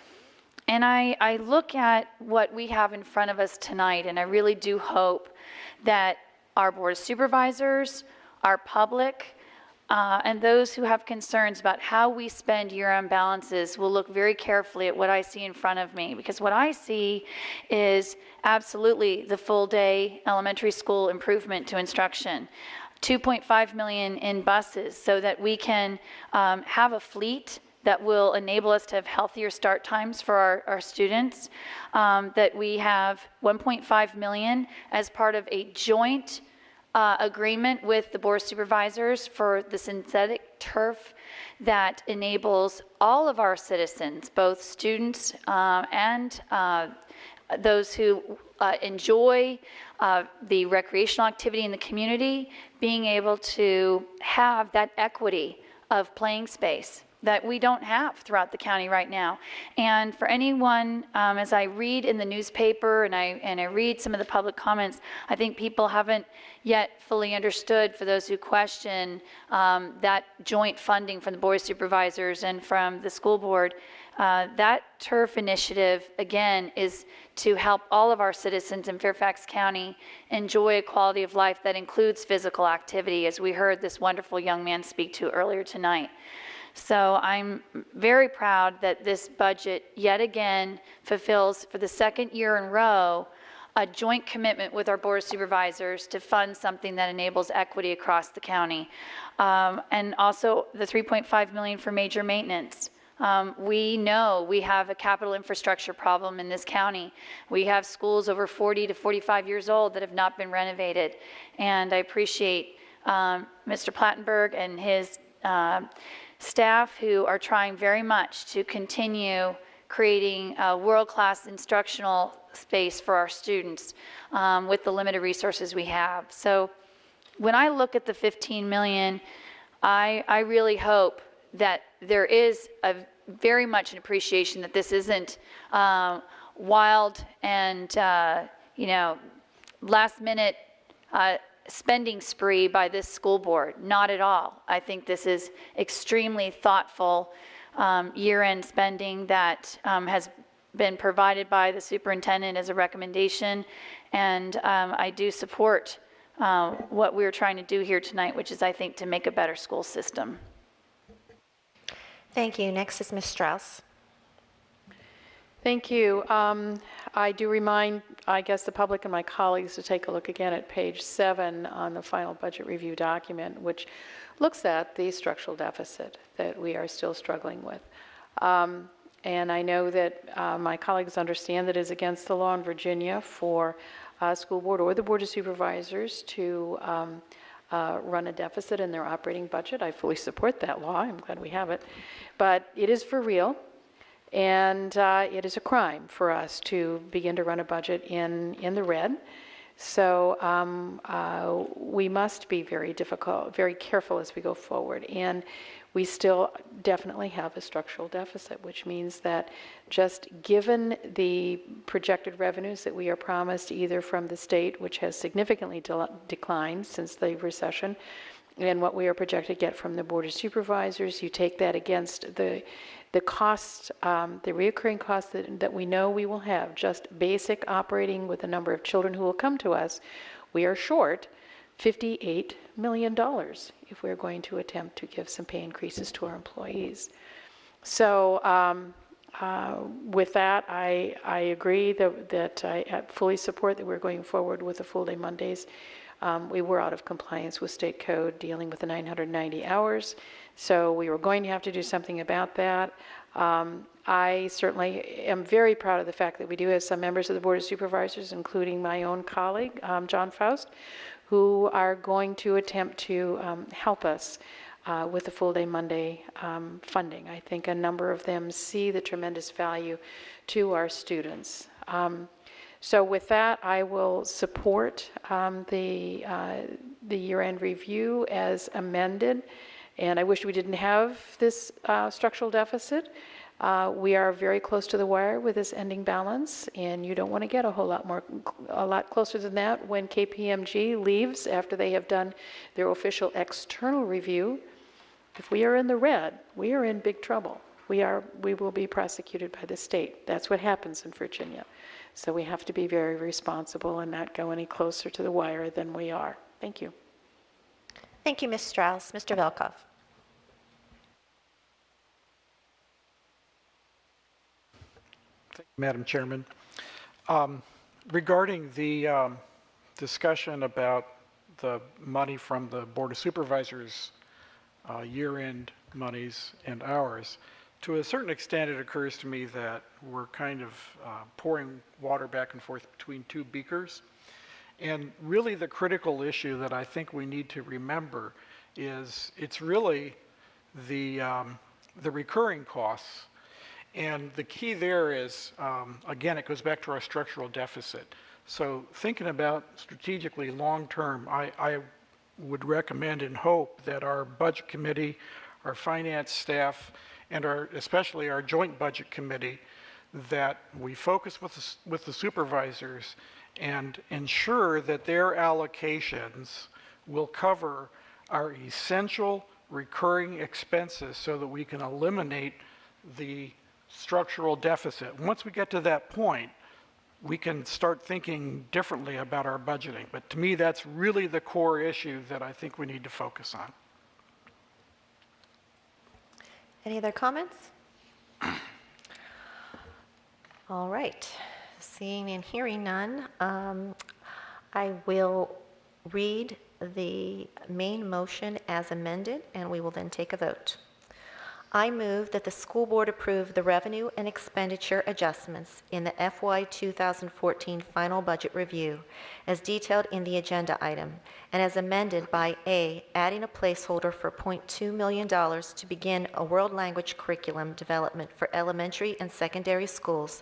And I look at what we have in front of us tonight, and I really do hope that our Board of Supervisors, our public, and those who have concerns about how we spend year-end balances will look very carefully at what I see in front of me, because what I see is absolutely the full-day elementary school improvement to instruction, $2.5 million in buses so that we can have a fleet that will enable us to have healthier start times for our students, that we have $1.5 million as part of a joint agreement with the Board of Supervisors for the synthetic turf that enables all of our citizens, both students and those who enjoy the recreational activity in the community, being able to have that equity of playing space that we don't have throughout the county right now. And for anyone, as I read in the newspaper and I read some of the public comments, I think people haven't yet fully understood, for those who question that joint funding from the Board of Supervisors and from the school board. That turf initiative, again, is to help all of our citizens in Fairfax County enjoy a quality of life that includes physical activity, as we heard this wonderful young man speak to earlier tonight. So I'm very proud that this budget yet again fulfills, for the second year in a row, a joint commitment with our Board of Supervisors to fund something that enables equity across the county. And also the $3.5 million for major maintenance. We know we have a capital infrastructure problem in this county. We have schools over 40 to 45 years old that have not been renovated. And I appreciate Mr. Plattenberg and his staff who are trying very much to continue creating a world-class instructional space for our students with the limited resources we have. So when I look at the 15 million, I really hope that there is a very much an appreciation that this isn't wild and last minute spending spree by this school board. Not at all. I think this is extremely thoughtful year-end spending that has been provided by the superintendent as a recommendation, and I do support what we're trying to do here tonight, which is, I think, to make a better school system. Thank you. Next is Ms. Strauss. Thank you. I do remind, I guess, the public and my colleagues to take a look again at page 7 on the final budget review document, which looks at the structural deficit that we are still struggling with. And I know that my colleagues understand that it is against the law in Virginia for a school board or the Board of Supervisors to run a deficit in their operating budget. I fully support that law. I'm glad we have it. But it is for real. And it is a crime for us to begin to run a budget in the red. So we must be very careful as we go forward. And we still definitely have a structural deficit, which means that just given the projected revenues that we are promised either from the state, which has significantly declined since the recession, and what we are projected to get from the Board of Supervisors, you take that against the costs, the reoccurring costs that we know we will have, just basic operating with the number of children who will come to us, we are short $58 million if we're going to attempt to give some pay increases to our employees. So with that, I agree that I fully support that we're going forward with the full day Mondays. We were out of compliance with state code dealing with the 990 hours, so we were going to have to do something about that. I certainly am very proud of the fact that we do have some members of the Board of Supervisors, including my own colleague, John Faust, who are going to attempt to help us with the full day Monday funding. I think a number of them see the tremendous value to our students. So with that, I will support the year-end review as amended, and I wish we didn't have this structural deficit. We are very close to the wire with this ending balance, and you don't want to get a lot closer than that when KPMG leaves after they have done their official external review. If we are in the red, we are in big trouble. We will be prosecuted by the state. That's what happens in Virginia. So we have to be very responsible and not go any closer to the wire than we are. Thank you. Thank you, Ms. Strauss. Mr. Velkoff. Madam Chairman, regarding the discussion about the money from the Board of Supervisors, year-end monies and ours, to a certain extent it occurs to me that we're kind of pouring water back and forth between two beakers. And really the critical issue that I think we need to remember is it's really the recurring costs. And the key there is, again, it goes back to our structural deficit. So thinking about strategically long-term, I would recommend and hope that our budget committee, our finance staff, and especially our joint budget committee, that we focus with the supervisors and ensure that their allocations will cover our essential recurring expenses so that we can eliminate the structural deficit. Once we get to that point, we can start thinking differently about our budgeting. But to me, that's really the core issue that I think we need to focus on. Any other comments? All right. Seeing and hearing none, I will read the main motion as amended, and we will then take a vote. I move that the school board approve the revenue and expenditure adjustments in the FY 2014 final budget review as detailed in the agenda item and as amended by A, adding a placeholder for $0.2 million to begin a world language curriculum development for elementary and secondary schools,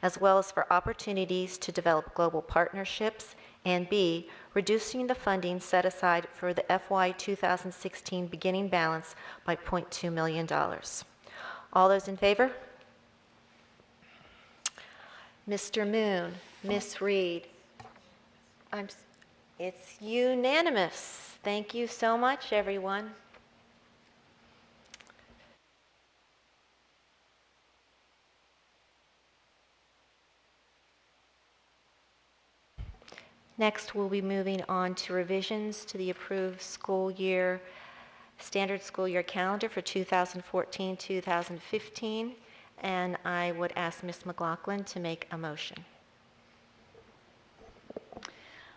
as well as for opportunities to develop global partnerships, and B, reducing the funding set aside for the FY 2016 beginning balance by $0.2 million. All those in favor? Mr. Moon, Ms. Reed. It's unanimous. Thank you so much, everyone. Next, we'll be moving on to revisions to the approved standard school year calendar for 2014-2015, and I would ask Ms. McLaughlin to make a motion.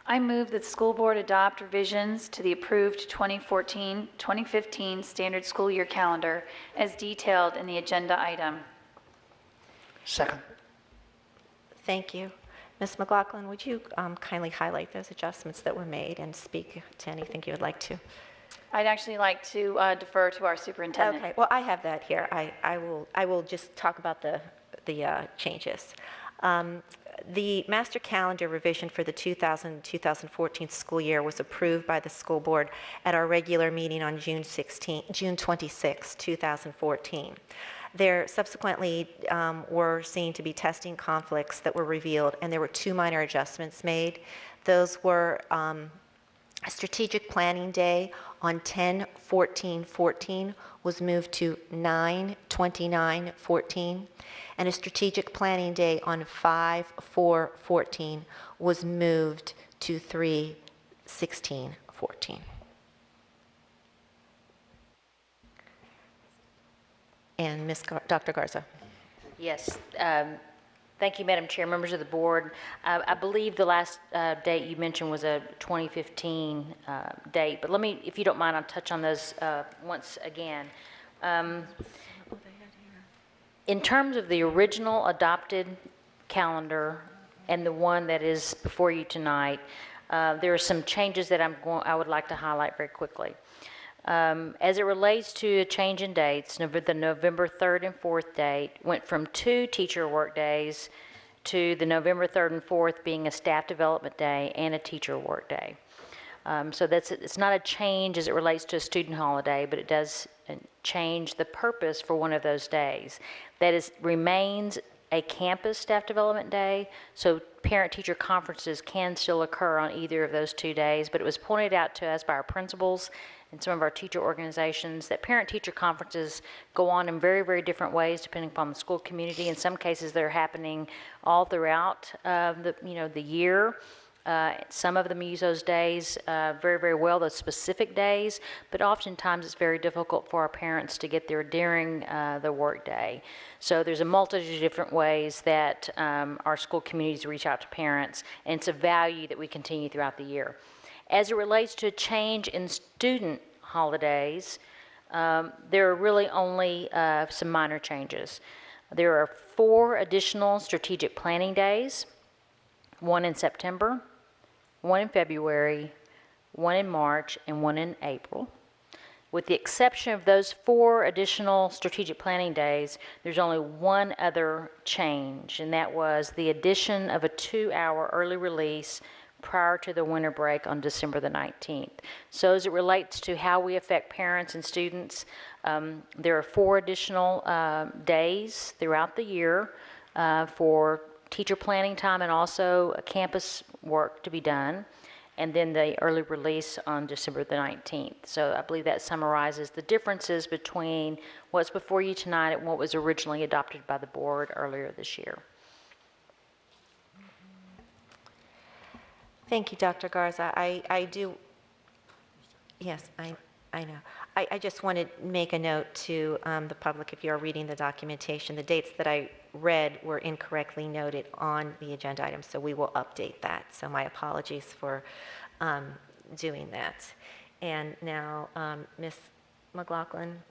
I move that the school board adopt revisions to the approved 2014-2015 standard school year calendar as detailed in the agenda item. Second. Thank you. Ms. McLaughlin, would you kindly highlight those adjustments that were made and speak to anything you would like to? I'd actually like to defer to our superintendent. Okay, well, I have that here. I will just talk about the changes. The master calendar revision for the 2014 school year was approved by the school board at our regular meeting on June 26, 2014. There subsequently were seen to be testing conflicts that were revealed, and there were two minor adjustments made. Those were a strategic planning day on 10/14/14 was moved to 9/29/14, and a strategic planning day on 5/4/14 was moved to 3/16/14. And Dr. Garza. Yes. Thank you, Madam Chair, members of the board. I believe the last date you mentioned was a 2015 date, but let me, if you don't mind, I'll touch on those once again. In terms of the original adopted calendar and the one that is before you tonight, there are some changes that I would like to highlight very quickly. As it relates to a change in dates, the November 3rd and 4th date went from 2 teacher work days to the November 3rd and 4th being a staff development day and a teacher work day. So it's not a change as it relates to a student holiday, but it does change the purpose for one of those days. That remains a campus staff development day, so parent-teacher conferences can still occur on either of those 2 days, but it was pointed out to us by our principals and some of our teacher organizations that parent-teacher conferences go on in very, very different ways depending upon the school community. In some cases, they're happening all throughout the year. Some of them use those days very, very well, those specific days, but oftentimes it's very difficult for our parents to get there during the work day. So there's a multitude of different ways that our school communities reach out to parents, and it's a value that we continue throughout the year. As it relates to a change in student holidays, there are really only some minor changes. There are 4 additional strategic planning days, 1 in September, 1 in February, 1 in March, and 1 in April. With the exception of those 4 additional strategic planning days, there's only one other change, and that was the addition of a 2-hour early release prior to the winter break on December the 19th. So as it relates to how we affect parents and students, there are 4 additional days throughout the year for teacher planning time and also campus work to be done, and then the early release on December the 19th. So I believe that summarizes the differences between what's before you tonight and what was originally adopted by the board earlier this year. Thank you, Dr. Garza. I know. I just want to make a note to the public, if you're reading the documentation, the dates that I read were incorrectly noted on the agenda item, so we will update that. So my apologies for doing that. And now, Ms. McLaughlin.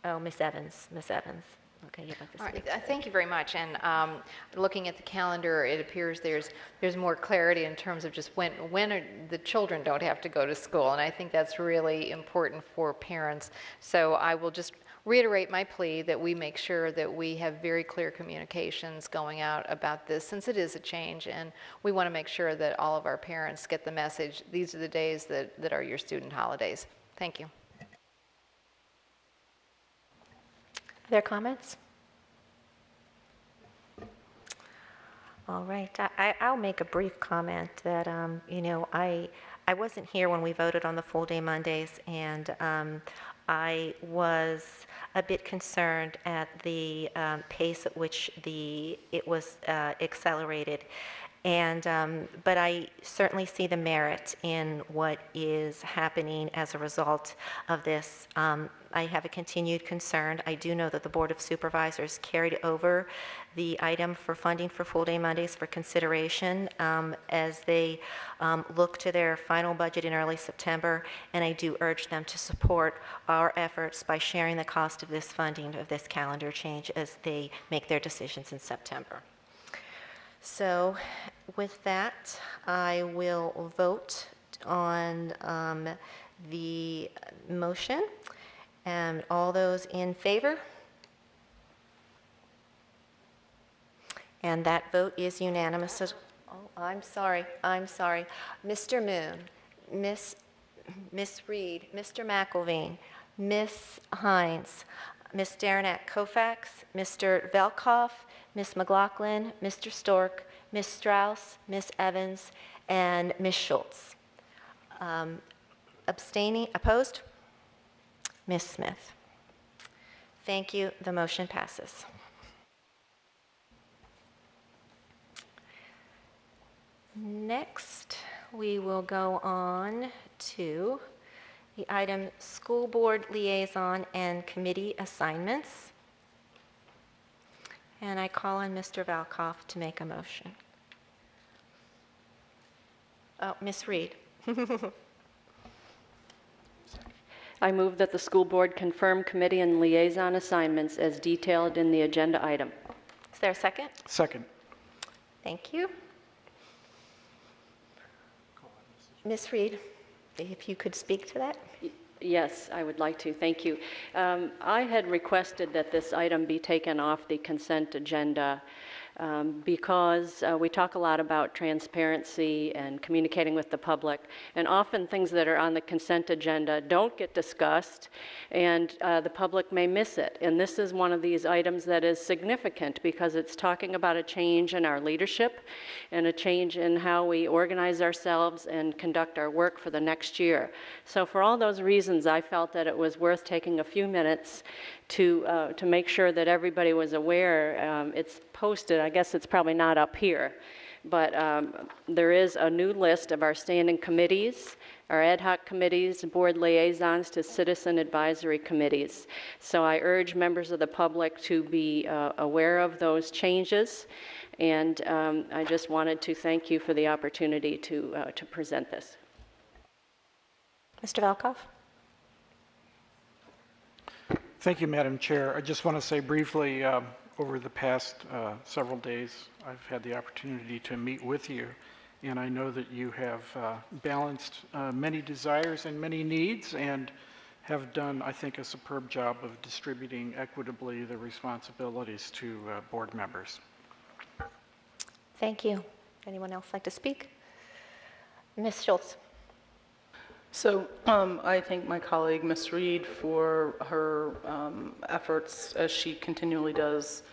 Oh, Miss Evans, Miss Evans. Okay, you'd like to All speak. right, thank you very much. And looking at the calendar, it appears there's more clarity in terms of just when the children don't have to go to school, and I think that's really important for parents. So I will just reiterate my plea that we make sure that we have very clear communications going out about this, since it is a change, and we want to make sure that all of our parents get the message, these are the days that are your student holidays. Thank you. Other comments? All right, I'll make a brief comment that, you know, I wasn't here when we voted on the full day Mondays, and I was a bit concerned at the pace at which it was accelerated. And, but I certainly see the merit in what is happening as a result of this. I have a continued concern. I do know that the Board of Supervisors carried over the item for funding for full day Mondays for consideration as they look to their final budget in early September, and I do urge them to support our efforts by sharing the cost of this funding, of this calendar change, as they make their decisions in September. So with that, I will vote on the motion. And all those in favor? And that vote is unanimous. Oh, I'm sorry. Mr. Moon, Miss Reed, Mr. McElveen, Miss Hines, Miss Derenak Kofax, Mr. Velkoff, Miss McLaughlin, Mr. Stork, Miss Strauss, Miss Evans, and Miss Schultz. Abstaining, opposed? Miss Smith. Thank you. The motion passes. Next, we will go on to the item School Board Liaison and Committee Assignments. And I call on Mr. Velkoff to make a motion. Oh, Miss Reed. I move that the school board confirm committee and liaison assignments as detailed in the agenda item. Is there a second? Second. Thank you. Ms. Reed, if you could speak to that. Yes, I would like to. Thank you. I had requested that this item be taken off the consent agenda because we talk a lot about transparency and communicating with the public, and often things that are on the consent agenda don't get discussed, and the public may miss it. And this is one of these items that is significant because it's talking about a change in our leadership and a change in how we organize ourselves and conduct our work for the next year. So for all those reasons, I felt that it was worth taking a few minutes to make sure that everybody was aware. It's posted, I guess it's probably not up here, but there is a new list of our standing committees, our ad hoc committees, board liaisons to citizen advisory committees. So I urge members of the public to be aware of those changes, and I just wanted to thank you for the opportunity to present this. Mr. Velkoff. Thank you, Madam Chair. I just want to say briefly, over the past several days, I've had the opportunity to meet with you, and I know that you have balanced many desires and many needs and have done, I think, a superb job of distributing equitably the responsibilities to board members. Thank you. Anyone else like to speak? Ms. Schultz. So I thank my colleague, Ms. Reed, for her efforts, as she continually does,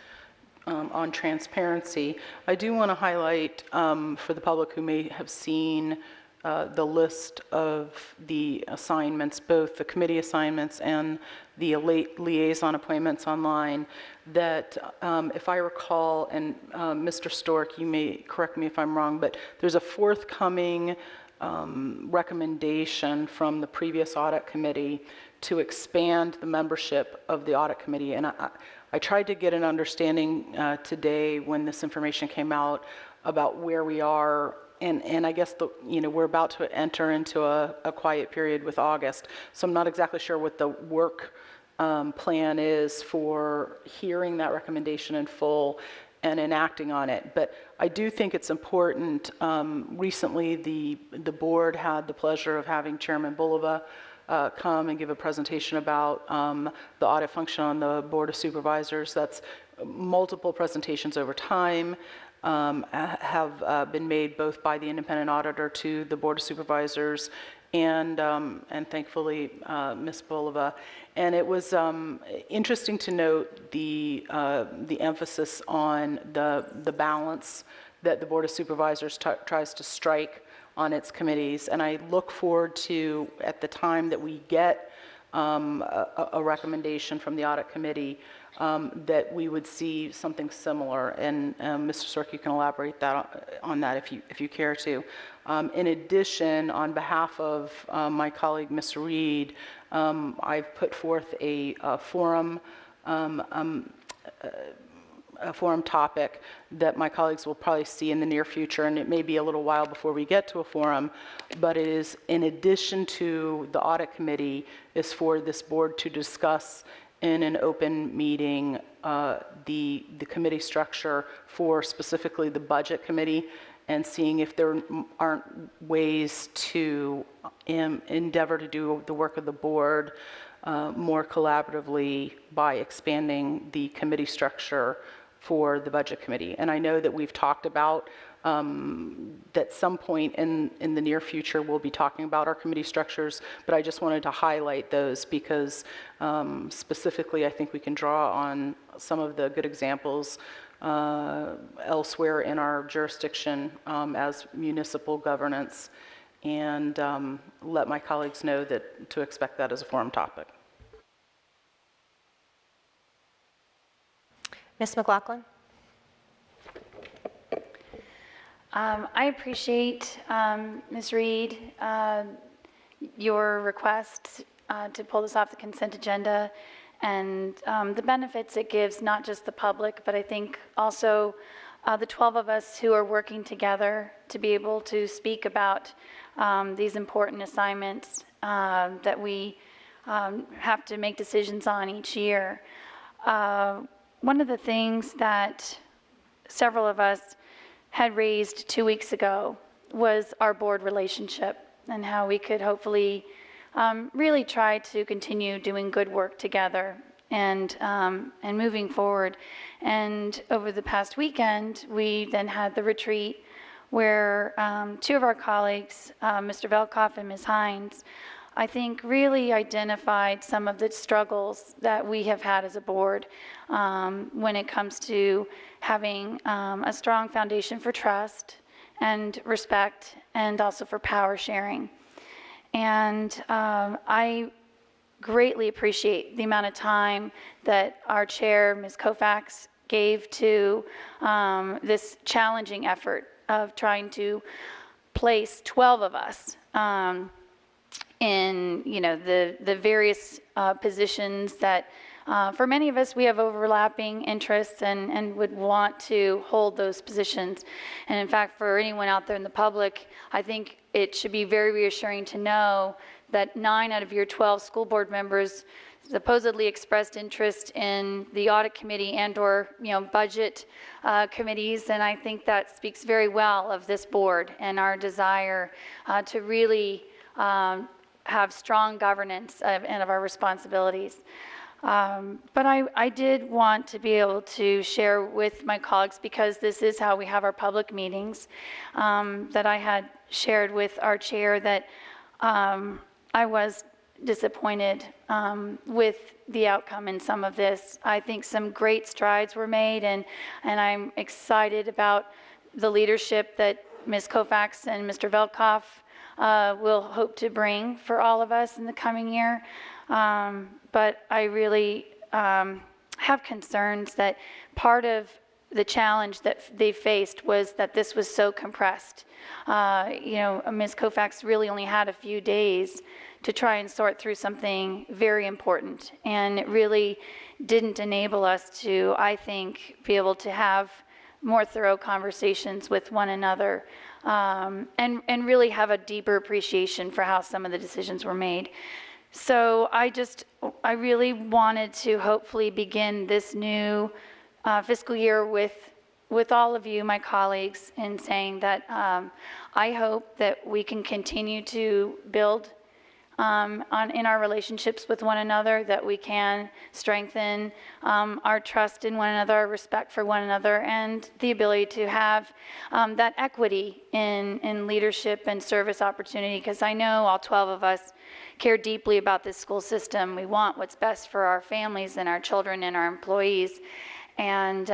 on transparency. I do want to highlight for the public who may have seen the list of the assignments, both the committee assignments and the liaison appointments online, that if I recall, and Mr. Stork, you may correct me if I'm wrong, but there's a forthcoming recommendation from the previous audit committee to expand the membership of the audit committee. And I tried to get an understanding today when this information came out about where we are. And I guess we're about to enter into a quiet period with August. So I'm not exactly sure what the work plan is for hearing that recommendation in full and enacting on it. But I do think it's important. Recently, the board had the pleasure of having Chairman Bulova come and give a presentation about the audit function on the Board of Supervisors. That's multiple presentations over time have been made both by the independent auditor to the Board of Supervisors and thankfully Ms. Bulova. And it was interesting to note the emphasis on the balance that the Board of Supervisors tries to strike on its committees. And I look forward to, at the time that we get a recommendation from the Audit Committee, that we would see something similar. And Mr. Sork, you can elaborate on that if you care to. In addition, on behalf of my colleague, Ms. Reed, I've put forth a forum topic that my colleagues will probably see in the near future, and it may be a little while before we get to a forum, but it is in addition to the Audit Committee, is for this board to discuss in an open meeting the committee structure for specifically the Budget Committee, and seeing if there aren't ways to endeavor to do the work of the board more collaboratively by expanding the committee structure for the Budget Committee. And I know that we've talked about that some point in the near future we'll be talking about our committee structures, but I just wanted to highlight those because specifically I think we can draw on some of the good examples elsewhere in our jurisdiction as municipal governance, and let my colleagues know that to expect that as a forum topic. Ms. McLaughlin? I appreciate, Ms. Reed, your request to pull this off the consent agenda and the benefits it gives not just the public, but I think also the 12 of us who are working together to be able to speak about these important assignments that we have to make decisions on each year. One of the things that several of us had raised 2 weeks ago was our board relationship and how we could hopefully really try to continue doing good work together and moving forward. And over the past weekend, we then had the retreat where two of our colleagues, Mr. Velkoff and Ms. Hines, I think really identified some of the struggles that we have had as a board when it comes to having a strong foundation for trust and respect and also for power sharing. And I greatly appreciate the amount of time that our chair, Ms. Koufax, gave to this challenging effort of trying to place 12 of us in the various positions that for many of us we have overlapping interests and would want to hold those positions. And in fact, for anyone out there in the public, I think it should be very reassuring to know that 9 out of your 12 school board members supposedly expressed interest in the audit committee and/or budget committees, and I think that speaks very well of this board and our desire to really have strong governance and of our responsibilities. But I did want to be able to share with my colleagues, because this is how we have our public meetings, that I had shared with our chair that I was disappointed with the outcome in some of this. I think some great strides were made, and I'm excited about the leadership that Ms. Koufax and Mr. Velkoff will hope to bring for all of us in the coming year. But I really have concerns that part of the challenge that they faced was that this was so compressed. Ms. Koufax really only had a few days to try and sort through something very important, and it really didn't enable us to, I think, be able to have more thorough conversations with one another and really have a deeper appreciation for how some of the decisions were made. So I really wanted to hopefully begin this new fiscal year with all of you, my colleagues, in saying that I hope that we can continue to build in our relationships with one another, that we can strengthen our trust in one another, our respect for one another, and the ability to have that equity in leadership and service opportunity, because I know all 12 of us care deeply about this school system. We want what's best for our families and our children and our employees. And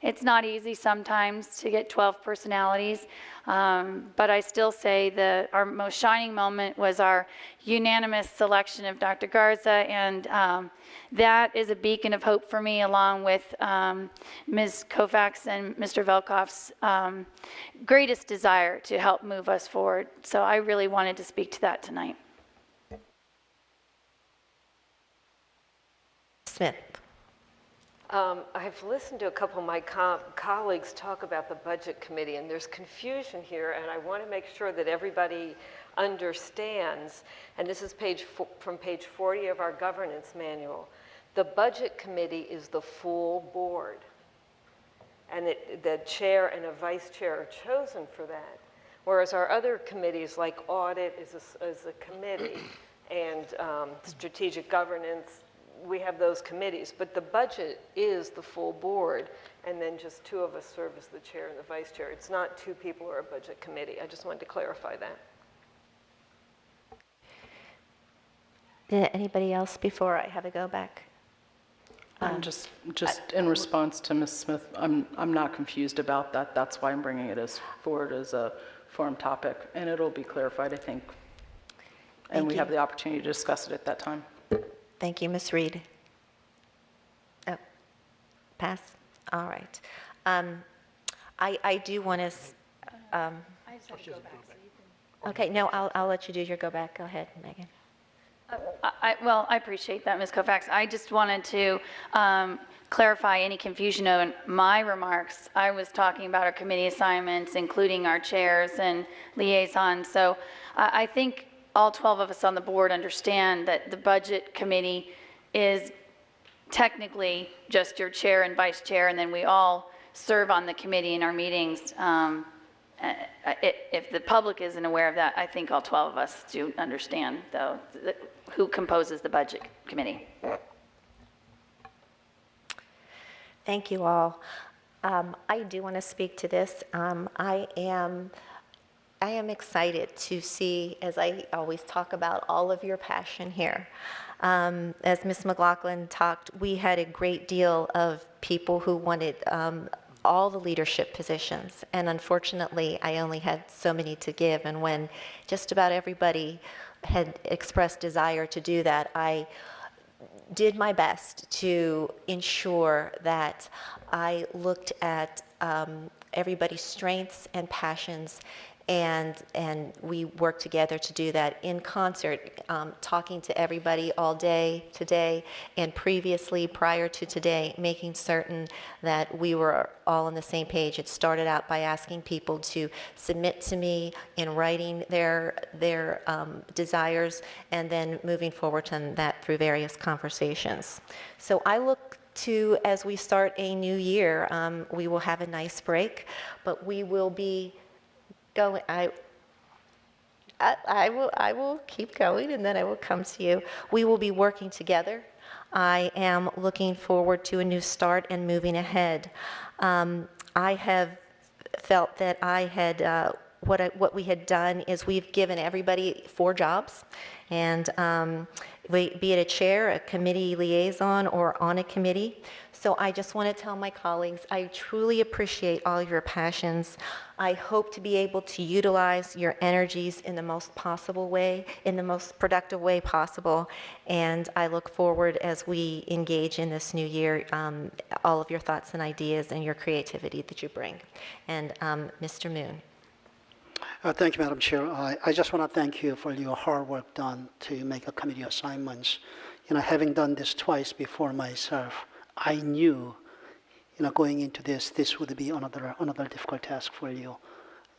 it's not easy sometimes to get 12 personalities, but I still say our most shining moment was our unanimous selection of Dr. Garza, and that is a beacon of hope for me, along with Ms. Koufax and Mr. Velkoff's greatest desire to help move us forward. So I really wanted to speak to that tonight. Smith. I've listened to a couple of my colleagues talk about the budget committee, and there's confusion here, and I want to make sure that everybody understands, and this is from page 40 of our governance manual. The budget committee is the full board, and the chair and a vice chair are chosen for that, whereas our other committees, like audit is a committee, and strategic governance, we have those committees, but the budget is the full board, and then just 2 of us serve as the chair and the vice chair. It's not 2 people or a budget committee. I just wanted to clarify that. Anybody else before I have a go back? Just in response to Ms. Smith, I'm not confused about that. That's why I'm bringing it forward as a forum topic, and it'll be clarified, I think. And we have the opportunity to discuss it at that time. Thank you, Ms. Reed. Oh, pass? All right. I do want to... I just have to go back. So you can... Okay, no, I'll let you do your go back. Go ahead, Megan. Well, I appreciate that, Ms. Koufax. I just wanted to clarify any confusion on my remarks. I was talking about our committee assignments, including our chairs and liaisons. So I think all 12 of us on the board understand that the budget committee is technically just your chair and vice chair, and then we all serve on the committee in our meetings. If the public isn't aware of that, I think all 12 of us do understand, though, who composes the budget committee. Thank you all. I do want to speak to this. I am excited to see, as I always talk about, all of your passion here. As Ms. McLaughlin talked, we had a great deal of people who wanted all the leadership positions, and unfortunately, I only had so many to give, and when just about everybody had expressed desire to do that, I did my best to ensure that I looked at everybody's strengths and passions, and we worked together to do that in concert, talking to everybody all day today and previously prior to today, making certain that we were all on the same page. It started out by asking people to submit to me in writing their desires, and then moving forward to that through various conversations. So I look to, as we start a new year, we will have a nice break, but we will be going. I will keep going, and then I will come to you. We will be working together. I am looking forward to a new start and moving ahead. I have felt that I had what we had done is we've given everybody 4 jobs, and be it a chair, a committee liaison, or on a committee. So I just want to tell my colleagues, I truly appreciate all your passions. I hope to be able to utilize your energies in the most possible way, in the most productive way possible. And I look forward, as we engage in this new year, all of your thoughts and ideas and your creativity that you bring. And Mr. Moon. Thank you, Madam Chair. I just want to thank you for your hard work done to make a committee assignments. Having done this twice before myself, I knew, going into this would be another difficult task for you.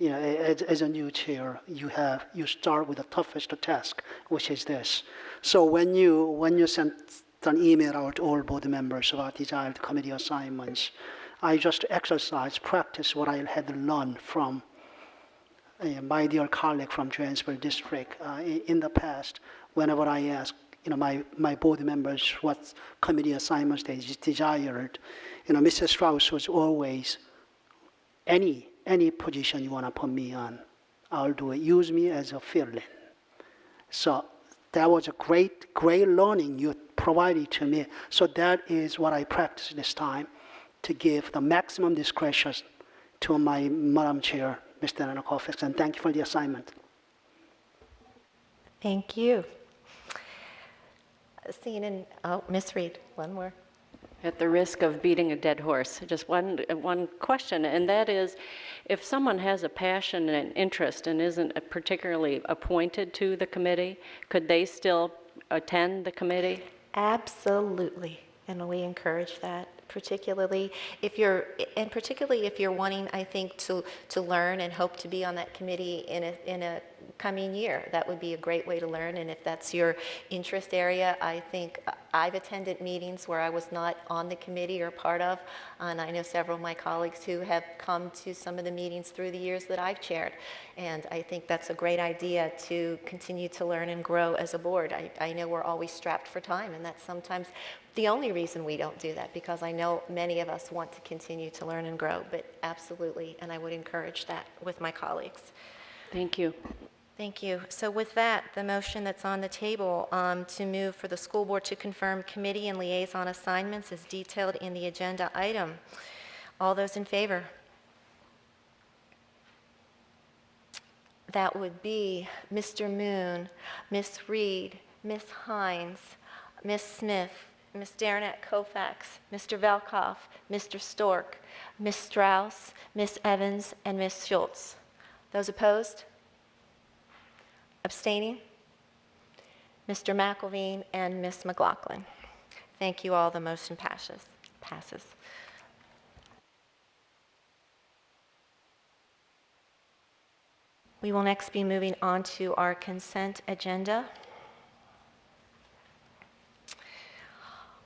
as a new chair, you start with the toughest task, which is this. So when you sent an email out to all board members about desired committee assignments, I just practice what I had learned from my dear colleague from Johannesburg District in the past. Whenever I ask, my board members what committee assignments they desired, Mrs. Strauss was always, any position you want to put me on, I'll do it. Use me as a fill-in. So that was a great learning you provided to me. So that is what I practiced this time, to give the maximum discretion to my Madam Chair, Mr. Dana Koufax, and thank you for the assignment. Thank you. Ms. Reed, one more. At the risk of beating a dead horse, just one question, and that is, if someone has a passion and interest and isn't particularly appointed to the committee, could they still attend the committee? Absolutely, and we encourage that. Particularly if you're wanting, I think, to learn and hope to be on that committee in a coming year. That would be a great way to learn, and if that's your interest area, I think I've attended meetings where I was not on the committee or part of, and I know several of my colleagues who have come to some of the meetings through the years that I've chaired, and I think that's a great idea to continue to learn and grow as a board. I know we're always strapped for time, and that's sometimes the only reason we don't do that, because I know many of us want to continue to learn and grow, but absolutely, and I would encourage that with my colleagues. Thank you. Thank you. So with that, the motion that's on the table to move for the school board to confirm committee and liaison assignments is detailed in the agenda item. All those in favor? That would be Mr. Moon, Ms. Reed, Ms. Hines, Ms. Smith, Ms. Dana Koufax, Mr. Velkoff, Mr. Stork, Ms. Strauss, Ms. Evans, and Ms. Schultz. Those opposed? Abstaining? Mr. McElveen and Ms. McLaughlin. Thank you all. The motion passes. We will next be moving on to our consent agenda.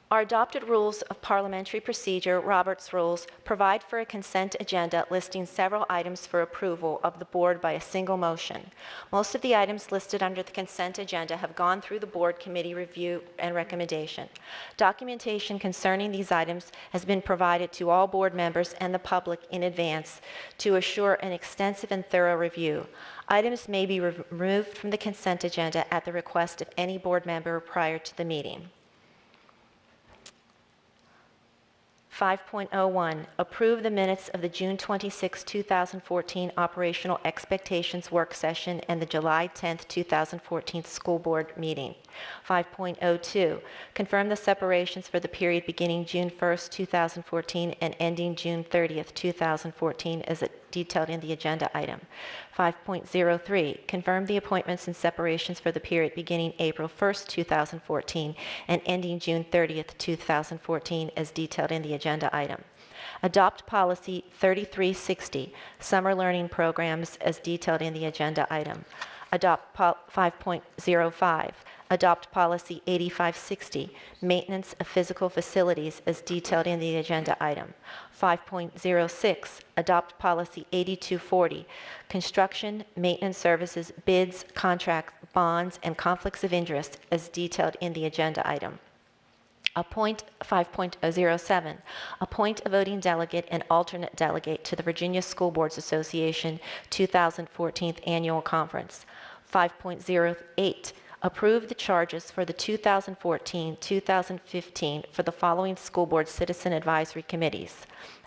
Our adopted rules of parliamentary procedure, Robert's Rules, provide for a consent agenda listing several items for approval of the board by a single motion. Most of the items listed under the consent agenda have gone through the board committee review and recommendation. Documentation concerning these items has been provided to all board members and the public in advance to assure an extensive and thorough review. Items may be removed from the consent agenda at the request of any board member prior to the meeting. 5.01, approve the minutes of the June 26, 2014 Operational Expectations Work Session and the July 10, 2014 School Board meeting. 5.02, confirm the separations for the period beginning June 1, 2014 and ending June 30, 2014 as detailed in the agenda item. 5.03, confirm the appointments and separations for the period beginning April 1, 2014 and ending June 30, 2014 as detailed in the agenda item. Adopt policy 3360, summer learning programs as detailed in the agenda item. Adopt 5.05, adopt policy 8560, maintenance of physical facilities as detailed in the agenda item. 5.06, adopt policy 8240, construction, maintenance services, bids, contracts, bonds, and conflicts of interest as detailed in the agenda item. Appoint 5.07, appoint a voting delegate and alternate delegate to the Virginia School Boards Association 2014 Annual Conference. 5.08, approve the charges for the 2014-2015 for the following school board citizen advisory committees: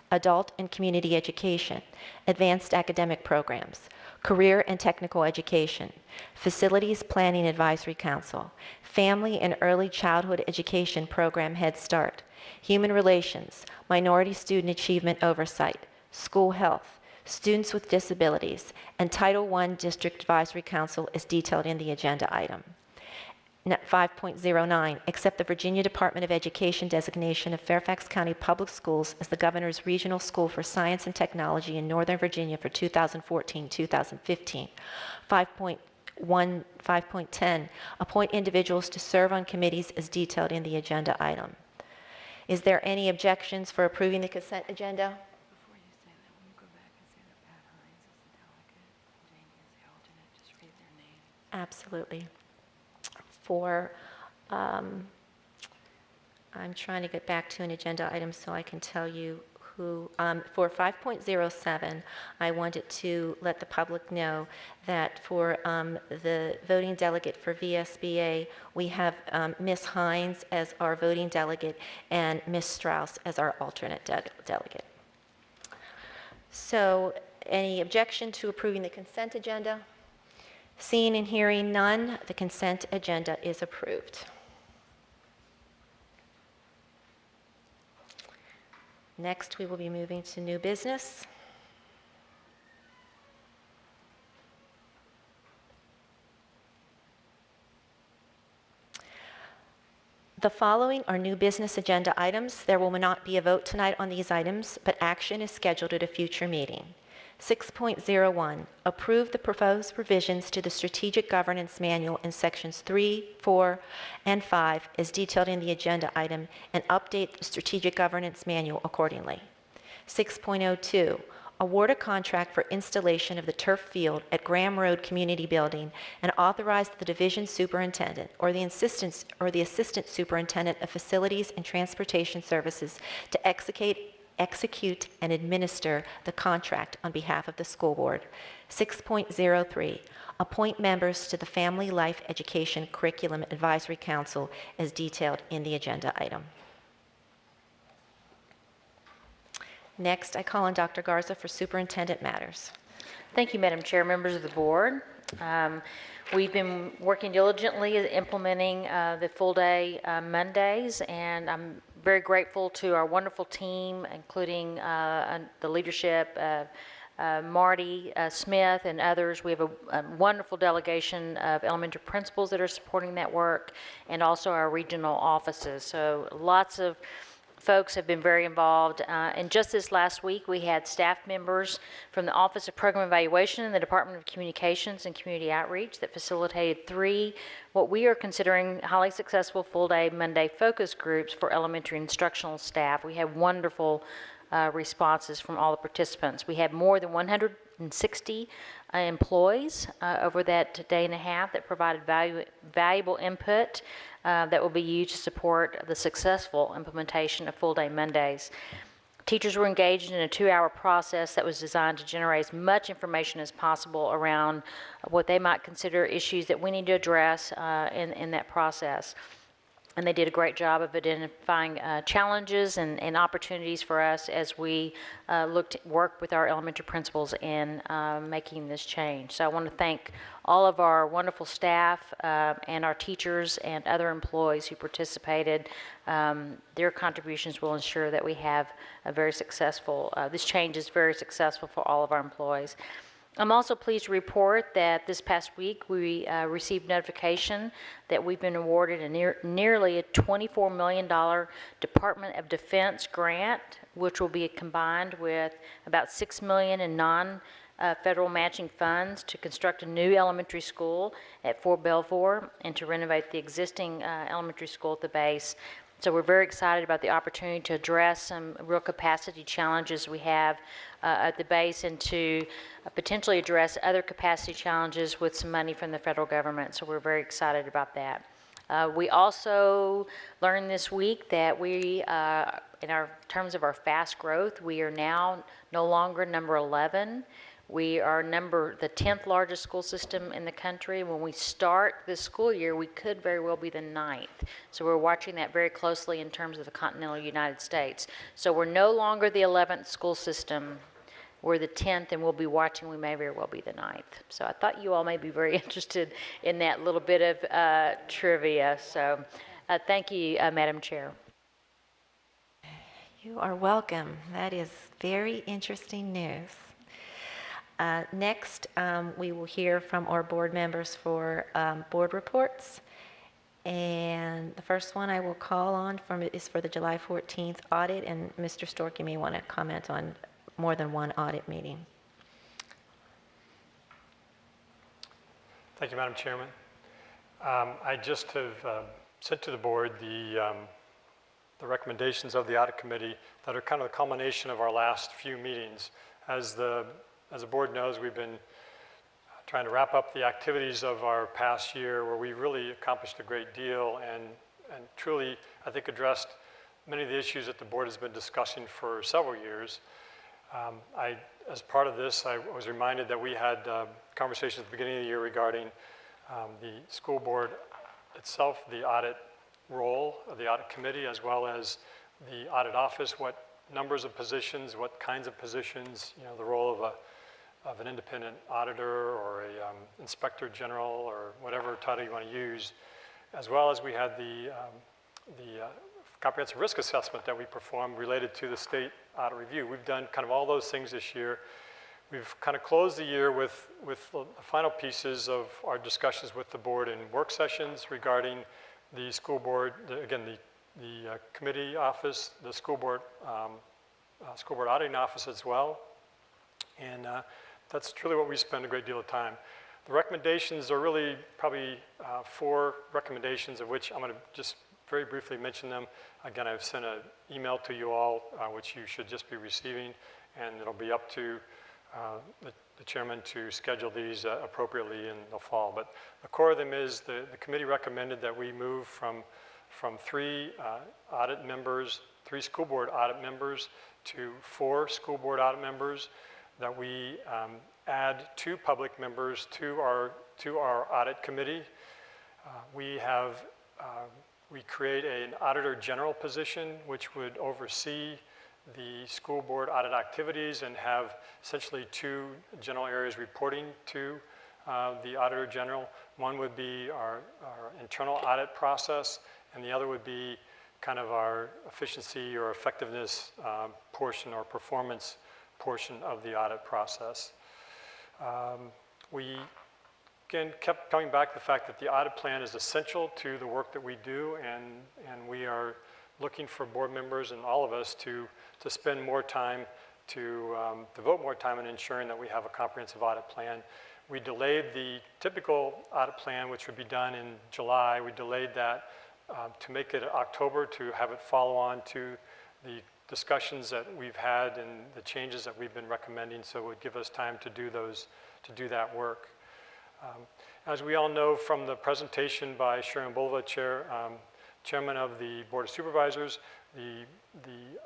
adult and community education, advanced academic programs, career and technical education, facilities planning advisory council, family and early childhood education program Head Start, human relations, minority student achievement oversight, school health, students with disabilities, and Title I District Advisory Council is detailed in the agenda item. 5.09, accept the Virginia Department of Education designation of Fairfax County Public Schools as the governor's regional school for science and technology in Northern Virginia for 2014-2015. 5.10, appoint individuals to serve on committees as detailed in the agenda item. Is there any objections for approving the consent agenda? Absolutely. I'm trying to get back to an agenda item so I can tell you who, for 5.07, I wanted to let the public know that for the voting delegate for VSBA, we have Ms. Hines as our voting delegate and Ms. Strauss as our alternate delegate. So, any objection to approving the consent agenda? Seeing and hearing none, the consent agenda is approved. Next, we will be moving to new business. The following are new business agenda items. There will not be a vote tonight on these items, but action is scheduled at a future meeting. 6.01, approve the proposed revisions to the Strategic Governance Manual in sections 3, 4, and 5 as detailed in the agenda item and update the Strategic Governance Manual accordingly. 6.02, award a contract for installation of the turf field at Graham Road Community Building and authorize the division superintendent or the assistant superintendent of facilities and transportation services to execute and administer the contract on behalf of the school board. 6.03, appoint members to the Family Life Education Curriculum Advisory Council as detailed in the agenda item. Next, I call on Dr. Garza for superintendent matters. Thank you, Madam Chair, members of the board. We've been working diligently at implementing the full day Mondays, and I'm very grateful to our wonderful team, including the leadership of Marty Smith and others. We have a wonderful delegation of elementary principals that are supporting that work, and also our regional offices. So lots of folks have been very involved. And just this last week, we had staff members from the Office of Program Evaluation and the Department of Communications and Community Outreach that facilitated 3 what we are considering highly successful full-day Monday focus groups for elementary instructional staff. We had wonderful responses from all the participants. We had more than 160 employees over that day and a half that provided valuable input that will be used to support the successful implementation of full-day Mondays. Teachers were engaged in a 2-hour process that was designed to generate as much information as possible around what they might consider issues that we need to address in that process. And they did a great job of identifying challenges and opportunities for us as we work with our elementary principals in making this change. So I want to thank all of our wonderful staff and our teachers and other employees who participated. Their contributions will ensure that we have a very successful, this change is very successful for all of our employees. I'm also pleased to report that this past week we received notification that we've been awarded nearly a $24 million Department of Defense grant, which will be combined with about $6 million in non-federal matching funds to construct a new elementary school at Fort Belvoir and to renovate the existing elementary school at the base. So we're very excited about the opportunity to address some real capacity challenges we have at the base and to potentially address other capacity challenges with some money from the federal government. So we're very excited about that. We also learned this week that we, in terms of our fast growth, we are now no longer number 11. We are the 10th largest school system in the country. When we start this school year, we could very well be the 9th. So we're watching that very closely in terms of the continental United States. So we're no longer the 11th school system. We're the 10th, and we'll be watching. We may very well be the 9th. So I thought you all may be very interested in that little bit of trivia. So thank you, Madam Chair. You are welcome. That is very interesting news. Next, we will hear from our board members for board reports. And the first one I will call on is for the July 14th audit, and Mr. Stork, you may want to comment on more than one audit meeting. Thank you, Madam Chairman. I just have sent to the board the recommendations of the audit committee that are kind of a culmination of our last few meetings. As the board knows, we've been trying to wrap up the activities of our past year where we really accomplished a great deal and truly, I think, addressed many of the issues that the board has been discussing for several years. As part of this, I was reminded that we had conversations at the beginning of the year regarding the school board itself, the audit role of the audit committee, as well as the audit office, what numbers of positions, what kinds of positions, you know, the role of an independent auditor or a inspector general or whatever title you want to use, as well as we had the comprehensive risk assessment that we performed related to the state audit review. We've done kind of all those things this year. We've kind of closed the year with the final pieces of our discussions with the board in work sessions regarding the school board, the committee office, the school board auditing office as well. And that's truly what we spend a great deal of time. The recommendations are really probably 4 recommendations, of which I'm going to just very briefly mention them. Again, I've sent an email to you all, which you should just be receiving, and it'll be up to the chairman to schedule these appropriately in the fall. But the core of them is the committee recommended that we move from 3 audit members, 3 school board audit members to 4 school board audit members, that we add 2 public members to our audit committee. We create an auditor general position which would oversee the school board audit activities and have essentially 2 general areas reporting to the auditor general. One would be our internal audit process, and the other would be kind of our efficiency or effectiveness portion or performance portion of the audit process. We again kept coming back to the fact that the audit plan is essential to the work that we do, and we are looking for board members and all of us to spend more time, to devote more time in ensuring that we have a comprehensive audit plan. We delayed the typical audit plan, which would be done in July. We delayed that to make it October, to have it follow on to the discussions that we've had and the changes that we've been recommending, so it would give us time to do that work. As we all know from the presentation by Sharon Bulva, Chairman of the Board of Supervisors, the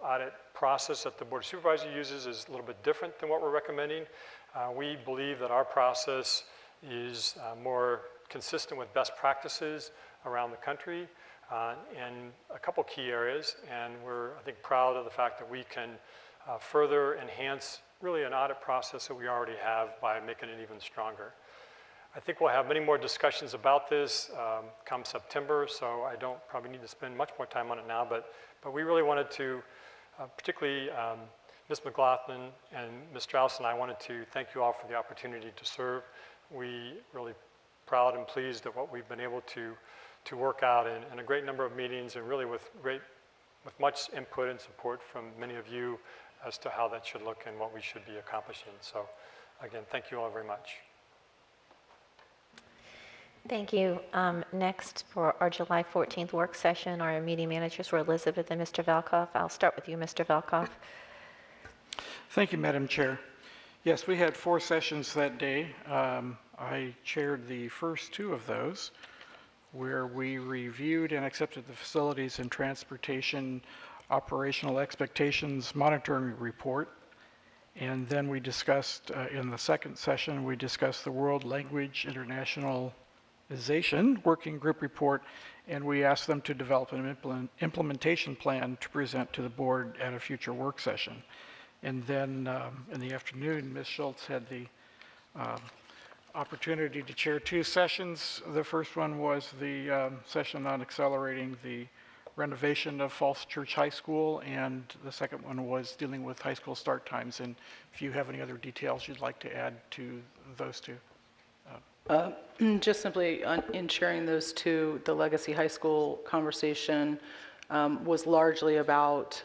audit process that the Board of Supervisors uses is a little bit different than what we're recommending. We believe that our process is more consistent with best practices around the country in a couple key areas, and we're, I think, proud of the fact that we can further enhance really an audit process that we already have by making it even stronger. I think we'll have many more discussions about this come September, so I don't probably need to spend much more time on it now, but we really wanted to, particularly Ms. McLaughlin and Ms. Strauss and I wanted to thank you all for the opportunity to serve. We really proud and pleased at what we've been able to work out in a great number of meetings, and really with much input and support from many of you as to how that should look and what we should be accomplishing. So again, thank you all very much. Thank you. Next, for our July 14th work session, our meeting managers were Elizabeth and Mr. Velkoff. I'll start with you, Mr. Velkoff. Thank you, Madam Chair. Yes, we had 4 sessions that day. I chaired the first 2 of those, where we reviewed and accepted the facilities and transportation operational expectations monitoring report. And then we discussed, in the second session, we discussed the World Language Internationalization Working Group report, and we asked them to develop an implementation plan to present to the board at a future work session. And then in the afternoon, Ms. Schultz had the opportunity to chair 2 sessions. The first one was the session on accelerating the renovation of Falls Church High School, and the second one was dealing with high school start times. And if you have any other details you'd like to add to those 2. Just simply in sharing those two, the Legacy High School conversation was largely about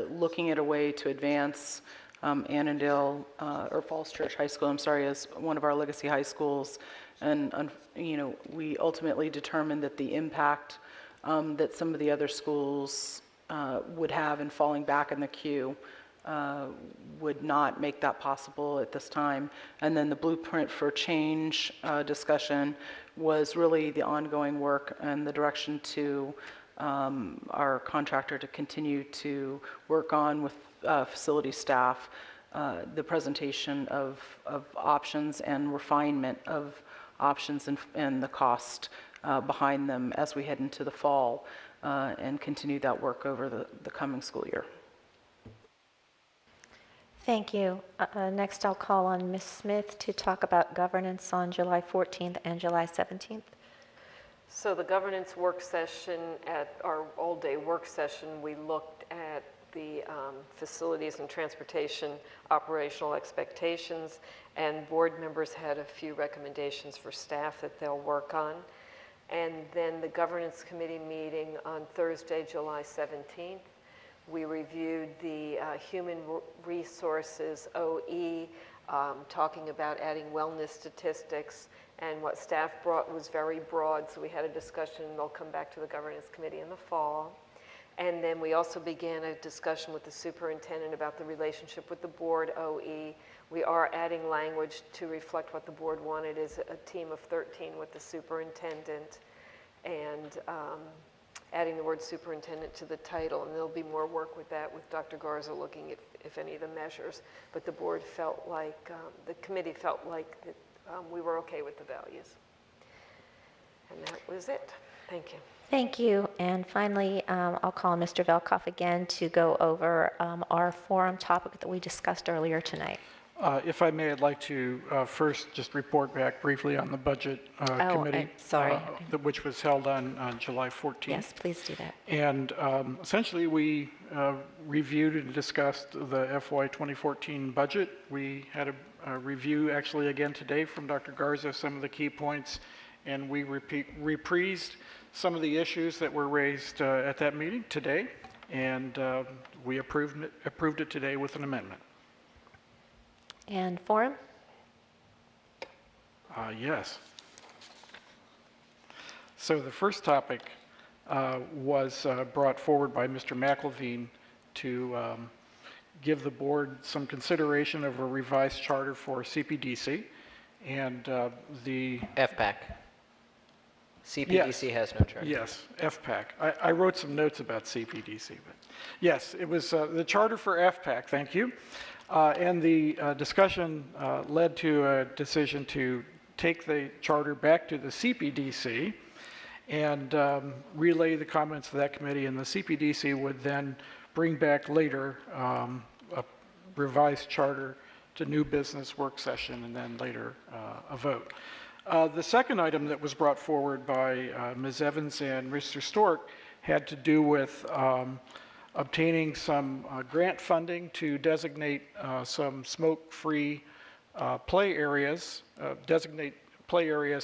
looking at a way to advance Annandale, or Falls Church High School, I'm sorry, as one of our legacy high schools. And, you know, we ultimately determined that the impact that some of the other schools would have in falling back in the queue would not make that possible at this time. And then the Blueprint for Change discussion was really the ongoing work and the direction to our contractor to continue to work on with facility staff, the presentation of options and refinement of options and the cost behind them as we head into the fall and continue that work over the coming school year. Thank you. Next, I'll call on Ms. Smith to talk about governance on July 14th and July 17th. So the governance work session, at our all-day work session, we looked at the facilities and transportation operational expectations, and board members had a few recommendations for staff that they'll work on. And then the governance committee meeting on Thursday, July 17th, we reviewed the human resources OE, talking about adding wellness statistics, and what staff brought was very broad, so we had a discussion, and they'll come back to the governance committee in the fall. And then we also began a discussion with the superintendent about the relationship with the board OE. We are adding language to reflect what the board wanted, is a team of 13 with the superintendent, and adding the word superintendent to the title, and there'll be more work with that with Dr. Garza looking at if any of the measures, but the board felt like, the committee felt like that we were okay with the values. And that was it. Thank you. Thank you. And finally, I'll call Mr. Velkoff again to go over our forum topic that we discussed earlier tonight. If I may, I'd like to first just report back briefly on the budget committee, which was held on July 14th. Yes, please do that. And essentially, we reviewed and discussed the FY 2014 budget. We had a review actually again today from Dr. Garza, some of the key points, and we reprised some of the issues that were raised at that meeting today, and we approved it today with an amendment. And forum? Yes. So the first topic was brought forward by Mr. McElveen to give the board some consideration of a revised charter for CPDC, and the FPAC. CPDC has no charter. Yes, FPAC. I wrote some notes about CPDC, but yes, it was the charter for FPAC, thank you. And the discussion led to a decision to take the charter back to the CPDC and relay the comments of that committee, and the CPDC would then bring back later a revised charter to new business work session, and then later a vote. The second item that was brought forward by Ms. Evans and Mr. Stork had to do with obtaining some grant funding to designate some smoke-free play areas,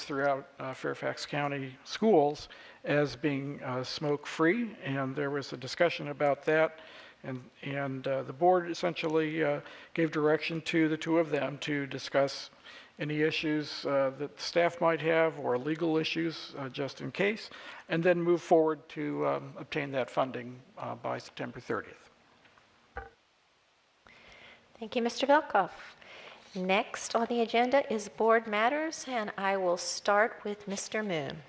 throughout Fairfax County schools as being smoke-free, and there was a discussion about that, and the board essentially gave direction to the two of them to discuss any issues that staff might have or legal issues just in case, and then move forward to obtain that funding by September 30th. Thank you, Mr. Velkoff. Next on the agenda is board matters, and I will start with Mr. Moon.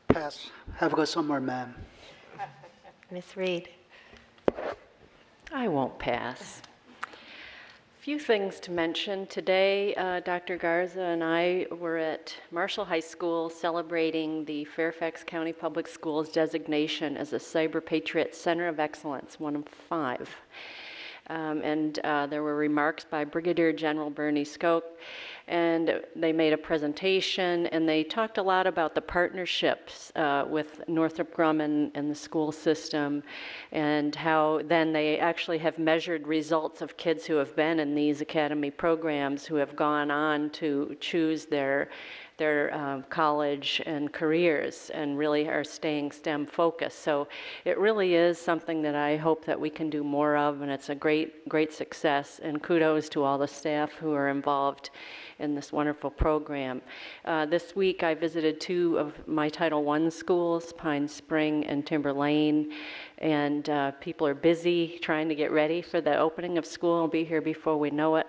Pass. Have a good summer, ma'am. Ms. Reed. I won't pass. Few things to mention. Today, Dr. Garza and I were at Marshall High School celebrating the Fairfax County Public Schools designation as a Cyber Patriot Center of Excellence, one of 5. And there were remarks by Brigadier General Bernie Skoke, And they made a presentation, and they talked a lot about the partnerships with Northrop Grumman and the school system, and how then they actually have measured results of kids who have been in these academy programs who have gone on to choose their college and careers and really are staying STEM focused. So it really is something that I hope that we can do more of, and it's a great success, and kudos to all the staff who are involved in this wonderful program. This week I visited 2 of my Title I schools, Pine Spring and Timber Lane, and people are busy trying to get ready for the opening of school. We'll be here before we know it.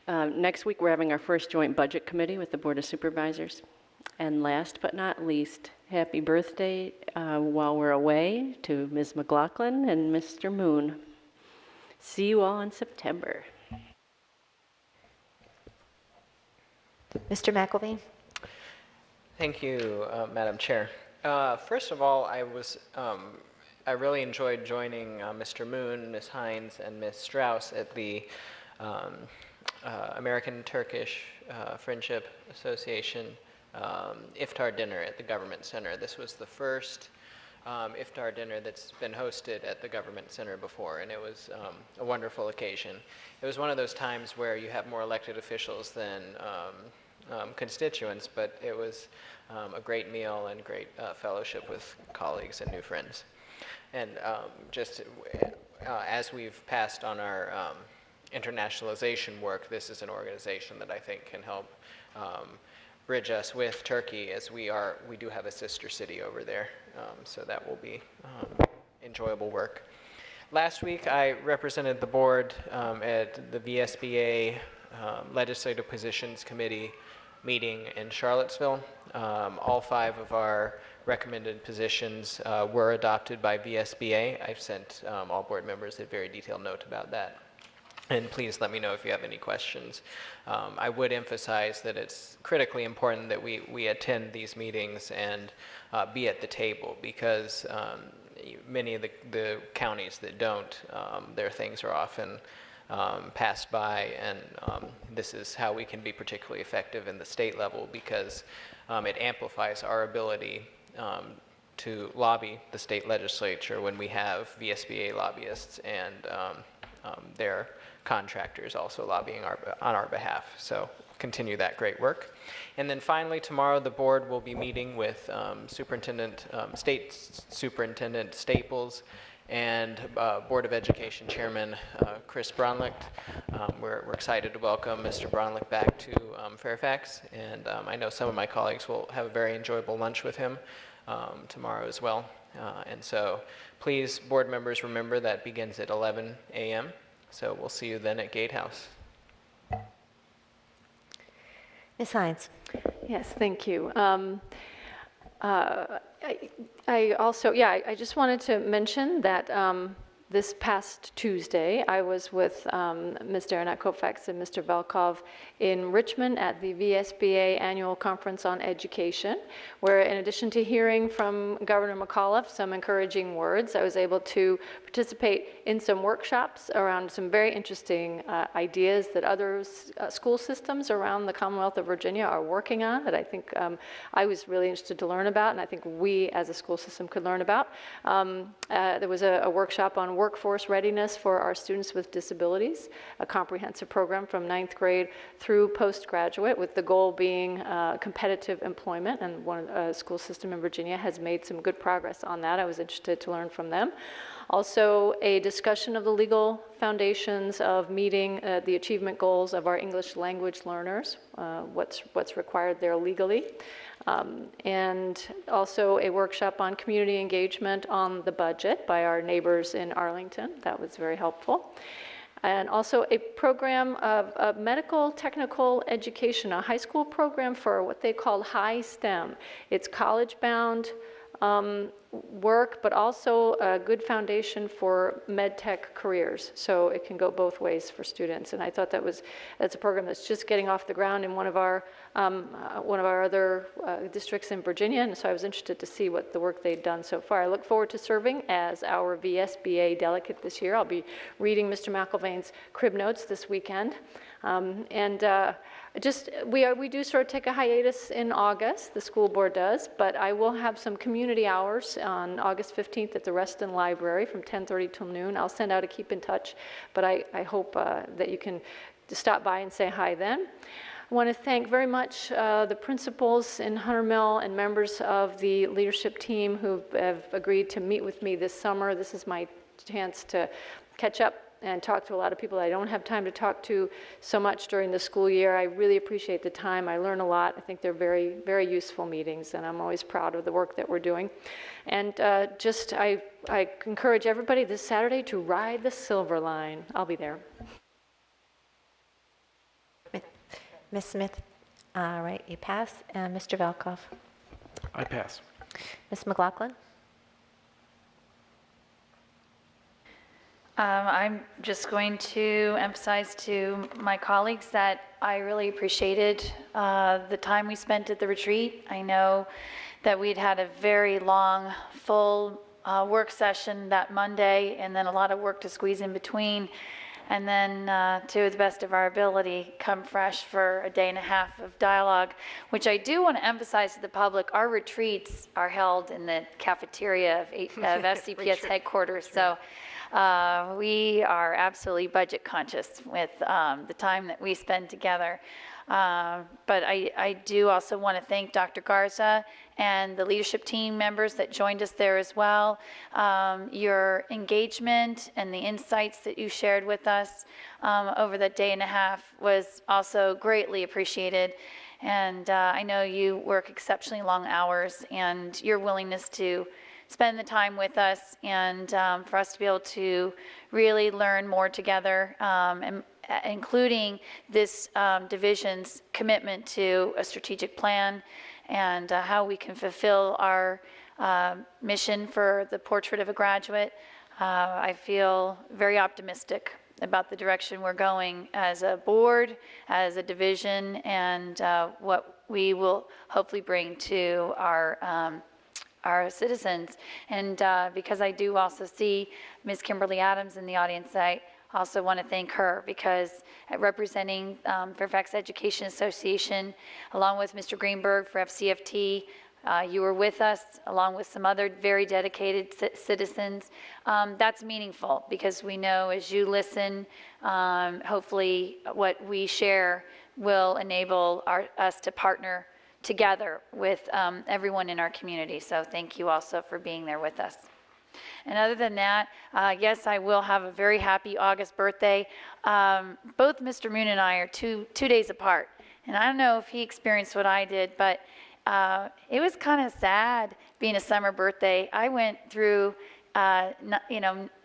Next week, we're having our first joint budget committee with the Board of Supervisors. And last but not least, happy birthday while we're away to Ms. McLaughlin and Mr. Moon. See you all in September. Mr. McElveen? Thank you, Madam Chair. First of all, I really enjoyed joining Mr. Moon, Ms. Hines, and Ms. Strauss at the American-Turkish Friendship Association iftar dinner at the Government Center. This was the first iftar dinner that's been hosted at the Government Center before, and it was a wonderful occasion. It was one of those times where you have more elected officials than constituents, but it was a great meal and great fellowship with colleagues and new friends. And just as we've passed on our internationalization work, this is an organization that I think can help bridge us with Turkey, as we do have a sister city over there, so that will be enjoyable work. Last week I represented the board at the VSBA Legislative Positions Committee meeting in Charlottesville. All 5 of our recommended positions were adopted by VSBA. I've sent all board members a very detailed note about that. And please let me know if you have any questions. I would emphasize that it's critically important that we attend these meetings and be at the table, because many of the counties that don't, their things are often passed by, and this is how we can be particularly effective in the state level, because it amplifies our ability to lobby the state legislature when we have VSBA lobbyists and their contractors also lobbying on our behalf. So continue that great work. And then finally, tomorrow the board will be meeting with State Superintendent Staples and Board of Education Chairman Chris Bronlicht. We're excited to welcome Mr. Bronlicht back to Fairfax, and I know some of my colleagues will have a very enjoyable lunch with him tomorrow as well. And so please, board members, remember that begins at 11 a.m. So we'll see you then at Gatehouse. Ms. Hines? Yes, thank you. I just wanted to mention that this past Tuesday, I was with Ms. Darnat Koufax and Mr. Velkov in Richmond at the VSBA Annual Conference on Education, where in addition to hearing from Governor McAuliffe some encouraging words, I was able to participate in some workshops around some very interesting ideas that other school systems around the Commonwealth of Virginia are working on, that I think I was really interested to learn about, and I think we as a school system could learn about. There was a workshop on workforce readiness for our students with disabilities, a comprehensive program from 9th grade through postgraduate, with the goal being competitive employment, and one school system in Virginia has made some good progress on that. I was interested to learn from them. Also, a discussion of the legal foundations of meeting the achievement goals of our English language learners, what's required there legally. And also a workshop on community engagement on the budget by our neighbors in Arlington. That was very helpful. And also a program of medical technical education, a high school program for what they call high STEM. It's college-bound work, but also a good foundation for med tech careers. So it can go both ways for students. And I thought that's a program that's just getting off the ground in one of our other districts in Virginia. And so I was interested to see what the work they'd done so far. I look forward to serving as our VSBA delegate this year. I'll be reading Mr. McIlvain's crib notes this weekend. We do sort of take a hiatus in August, the school board does, but I will have some community hours on August 15th at the Reston Library from 10:30 till noon. I'll send out a keep in touch, but I hope that you can stop by and say hi then. I want to thank very much the principals in Hunter Mill and members of the leadership team who have agreed to meet with me this summer. This is my chance to catch up and talk to a lot of people that I don't have time to talk to so much during the school year. I really appreciate the time. I learn a lot. I think they're very, very useful meetings, and I'm always proud of the work that we're doing. And I encourage everybody this Saturday to ride the Silver Line. I'll be there. Ms. Smith, all right, you pass. Mr. Velkoff. I pass. Ms. McLaughlin. I'm just going to emphasize to my colleagues that I really appreciated the time we spent at the retreat. I know that we'd had a very long, full work session that Monday, and then a lot of work to squeeze in between, and then to the best of our ability, come fresh for a day and a half of dialogue, which I do want to emphasize to the public. Our retreats are held in the cafeteria of FCPS headquarters, so we are absolutely budget conscious with the time that we spend together. But I do also want to thank Dr. Garza and the leadership team members that joined us there as well. Your engagement and the insights that you shared with us over that day and a half was also greatly appreciated. And I know you work exceptionally long hours, and your willingness to spend the time with us and for us to be able to really learn more together, and including this division's commitment to a strategic plan and how we can fulfill our mission for the Portrait of a Graduate. I feel very optimistic about the direction we're going as a board, as a division, and what we will hopefully bring to our citizens. And because I do also see Ms. Kimberly Adams in the audience, I also want to thank her, because representing Fairfax Education Association, along with Mr. Greenberg for FCFT, you were with us along with some other very dedicated citizens. That's meaningful, because we know as you listen, hopefully what we share will enable us to partner together with everyone in our community. So thank you also for being there with us. And other than that, yes, I will have a very happy August birthday. Both Mr. Moon and I are two days apart. And I don't know if he experienced what I did, but it was kind of sad being a summer birthday. I went through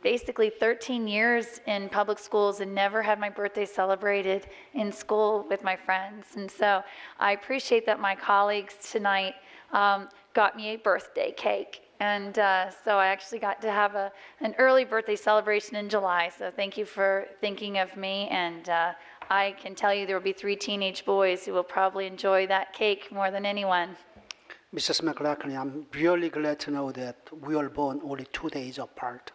basically 13 years in public schools and never had my birthday celebrated in school with my friends. And so I appreciate that my colleagues tonight got me a birthday cake. And so I actually got to have an early birthday celebration in July. So thank you for thinking of me. And I can tell you there will be 3 teenage boys who will probably enjoy that cake more than anyone. Mrs. McLaughlin, I'm really glad to know that we were born only 2 days apart.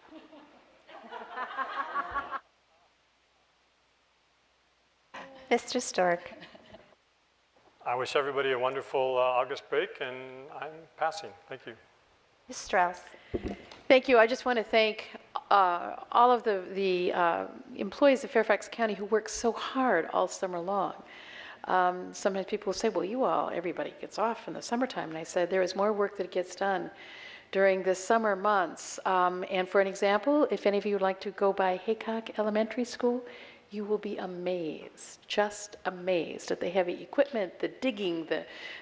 Mr. Stork. I wish everybody a wonderful August break, and I'm passing. Thank you. Ms. Strauss. Thank you. I just want to thank all of the employees of Fairfax County who work so hard all summer long. Sometimes people will say, well, everybody gets off in the summertime. And I said, there is more work that gets done during the summer months. And for an example, if any of you would like to go by Haycock Elementary School, you will be amazed, just amazed at the heavy equipment, the digging,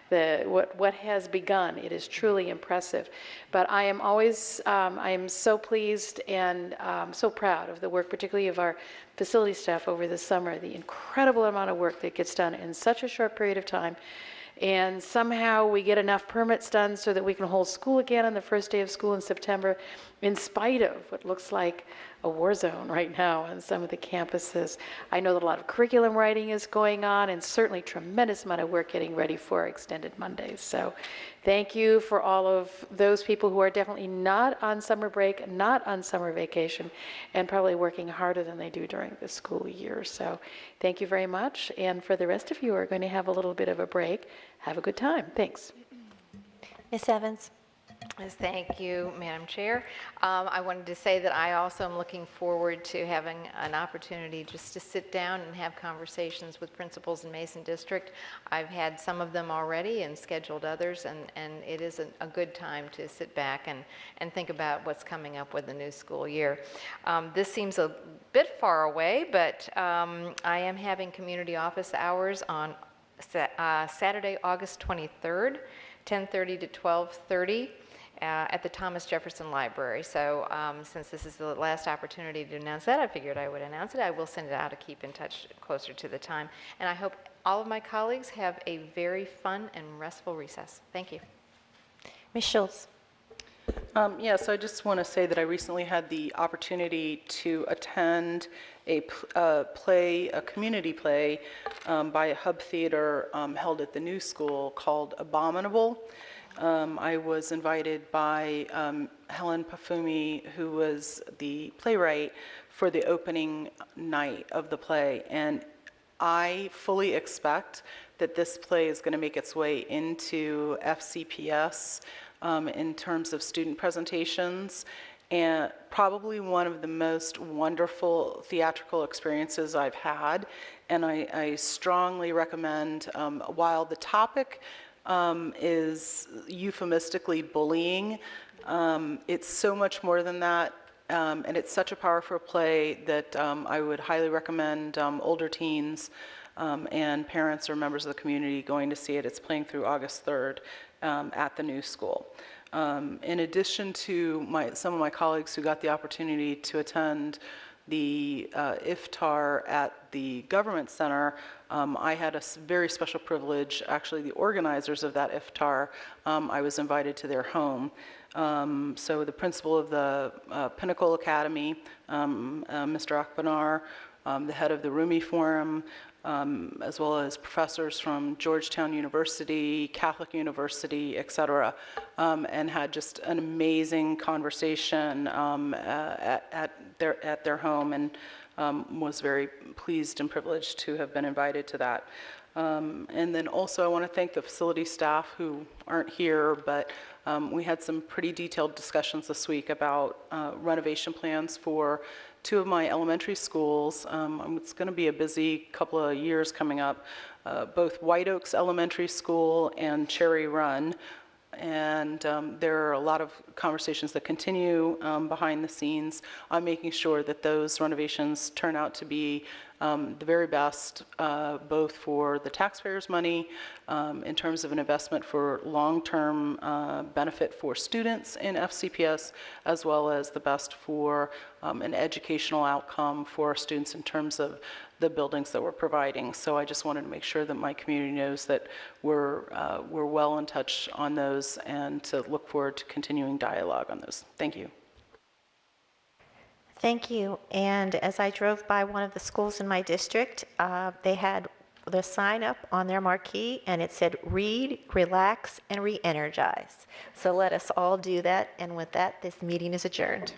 what has begun. It is truly impressive. But I am always, I am so pleased and so proud of the work, particularly of our facility staff over the summer, the incredible amount of work that gets done in such a short period of time. and somehow we get enough permits done so that we can hold school again on the first day of school in September, in spite of what looks like a war zone right now on some of the campuses. I know that a lot of curriculum writing is going on, and certainly tremendous amount of work getting ready for extended Mondays. So thank you for all of those people who are definitely not on summer break, not on summer vacation, and probably working harder than they do during the school year. So thank you very much. And for the rest of you who are going to have a little bit of a break, have a good time. Thanks. Ms. Evans. Yes, thank you, Madam Chair. I wanted to say that I also am looking forward to having an opportunity just to sit down and have conversations with principals in Mason District. I've had some of them already and scheduled others, and it is a good time to sit back and think about what's coming up with the new school year. This seems a bit far away, but I am having community office hours on Saturday, August 23rd, 10:30 to 12:30. At the Thomas Jefferson Library. So since this is the last opportunity to announce that, I figured I would announce it. I will send it out to keep in touch closer to the time. And I hope all of my colleagues have a very fun and restful recess. Thank you. Ms. Schultz. Yes, I just want to say that I recently had the opportunity to attend a community play by a hub theater held at the new school called Abominable. I was invited by Helen Pafumi, who was the playwright, for the opening night of the play. And I fully expect that this play is going to make its way into FCPS in terms of student presentations, and probably one of the most wonderful theatrical experiences I've had. And I strongly recommend, while the topic is euphemistically bullying, it's so much more than that, and it's such a powerful play that I would highly recommend older teens and parents or members of the community going to see it. It's playing through August 3rd at the new school. In addition to some of my colleagues who got the opportunity to attend the iftar at the Government Center, I had a very special privilege. Actually, the organizers of that iftar, I was invited to their home. So the principal of the Pinnacle Academy, Mr. Akbanar, the head of the Rumi Forum, as well as professors from Georgetown University, Catholic University, et cetera, and had just an amazing conversation at their home, and was very pleased and privileged to have been invited to that. And then also I want to thank the facility staff who aren't here, but we had some pretty detailed discussions this week about renovation plans for two of my elementary schools. It's going to be a busy couple of years coming up, both White Oaks Elementary School and Cherry Run. And there are a lot of conversations that continue behind the scenes on making sure that those renovations turn out to be the very best, both for the taxpayers' money, in terms of an investment for long-term benefit for students in FCPS, as well as the best for an educational outcome for our students in terms of the buildings that we're providing. So I just wanted to make sure that my community knows that we're well in touch on those, and to look forward to continuing dialogue on those. Thank you. Thank you. And as I drove by one of the schools in my district, they had the sign up on their marquee, and it said, "Read, relax, and re-energize." So let us all do that. And with that, this meeting is adjourned.